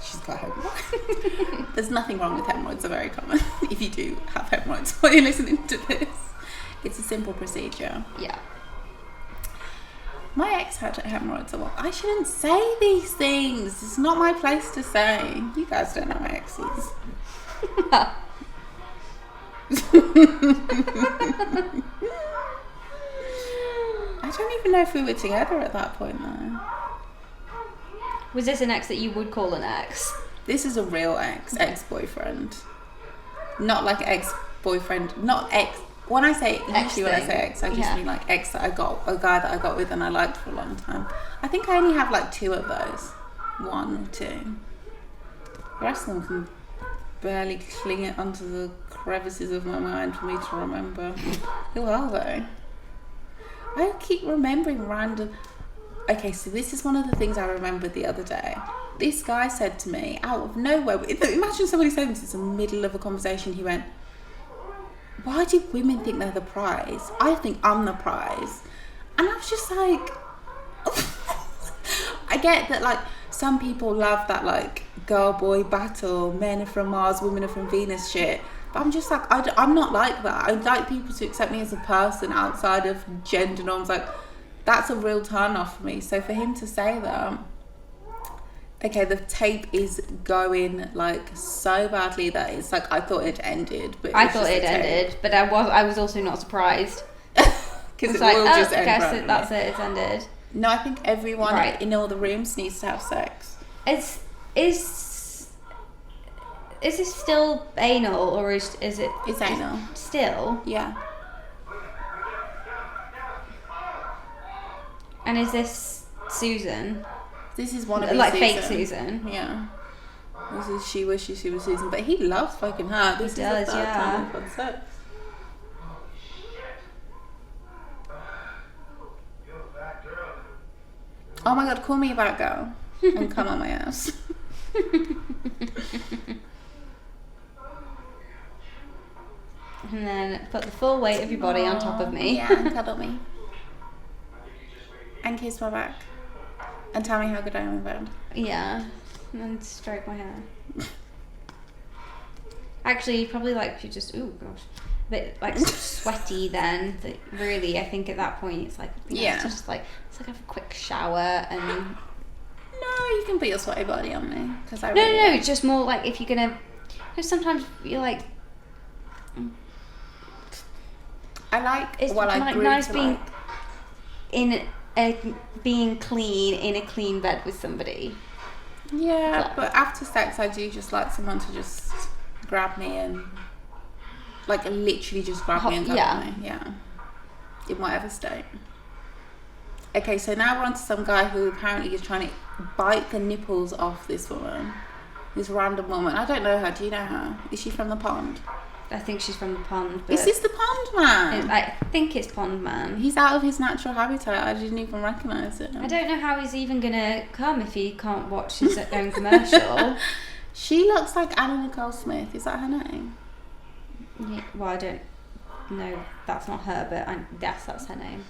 she's got hemorrhoids. There's nothing wrong with hemorrhoids. They're very common. If you do have hemorrhoids while you're listening to this, it's a simple procedure. Yeah. My ex had hemorrhoids a lot. I shouldn't say these things. It's not my place to say. You guys don't know my exes. I don't even know if we were together at that point though. Was this an ex that you would call an ex? This is a real ex-boyfriend. Not like ex-boyfriend, not ex. When I say, usually when I say ex, I just mean like ex that I got, a guy that I got with and I liked for a long time. I think I only have like 2 of those. 1 or 2. The rest of them can barely cling it onto the crevices of my mind for me to remember. Who are they? I keep remembering random. Okay, so this is one of the things I remembered the other day. This guy said to me out of nowhere. Imagine somebody saying this in the middle of a conversation. He went, "Why do women think they're the prize? I think I'm the prize." And I was just like, I get that like some people love that like girl boy battle, men are from Mars, women are from Venus shit. But I'm just like, I'm not like that. I'd like people to accept me as a person outside of gender norms. Like, that's a real turn off for me. So for him to say that, okay, the tape is going like so badly that it's like I thought it ended. But I thought it ended, but I was also not surprised. Because it will just end okay, so randomly. that's it. It's ended. No, I think everyone in all the rooms needs to have sex. Is this still anal, or is it? It's anal. Still. Yeah. And is this Susan? This is one of his Like Susan. fake Susan. Yeah. This is she was Susan, but he loves fucking her. This He is does, the third yeah. time they've had sex. Oh my god, call me a bad girl and come on my ass. And then put the full weight of your body on top of me. Yeah, and cuddle me. And kiss my back. And tell me how good I am in bed. Yeah. And then stroke my hair. Actually, probably like you just, ooh gosh, a bit like sweaty then. That really, I think at that point it's like, Yeah. it's just like, it's like have a quick shower and. No, you can put your sweaty body on me. Cause I No, really no, like- it's just more like if you're gonna. Sometimes you're like, I like it's what I like grew nice to being like. being clean in a clean bed with somebody. Yeah, but after sex, I do just like someone to just grab me and, like, literally just grab me and cuddle me. Yeah. In whatever state. Okay, so now we're on to some guy who apparently is trying to bite the nipples off this woman. This random woman. I don't know her. Do you know her? Is she from the pond? I think she's from the pond. But Is this the pond man? I think it's Pond Man. He's out of his natural habitat. I didn't even recognise it. I don't know how he's even gonna come if he can't watch his own commercial. She looks like Anna Nicole Smith. Is that her name? Yeah, well, I don't know. That's not her, but I guess that's her name.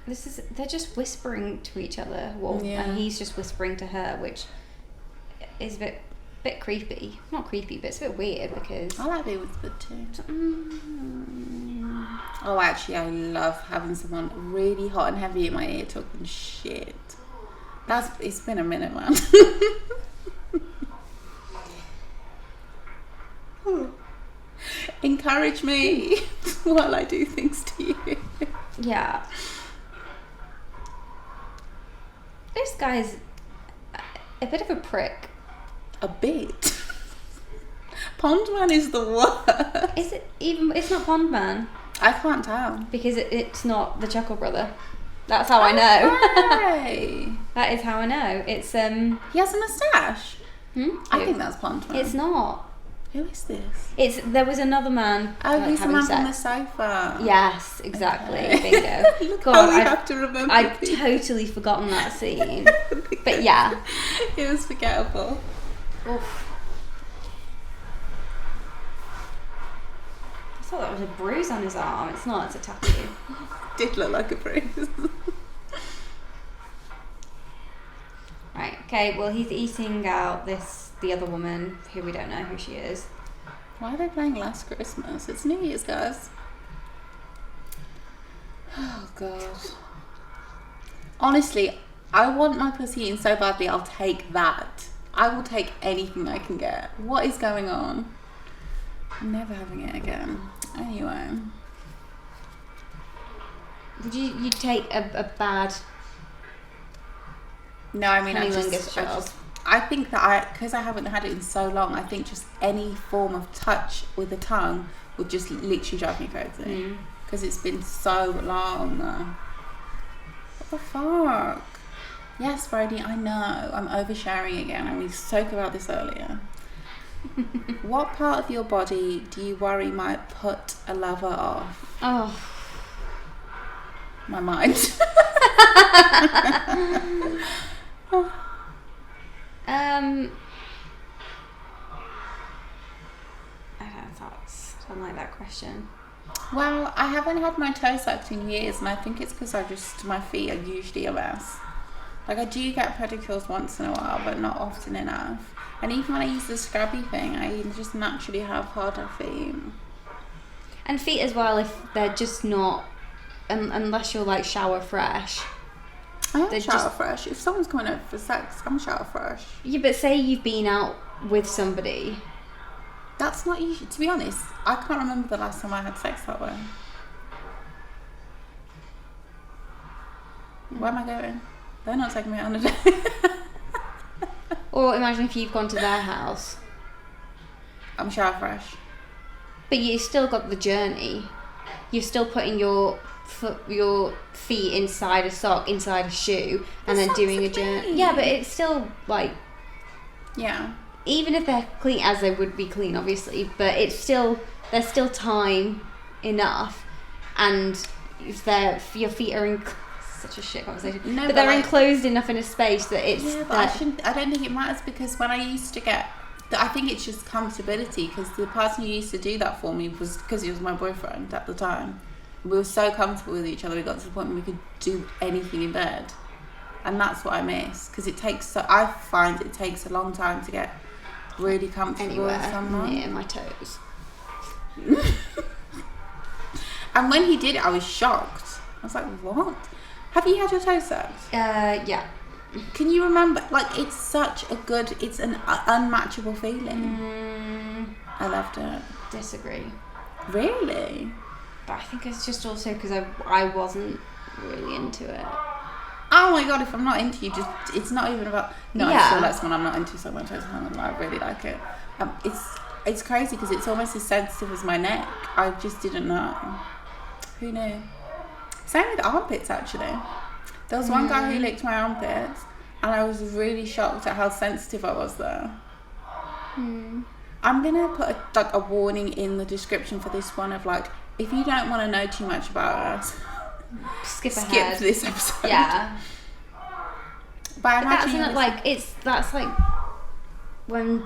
They're just whispering to each other. Well, Yeah. and he's just whispering to her, which is a bit creepy. Not creepy, but it's a bit weird because. I like being whispered too. Oh, actually, I love having someone really hot and heavy in my ear talking shit. It's been a minute, man. Encourage me while I do things to you. Yeah. guy's a bit of a prick. A bit. Pond Man is the worst. Is it even? It's not Pond Man I can't tell. because it's not the Chuckle Brother. That's how I know. Hey. That is how I know. It's He has a moustache. I think that's Pond Man. It's not. Who is this? There was another man. Oh, like, he's the having man from the sex. sofa. Yes, exactly. Okay. Bingo. Look God, how we have to remember I'd things. totally forgotten that scene. But yeah. It was forgettable. Oof. I thought that was a bruise on his arm. It's not. It's a tattoo. Did look like a bruise. Right. Okay. Well, he's eating out the other woman who we don't know who she is. Why are they playing Last Christmas? It's New Year's, guys. Oh, God. Honestly, I want my pussy eaten so badly, I'll take that. I will take anything I can get. What is going on? I'm never having it again. Anyway. Would you take a bad No, I mean, cunnilingus job? I think that because I haven't had it in so long, I think just any form of touch with the tongue would just literally drive me crazy. Because it's been so long. What the fuck? Yes, Brody, I know. I'm oversharing again, and we spoke about this earlier. What part of your body do you worry might put a lover off? Oh. My mind. I don't like that question. Well, I haven't had my toes sucked in years, and I think it's because my feet are usually a mess. Like, I do get pedicures once in a while, but not often enough. And even when I use the scrubby thing, I just naturally have harder feet. And feet as well, if they're just not, unless you're like shower fresh. I am They're shower just- fresh. If someone's coming over for sex, I'm shower fresh. Yeah, but say you've been out with somebody. That's not usually, to be honest, I can't remember the last time I had sex that way. Where am I going? They're not taking me out on a date. Or imagine if you've gone to their house. I'm shower fresh. But you still got the journey. You're still putting your feet inside a sock, inside a shoe, and The then socks doing are a journey. clean. Yeah, but it's still like, Yeah. even if they're clean, as they would be clean, obviously, but it's still, there's still time enough, and if your feet are in such a shit conversation, No, but but they're like- enclosed enough in a space that it's Yeah, but I don't think it matters, because when I used to get, I think it's just comfortability, because the person who used to do that for me was, because he was my boyfriend at the time. We were so comfortable with each other, we got to the point where we could do anything in bed. And that's what I miss, because I find it takes a long time to get really comfortable with anywhere someone. near my toes. And when he did it, I was shocked. I was like, what? Have you had your toes sucked? Yeah. Can you remember? Like, it's such a good, it's an unmatchable feeling. I loved it. Disagree. Really? But I think it's just also because I wasn't really into it. Oh my god, if I'm not into you, it's not even about, no, Yeah. I feel that's when I'm not into someone toes, I really like it. It's crazy because it's almost as sensitive as my neck. I just didn't know. Who knew? Same with armpits, actually. There was one guy who licked my armpits, and I was really shocked at how sensitive I was there. I'm gonna put a warning in the description for this one of like, if you don't want to know too much about us, Skip skip ahead. this episode. Yeah. But I But that's imagine not like that's like when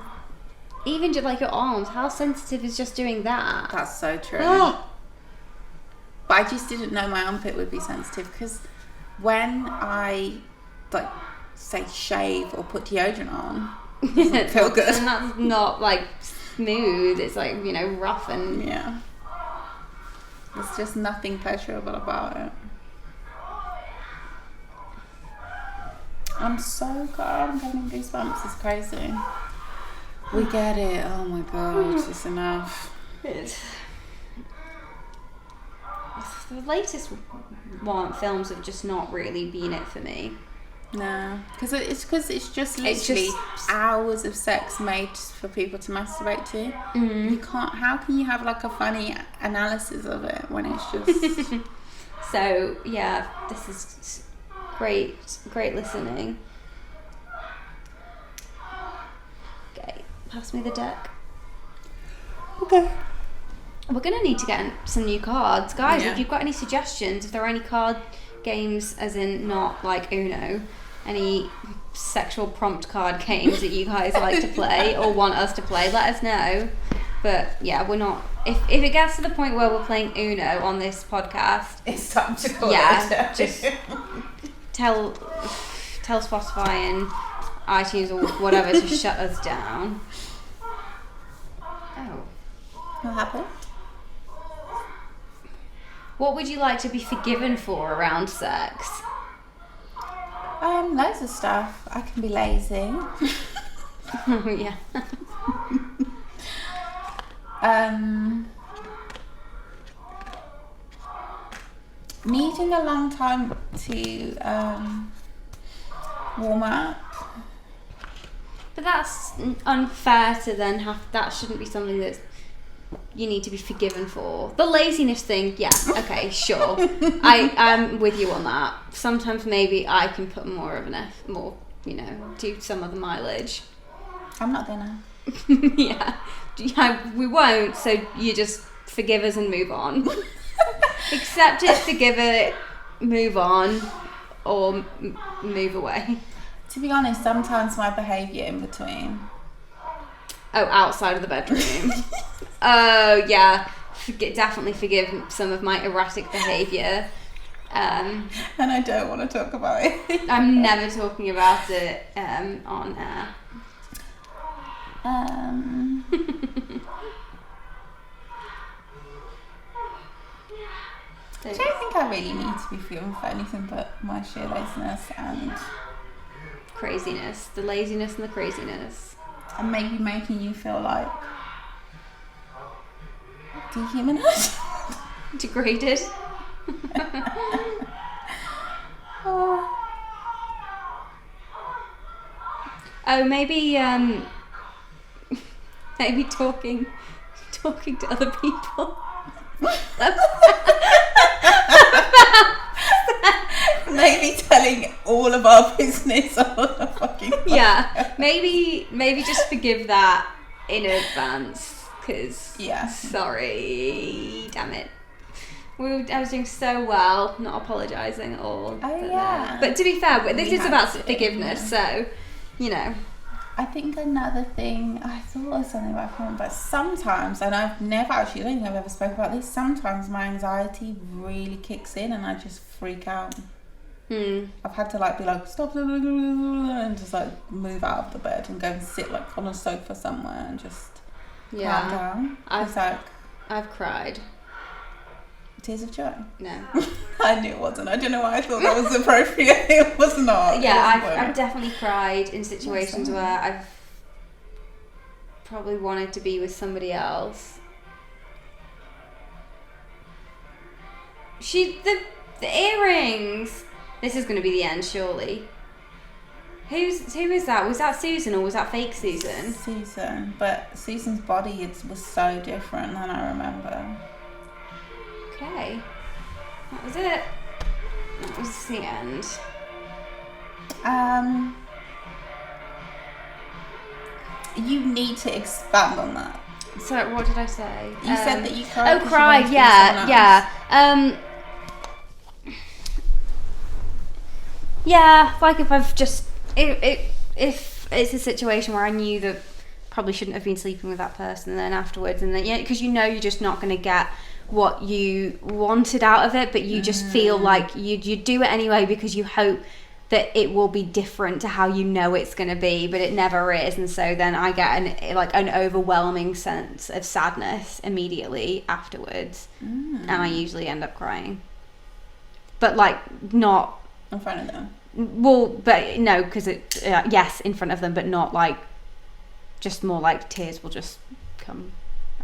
even just like your arms, how sensitive is just doing that? that's so true. Oh. But I just didn't know my armpit would be sensitive, because when I like say shave or put deodorant on, it doesn't feel good. And that's not like smooth. It's like, you know, rough and Yeah. There's just nothing pleasurable about it. I'm so glad I'm getting goosebumps. It's crazy. We get it. Oh my god, it's enough. The latest films have just not really been it for me. No, because it's just literally hours of sex made for people to masturbate to. You can't. How can you have like a funny analysis of it when it's just? So yeah, this is great listening. Okay, pass me the deck. Okay. We're gonna need to get some new cards, guys. Yeah. If you've got any suggestions, if there are any card games, as in not like Uno, any sexual prompt card games that you guys like to play or want us to play, let us know. But yeah, we're not. If it gets to the point where we're playing Uno on this podcast, It's time to call yeah, it. just tell Spotify and iTunes or whatever to shut us down. Oh. What happened? What would you like to be forgiven for around sex? Loads of stuff. I can be lazy. Yeah. Needing a long time to warm up. But that's unfair to then have. That shouldn't be something that you need to be forgiven for. The laziness thing, yeah, okay, sure. I'm with you on that. Sometimes maybe I can put more, do some of the mileage. I'm not gonna. Yeah, we won't. So you just forgive us and move on. Accept it, forgive it, move on, or move away. To be honest, sometimes my behaviour in between. Oh, outside of the bedroom. Oh, yeah. Definitely forgive some of my erratic behaviour. And I don't want to talk about it. I'm never talking about it on air. I don't think I really need to be forgiven for anything but my sheer laziness and Craziness. The laziness and the craziness. maybe making you feel like dehumanized. Degraded. Oh, maybe maybe talking to other people. Maybe telling all of our business on a fucking podcast. Yeah, maybe just forgive that in advance, because sorry, damn it. I was doing so well, not apologising at all. Oh, yeah. But to be fair, this We is had about to, forgiveness, so, you know. I think another thing, I thought of something about it, but sometimes, and I've never actually, I don't think I've ever spoken about this, sometimes my anxiety really kicks in and I just freak out. I've had to be like, stop, and just like move out of the bed and go and sit like on a sofa somewhere and just calm down. I've cried. Tears of joy? No. I knew it wasn't. I don't know why I thought that was appropriate. It was not. Yeah, I've definitely cried in situations where I've probably wanted to be with somebody else. The earrings. This is going to be the end, surely. Who is that? Was that Susan or was that fake Susan? Susan, but Susan's body was so different than I remember. Okay, that was it. That was the end. You need to expand on that. So what did I say? You said that you cried. Oh, cried. Yeah. Yeah, like if I've just if it's a situation where I knew that probably shouldn't have been sleeping with that person, and then afterwards, and then because you're just not going to get what you wanted out of it, but you just feel like you do it anyway because you hope that it will be different to how you know it's going to be, but it never is, and so then I get an overwhelming sense of sadness immediately afterwards, and I usually end up crying, but not in front of them. Well, but no, because yes, in front of them, but not just more like tears will just come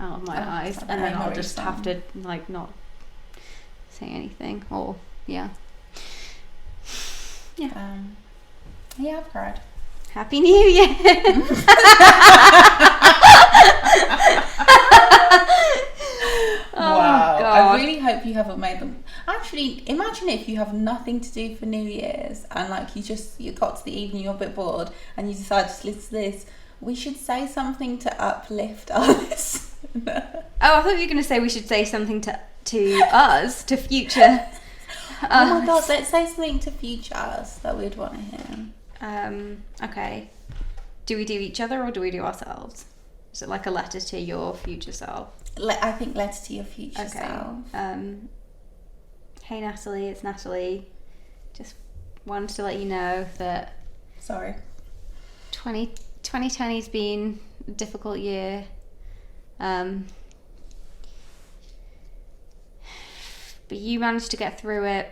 out of my eyes, and then I'll just have to not say anything, or yeah. Yeah, I've cried. Happy New Year. Wow. God. I really hope you haven't made them. Actually, imagine if you have nothing to do for New Year's and like you got to the evening, you're a bit bored and you decide to listen to this. We should say something to uplift us. Oh, I thought you were going to say we should say something to us, to future. Oh my God, let's say something to future us that we'd want to hear. Okay. Do we do each other or do we do ourselves? Is it like a letter to your future self? I think letter to your future Okay. self. Hey Natalie, it's Natalie. Just wanted to let you know that Sorry. 2020's been a difficult year. But you managed to get through it.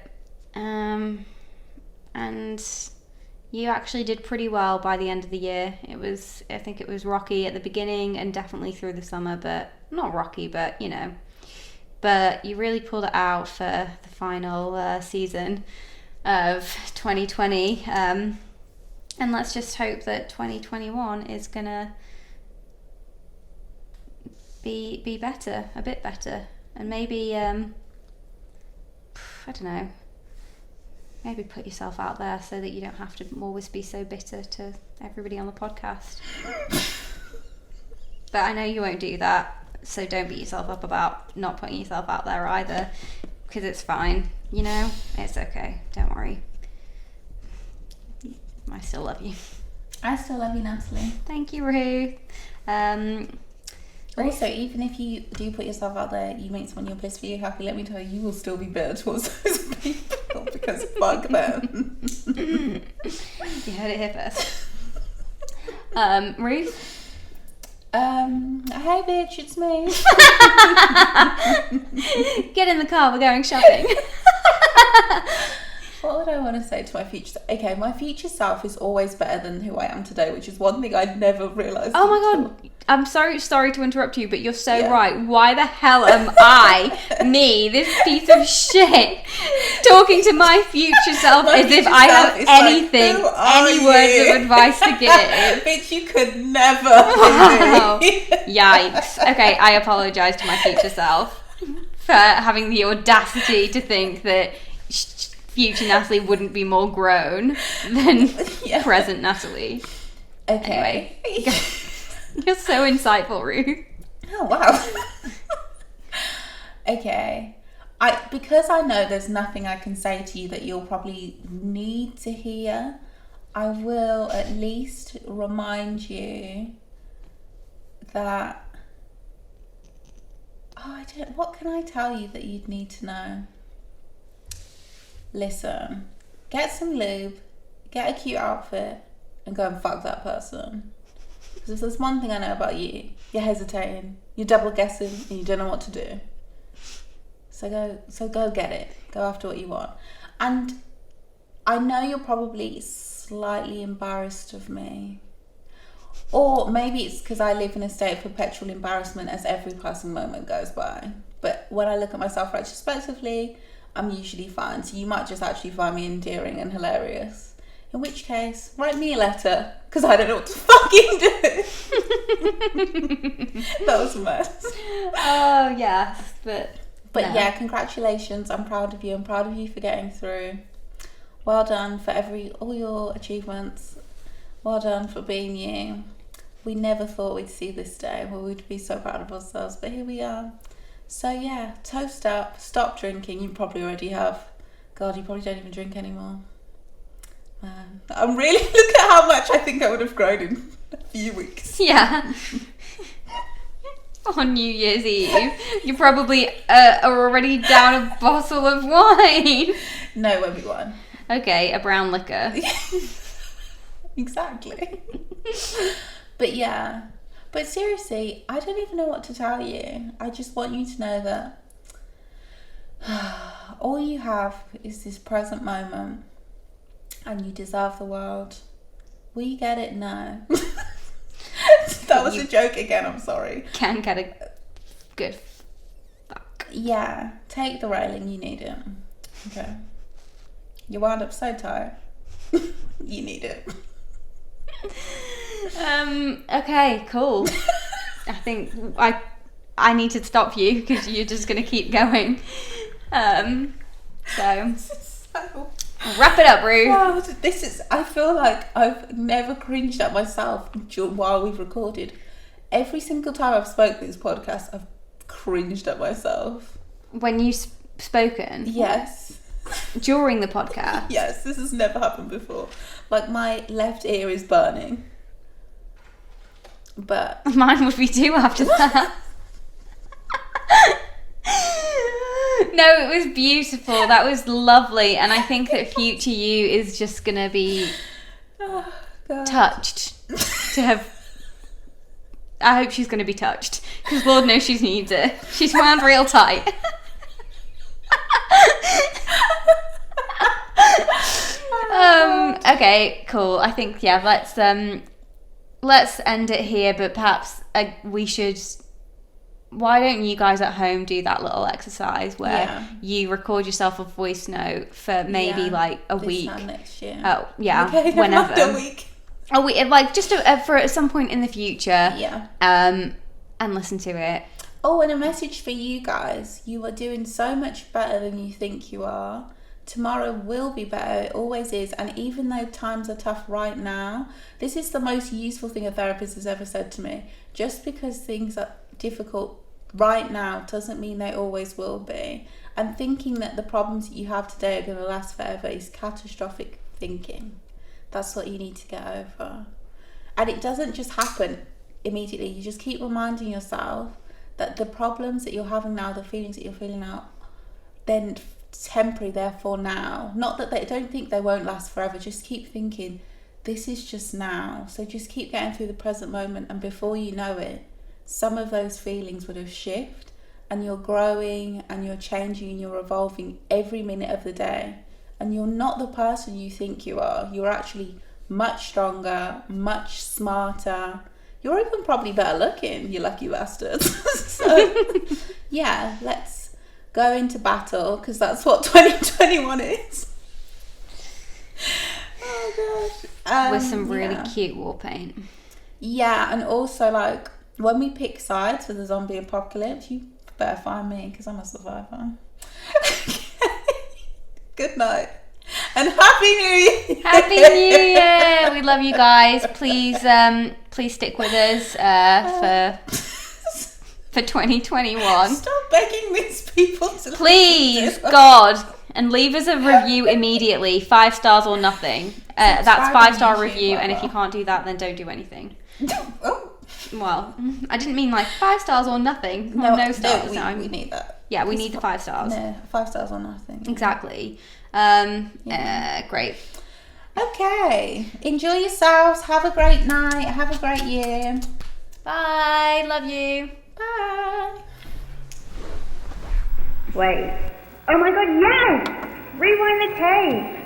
And you actually did pretty well by the end of the year. I think it was rocky at the beginning and definitely through the summer, but not rocky, but you know. But you really pulled it out for the final season of 2020. And let's just hope that 2021 is gonna be better, a bit better, and maybe I don't know. Maybe put yourself out there so that you don't have to always be so bitter to everybody on the podcast. But I know you won't do that, so don't beat yourself up about not putting yourself out there either, because it's fine, you know? It's okay, don't worry. I still love you. I still love you, Natalie. Thank you, Ruth. Also, even if you do put yourself out there, you make someone you're blissfully for you happy, let me tell you, you will still be bitter towards those people because fuck them. You heard it here first. Ruth? Hey bitch, it's me. Get in the car, we're going shopping. What would I want to say to my future self? Okay, my future self is always better than who I am today, which is one thing I'd never realised. Oh my God, I'm sorry to interrupt you, but you're so Yeah. right. Why the hell am I, me, this piece of shit, talking to my future self My as if future I self have is like, anything, "Who are any words you?" of advice to give? Bitch, you could never. Wow. be me. Yikes. Okay, I apologise to my future self for having the audacity to think that future Natalie wouldn't be more grown than Yeah. present Natalie. Okay. Anyway, you're so insightful, Ruth. Oh wow. Okay. Because I know there's nothing I can say to you that you'll probably need to hear, I will at least remind you that what can I tell you that you'd need to know? Listen, get some lube, get a cute outfit, and go and fuck that person. Because if there's one thing I know about you, you're hesitating, you're double guessing, and you don't know what to do. So go get it. Go after what you want. And I know you're probably slightly embarrassed of me. Or maybe it's because I live in a state of perpetual embarrassment as every passing moment goes by. But when I look at myself retrospectively, I'm usually fine. So you might just actually find me endearing and hilarious. In which case, write me a letter, because I don't know what to fucking do. That was a mess. Oh, yes, but no. Yeah, congratulations. I'm proud of you. I'm proud of you for getting through. Well done for all your achievements. Well done for being you. We never thought we'd see this day where we'd be so proud of ourselves, but here we are. So yeah, toast up, stop drinking. You probably already have. God, you probably don't even drink anymore. I'm really, look at how much I think I would have grown in a few weeks. Yeah. On New Year's Eve, you probably are already down a bottle of wine. No, it won't be one. Okay, a brown liquor. Exactly. But yeah. But seriously, I don't even know what to tell you. I just want you to know that all you have is this present moment and you deserve the world. Will you get it? No. That was a joke again, I'm sorry. Can get a good fuck. Yeah, take the railing, you need it. Okay. You wound up so tight. You need it. Okay, cool. I think I need to stop you because you're just going to keep going. So wrap it up, Ruth. Wow, I feel like I've never cringed at myself while we've recorded. Every single time I've spoken this podcast, I've cringed at myself. When you've spoken? Yes. During the podcast? Yes, this has never happened before. Like, my left ear is burning. But mine would be too after that. No, it was beautiful. That was lovely. And I think that future you is just going to be touched to have... I hope she's going to be touched. Because Lord knows she needs it. She's wound real tight. Okay, cool. I think, yeah, let's end it here. But perhaps we should... Why don't you guys at home do that little exercise where you record yourself a voice note for maybe like a week? This time next year. Oh, yeah, okay, whenever. A week. A week, like just for at some point in the future. Yeah. And listen to it. Oh, and a message for you guys. You are doing so much better than you think you are. Tomorrow will be better. It always is. And even though times are tough right now, this is the most useful thing a therapist has ever said to me. Just because things are difficult right now doesn't mean they always will be. And thinking that the problems that you have today are going to last forever is catastrophic thinking. That's what you need to get over. And it doesn't just happen immediately. You just keep reminding yourself that the problems that you're having now, the feelings that you're feeling now, then temporary, therefore now. Not that they don't think they won't last forever. Just keep thinking, this is just now. So just keep getting through the present moment, and before you know it, some of those feelings would have shifted, and you're growing and you're changing and you're evolving every minute of the day. And you're not the person you think you are. You're actually much stronger, much smarter. You're even probably better looking, you lucky bastards. So, yeah, let's go into battle, because that's what 2021 is. Oh, gosh. With some really cute war paint. Yeah, and also, like, when we pick sides for the zombie apocalypse, you better find me, because I'm a survivor. Good night. And Happy New Year! Happy New Year! We love you guys. Please stick with us for 2021. Stop begging these people to please, God, and leave us a review immediately. 5 stars or nothing. That's 5-star review, and if you can't do that, then don't do anything. Oh. Well, I didn't mean like 5 stars or nothing. No stars. We need that. Yeah, we need the 5 stars. No, 5 stars or nothing. Exactly. Great. Okay. Enjoy yourselves. Have a great night. Have a great year. Bye. Love you. Bye. Wait. Oh my god, yes! Rewind the tape!